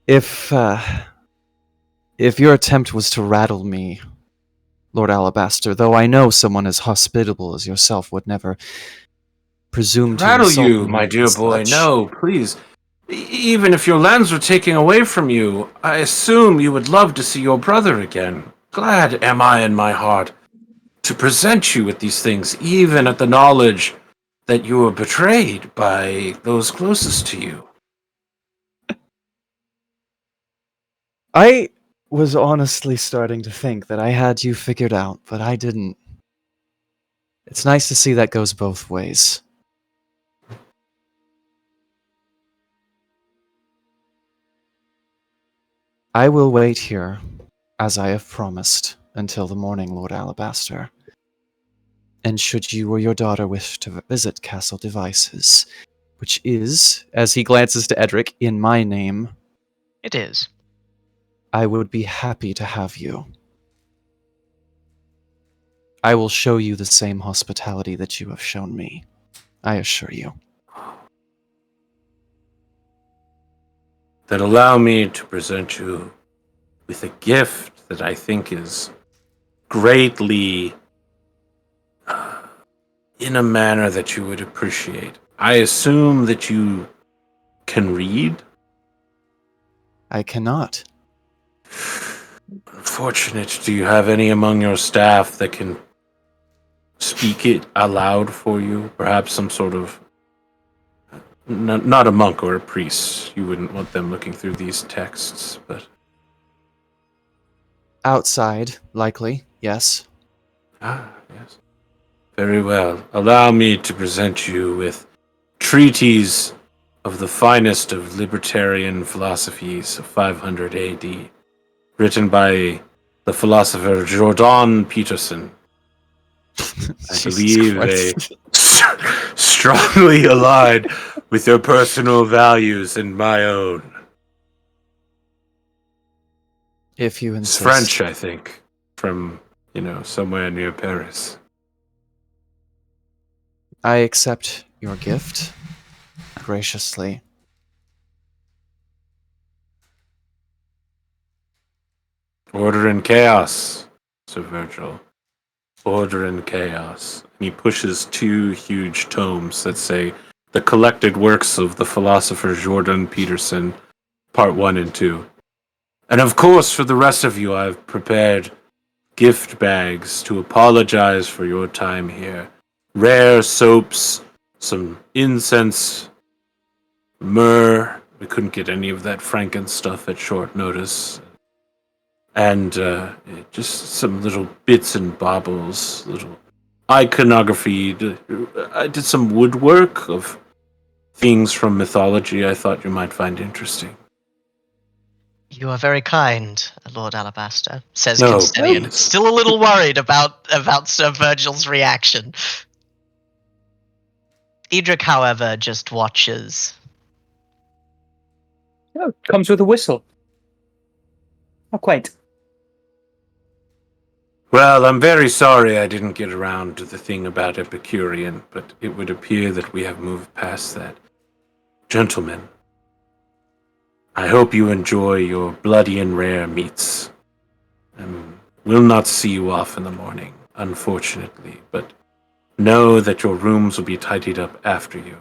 If your attempt was to rattle me, Lord Alabaster, though I know someone as hospitable as yourself would never presume to Rattle insult you, me my dear as boy. such. No, please. Even if your lands were taken away from you, I assume you would love to see your brother again. Glad am I in my heart to present you with these things, even at the knowledge that you were betrayed by those closest to you. I was honestly starting to think that I had you figured out, but I didn't. It's nice to see that goes both ways. I will wait here, as I have promised, until the morning, Lord Alabaster. And should you or your daughter wish to visit Castle Devices, which is, as he glances to Edrich, in my name, It is. I would be happy to have you. I will show you the same hospitality that you have shown me, I assure you. Then allow me to present you with a gift that I think is greatly in a manner that you would appreciate. I assume that you can read? I cannot. Unfortunate. Do you have any among your staff that can speak it aloud for you? Perhaps some sort of... Not a monk or a priest. You wouldn't want them looking through these texts, but... Outside, likely, yes. Ah, yes. Very well. Allow me to present you with treatises of the finest of libertarian philosophies of 500 AD, written by the philosopher Jordan Peterson. I believe they strongly aligned with your personal values and my own. If you It's insist. French, I think, from, somewhere near Paris. I accept your gift graciously. Order and chaos, Sir Virgil. Order and chaos. And he pushes two huge tomes that say the collected works of the philosopher Jordan Peterson, part 1 and 2. And of course, for the rest of you, I've prepared gift bags to apologize for your time here. Rare soaps, some incense, myrrh. We couldn't get any of that Franken stuff at short notice. And just some little bits and baubles, little iconography. I did some woodwork of things from mythology I thought you might find interesting. You are very kind, Lord Alabaster, says No, Cynstenian. please. Still a little worried about Sir Virgil's reaction. Edrich, however, just watches. Oh, comes with a whistle. How quaint. Well, I'm very sorry I didn't get around to the thing about Epicurean, but it would appear that we have moved past that. Gentlemen, I hope you enjoy your bloody and rare meats. We'll not see you off in the morning, unfortunately, but know that your rooms will be tidied up after you.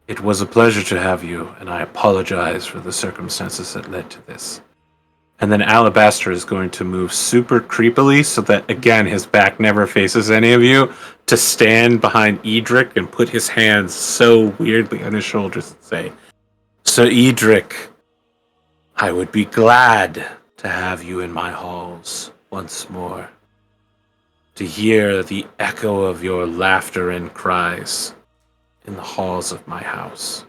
It was a pleasure to have you, and I apologize for the circumstances that led to this. And then Alabaster is going to move super creepily so that, again, his back never faces any of you, to stand behind Edrich and put his hands so weirdly on his shoulders and say, Sir Edrich, I would be glad to have you in my halls once more, to hear the echo of your laughter and cries in the halls of my house.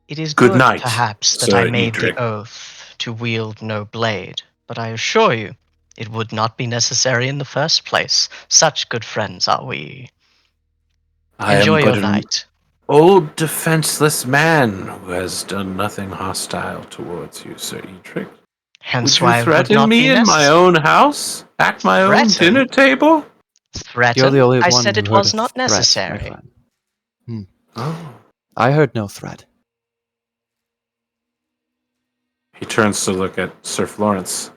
It is Good good, night, perhaps, that Sir I made Edrich. the oath to wield no blade, but I assure you, it would not be necessary in the first place. Such good friends are we. Enjoy your night. Old defenseless man who has done nothing hostile towards you, Sir Edrich. Hence Would why you it would threaten not me be in my necessary. own house? At my own Threaten? dinner table? Threaten? You're the only I one said who it heard was a not threat, my necessary. friend. Oh. I heard no threat. He turns to look at Sir Florence.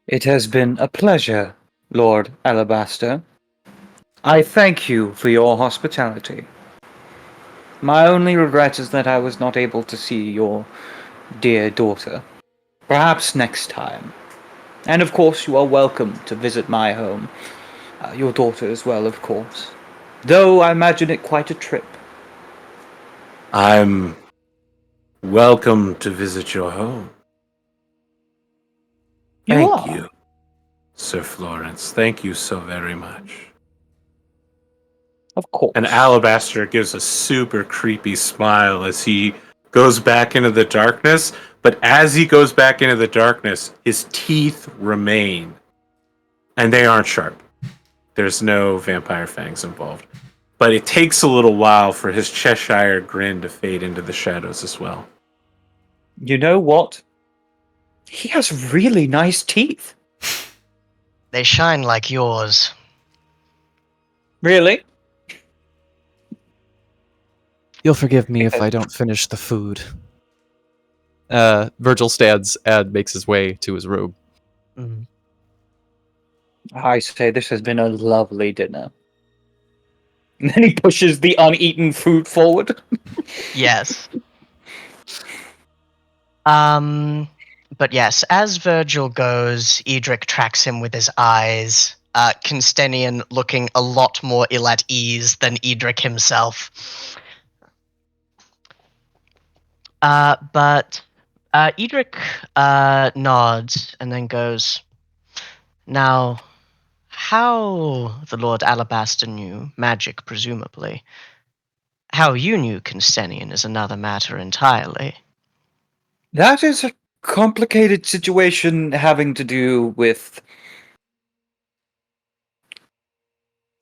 It has been a pleasure, Lord Alabaster. I thank you for your hospitality. My only regret is that I was not able to see your dear daughter. Perhaps next time. And of course, you are welcome to visit my home. Your daughter as well, of course. Though I imagine it quite a trip. I'm welcome to visit your home. Thank you, Sir Florence. Thank you so very much. Of course. And Alabaster gives a super creepy smile as he goes back into the darkness. But as he goes back into the darkness, his teeth remain. And they aren't sharp. There's no vampire fangs involved. But it takes a little while for his Cheshire grin to fade into the shadows as well. You know what? He has really nice teeth. They shine like yours. Really? You'll forgive me if I don't finish the food. Virgil stands and makes his way to his room. Mm. I say this has been a lovely dinner. And then he pushes the uneaten food forward. Yes. But yes, as Virgil goes, Edrich tracks him with his eyes. Cynstenian looking a lot more ill at ease than Edrich himself. But Edrich nods and then goes, "Now, how the Lord Alabaster knew magic, presumably. How you knew Cynstenian is another matter entirely." That is a complicated situation having to do with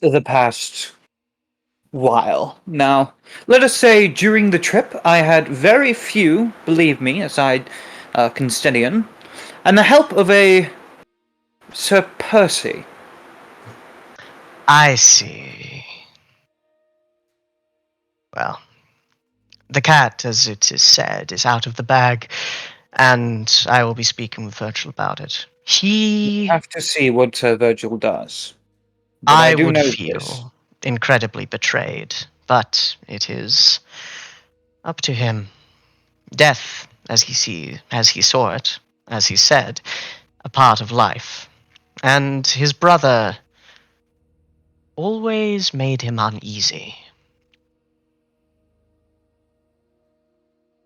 the past while. Now, let us say during the trip, I had very few, believe me, aside Cynstenian, and the help of a Sir Percy. I see. Well, the cat, as it is said, is out of the bag, and I will be speaking with Virgil about it. He, Have to see what Sir Virgil does. But I do would know feel this. incredibly betrayed, but it is up to him. Death, as he saw it, as he said, a part of life. And his brother always made him uneasy.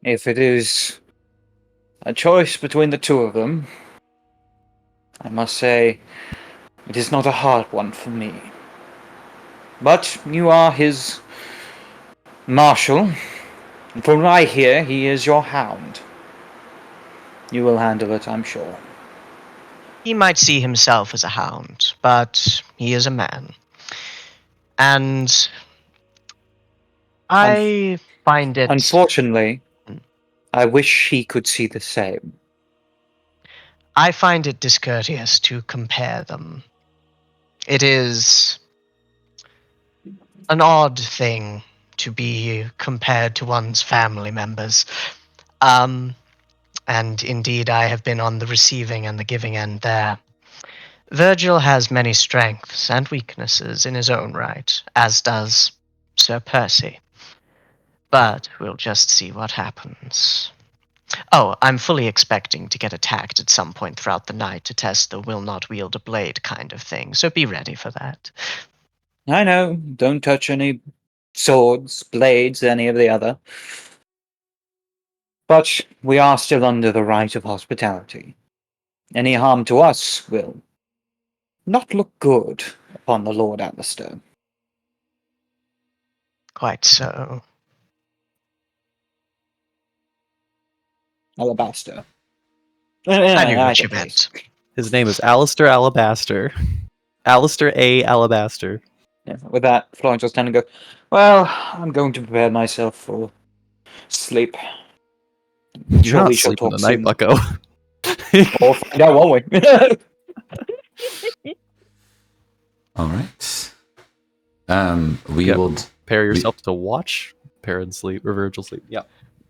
If it is a choice between the two of them, I must say it is not a hard one for me. But you are his marshal, and from what I hear, he is your hound. You will handle it, I'm sure. He might see himself as a hound, but he is a man. And I find it... Unfortunately, I wish he could see the same. I find it discourteous to compare them. It is an odd thing to be compared to one's family members. And indeed, I have been on the receiving and the giving end there. Virgil has many strengths and weaknesses in his own right, as does Sir Percy. But we'll just see what happens. Oh, I'm fully expecting to get attacked at some point throughout the night to test the will not wield a blade kind of thing, so be ready for that. I know, don't touch any swords, blades, any of the other. But we are still under the right of hospitality. Any harm to us will not look good upon the Lord Alabaster. Quite so. Alabaster. I knew what Either you case. meant. His name is Alistair Alabaster. Alistair A. Alabaster. Yeah, with that, Florence will stand and go, "Well, I'm going to prepare myself for sleep. You're Sure, not we shall sleeping talk tonight, soon. bucko. We'll find out, won't we?" All right. We Yeah. will Prepare yourself to watch Perin sleep or Virgil sleep. Yeah.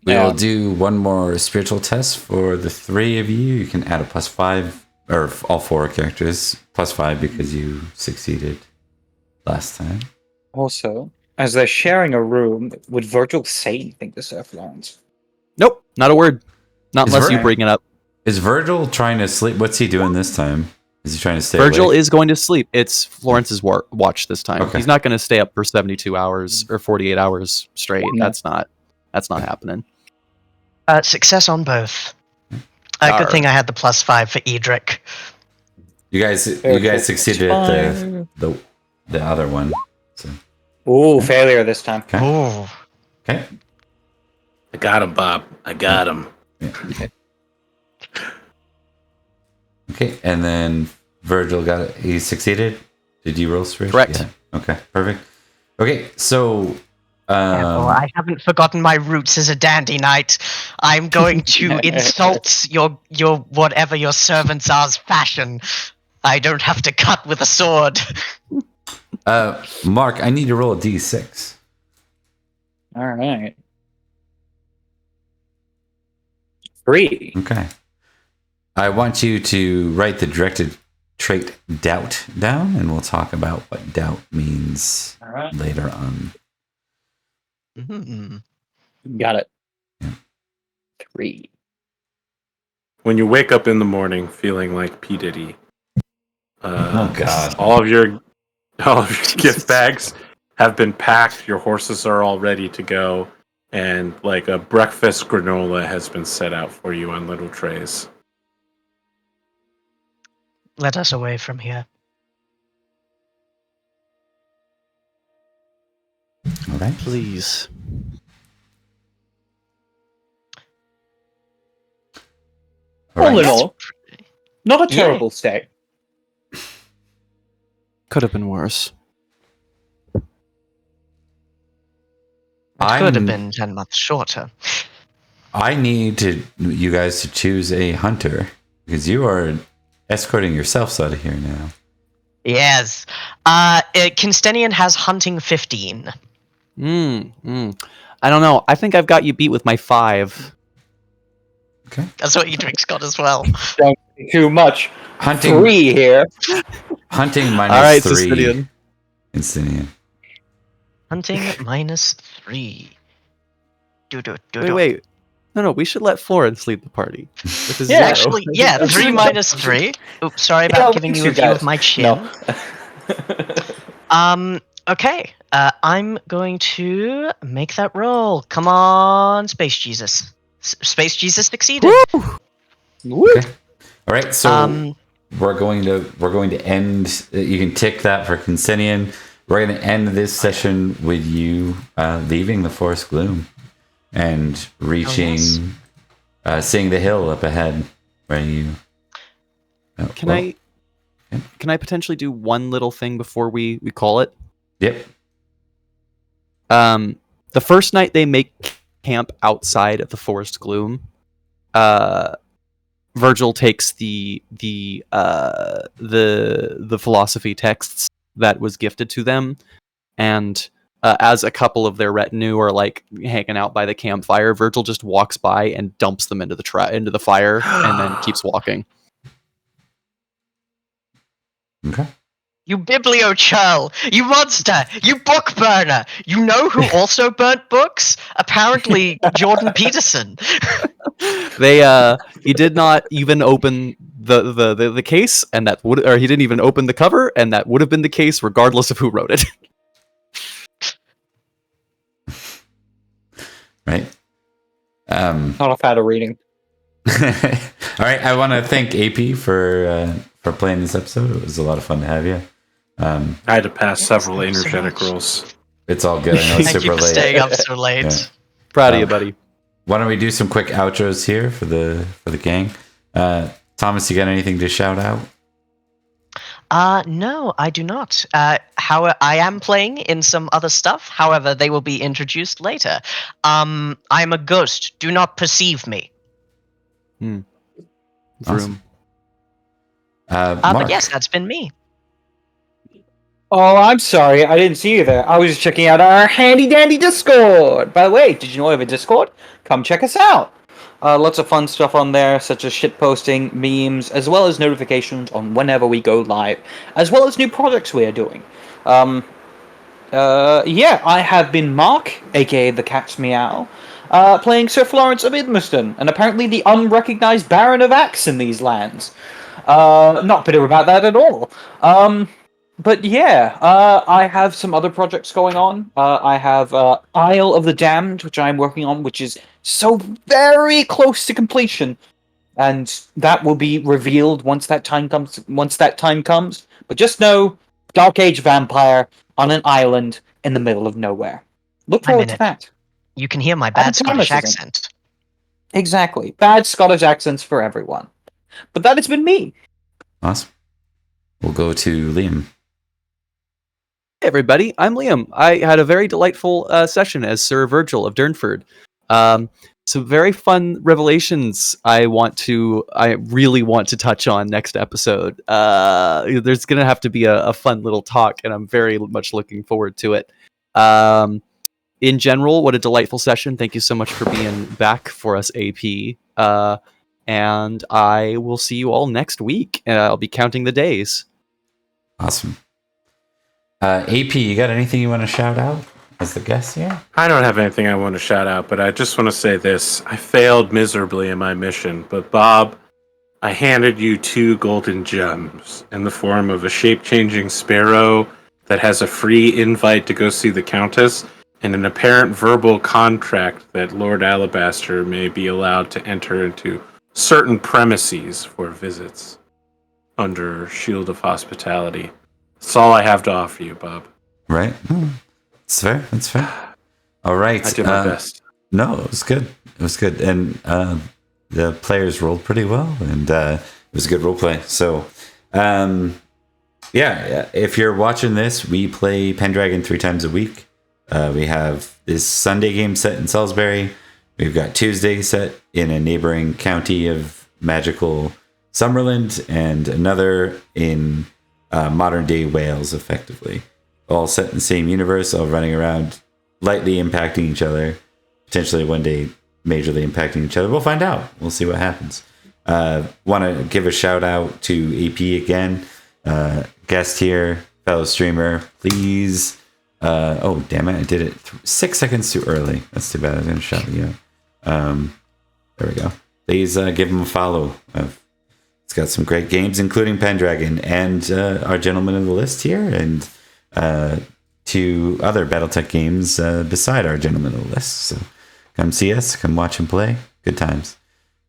we Yeah. will do one more spiritual test for the three of you. You can add a +5, or all four characters +5 because you succeeded last time. Also, as they're sharing a room, would Virgil say anything to Sir Florence? Nope, not a word. Not Is unless you Vir- bring it up. Is Virgil trying to sleep? What's he doing this time? Is he trying to stay Virgil awake? is going to sleep. It's Florence's watch this time. Okay. He's not going to stay up for 72 hours or 48 hours straight. No. That's not happening. Success on both. Arr. Good thing I had the +5 for Edrich. You guys succeeded at the other one. So Ooh, failure this time. Okay. Oh. Okay. I got him, Bob. I got him. Okay, and then Virgil got it. He succeeded. Did you roll straight? Correct. Yeah. Okay, perfect. Okay, so Careful, I haven't forgotten my roots as a dandy knight. I'm going to insult your whatever your servants are's fashion. I don't have to cut with a sword. Mark, I need to roll a d6. All right. 3. Okay. I want you to write the directed trait doubt down, and we'll talk about what doubt means All right. later on. Got it. 3. When you wake up in the morning feeling like P. Diddy, Oh, God. all of your gift bags have been packed, your horses are all ready to go, and like a breakfast granola has been set out for you on little trays. Let us away from here. All right. Please. All All in right. all, not a Yeah. terrible stay. Could have been worse. It could have been 10 months shorter. I need you guys to choose a hunter because you are escorting yourselves out of here now. Yes. Cynstenian has hunting 15. I don't know. I think I've got you beat with my 5. Okay. That's what Edrich got as well. Don't be too much. Hunting 3 here. Hunting minus All right, 3. Cynstenian. Cynstenian. Hunting minus 3. Wait. No, we should let Florence lead the party. This is Yeah, 0. Actually, yeah, 3 minus 3. Oops, sorry Yeah, about giving me you too, a view of guys. my chin. No. Okay. I'm going to make that roll. Come on, Space Jesus. Space Jesus succeeded. Okay. All right. So Um, we're going to end. You can tick that for Cynstenian. We're going to end this session with you leaving the forest gloom and reaching, seeing the hill up ahead where you. Can I potentially do one little thing before we call it? Yep. The first night they make camp outside of the forest gloom, Virgil takes the philosophy texts that was gifted to them, and as a couple of their retinue are like hanging out by the campfire, Virgil just walks by and dumps them into the fire, and then keeps walking. Okay. You biblio churl! You monster! You book burner! You know who also burnt books? Apparently, Jordan Peterson. He did not even open the case, and he didn't even open the cover, and that would have been the case regardless of who wrote it. Right. Not a fan of reading. All right. I want to thank AP for playing this episode. It was a lot of fun to have you. I had to pass several thank you so energetic much. rolls. It's all good. I know it's Thank you super for late. staying up so late. Yeah. Proud of you, buddy. Why don't we do some quick outros here for the gang? Thomas, you got anything to shout out? No, I do not. I am playing in some other stuff. However, they will be introduced later. I am a ghost. Do not perceive me. Awesome. Vroom. Mark. But yes, that's been me. Oh, I'm sorry. I didn't see you there. I was just checking out our handy dandy Discord. By the way, did you know we have a Discord? Come check us out. Lots of fun stuff on there, such as shitposting, memes, as well as notifications on whenever we go live, as well as new projects we are doing. I have been Mark, aka the Cat's Meow, playing Sir Florence of Idmiston, and apparently the unrecognized Baron of Axe in these lands. Not bitter about that at all. But yeah, I have some other projects going on. I have Isle of the Damned, which I'm working on, which is so very close to completion, and that will be revealed once that time comes. But just know, Dark Age vampire on an island, in the middle of nowhere. Look I'm forward in to it. that. You can hear my And bad Thomas Scottish is in it. accent. Exactly. Bad Scottish accents for everyone. But that has been me. Awesome. We'll go to Liam. Hey everybody, I'm Liam. I had a very delightful session as Sir Virgil of Durnford. Some very fun revelations I really want to touch on next episode. There's going to have to be a fun little talk, and I'm very much looking forward to it. In general, what a delightful session. Thank you so much for being back for us, AP. And I will see you all next week. I'll be counting the days. Awesome. AP, you got anything you want to shout out as the guest here? I don't have anything I want to shout out, but I just want to say this. I failed miserably in my mission, but Bob, I handed you 2 golden gems in the form of a shape-changing sparrow that has a free invite to go see the Countess, and an apparent verbal contract that Lord Alabaster may be allowed to enter into certain premises for visits under Shield of Hospitality. That's all I have to offer you, Bob. Right. It's fair. That's fair. All right. I did my best. No, it was good. It was good. And the players rolled pretty well, and it was a good role play. So, yeah, if you're watching this, we play Pendragon 3 times a week. We have this Sunday game set in Salisbury. We've got Tuesday set in a neighboring county of magical Summerland, and another in modern day Wales, effectively. All set in the same universe, all running around, lightly impacting each other, potentially one day majorly impacting each other. We'll find out. We'll see what happens. Want to give a shout out to AP again, guest here, fellow streamer. Please. Oh, damn it. I did it 6 seconds too early. That's too bad. I was going to shout you out. There we go. Please give him a follow. It's got some great games, including Pendragon and our gentleman in the list here, and 2 other Battletech games beside our gentleman in the list. So come see us, come watch and play. Good times.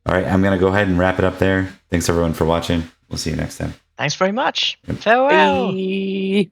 All right, I'm going to go ahead and wrap it up there. Thanks everyone for watching. We'll see you next time. Thanks very much. Farewell. Bye.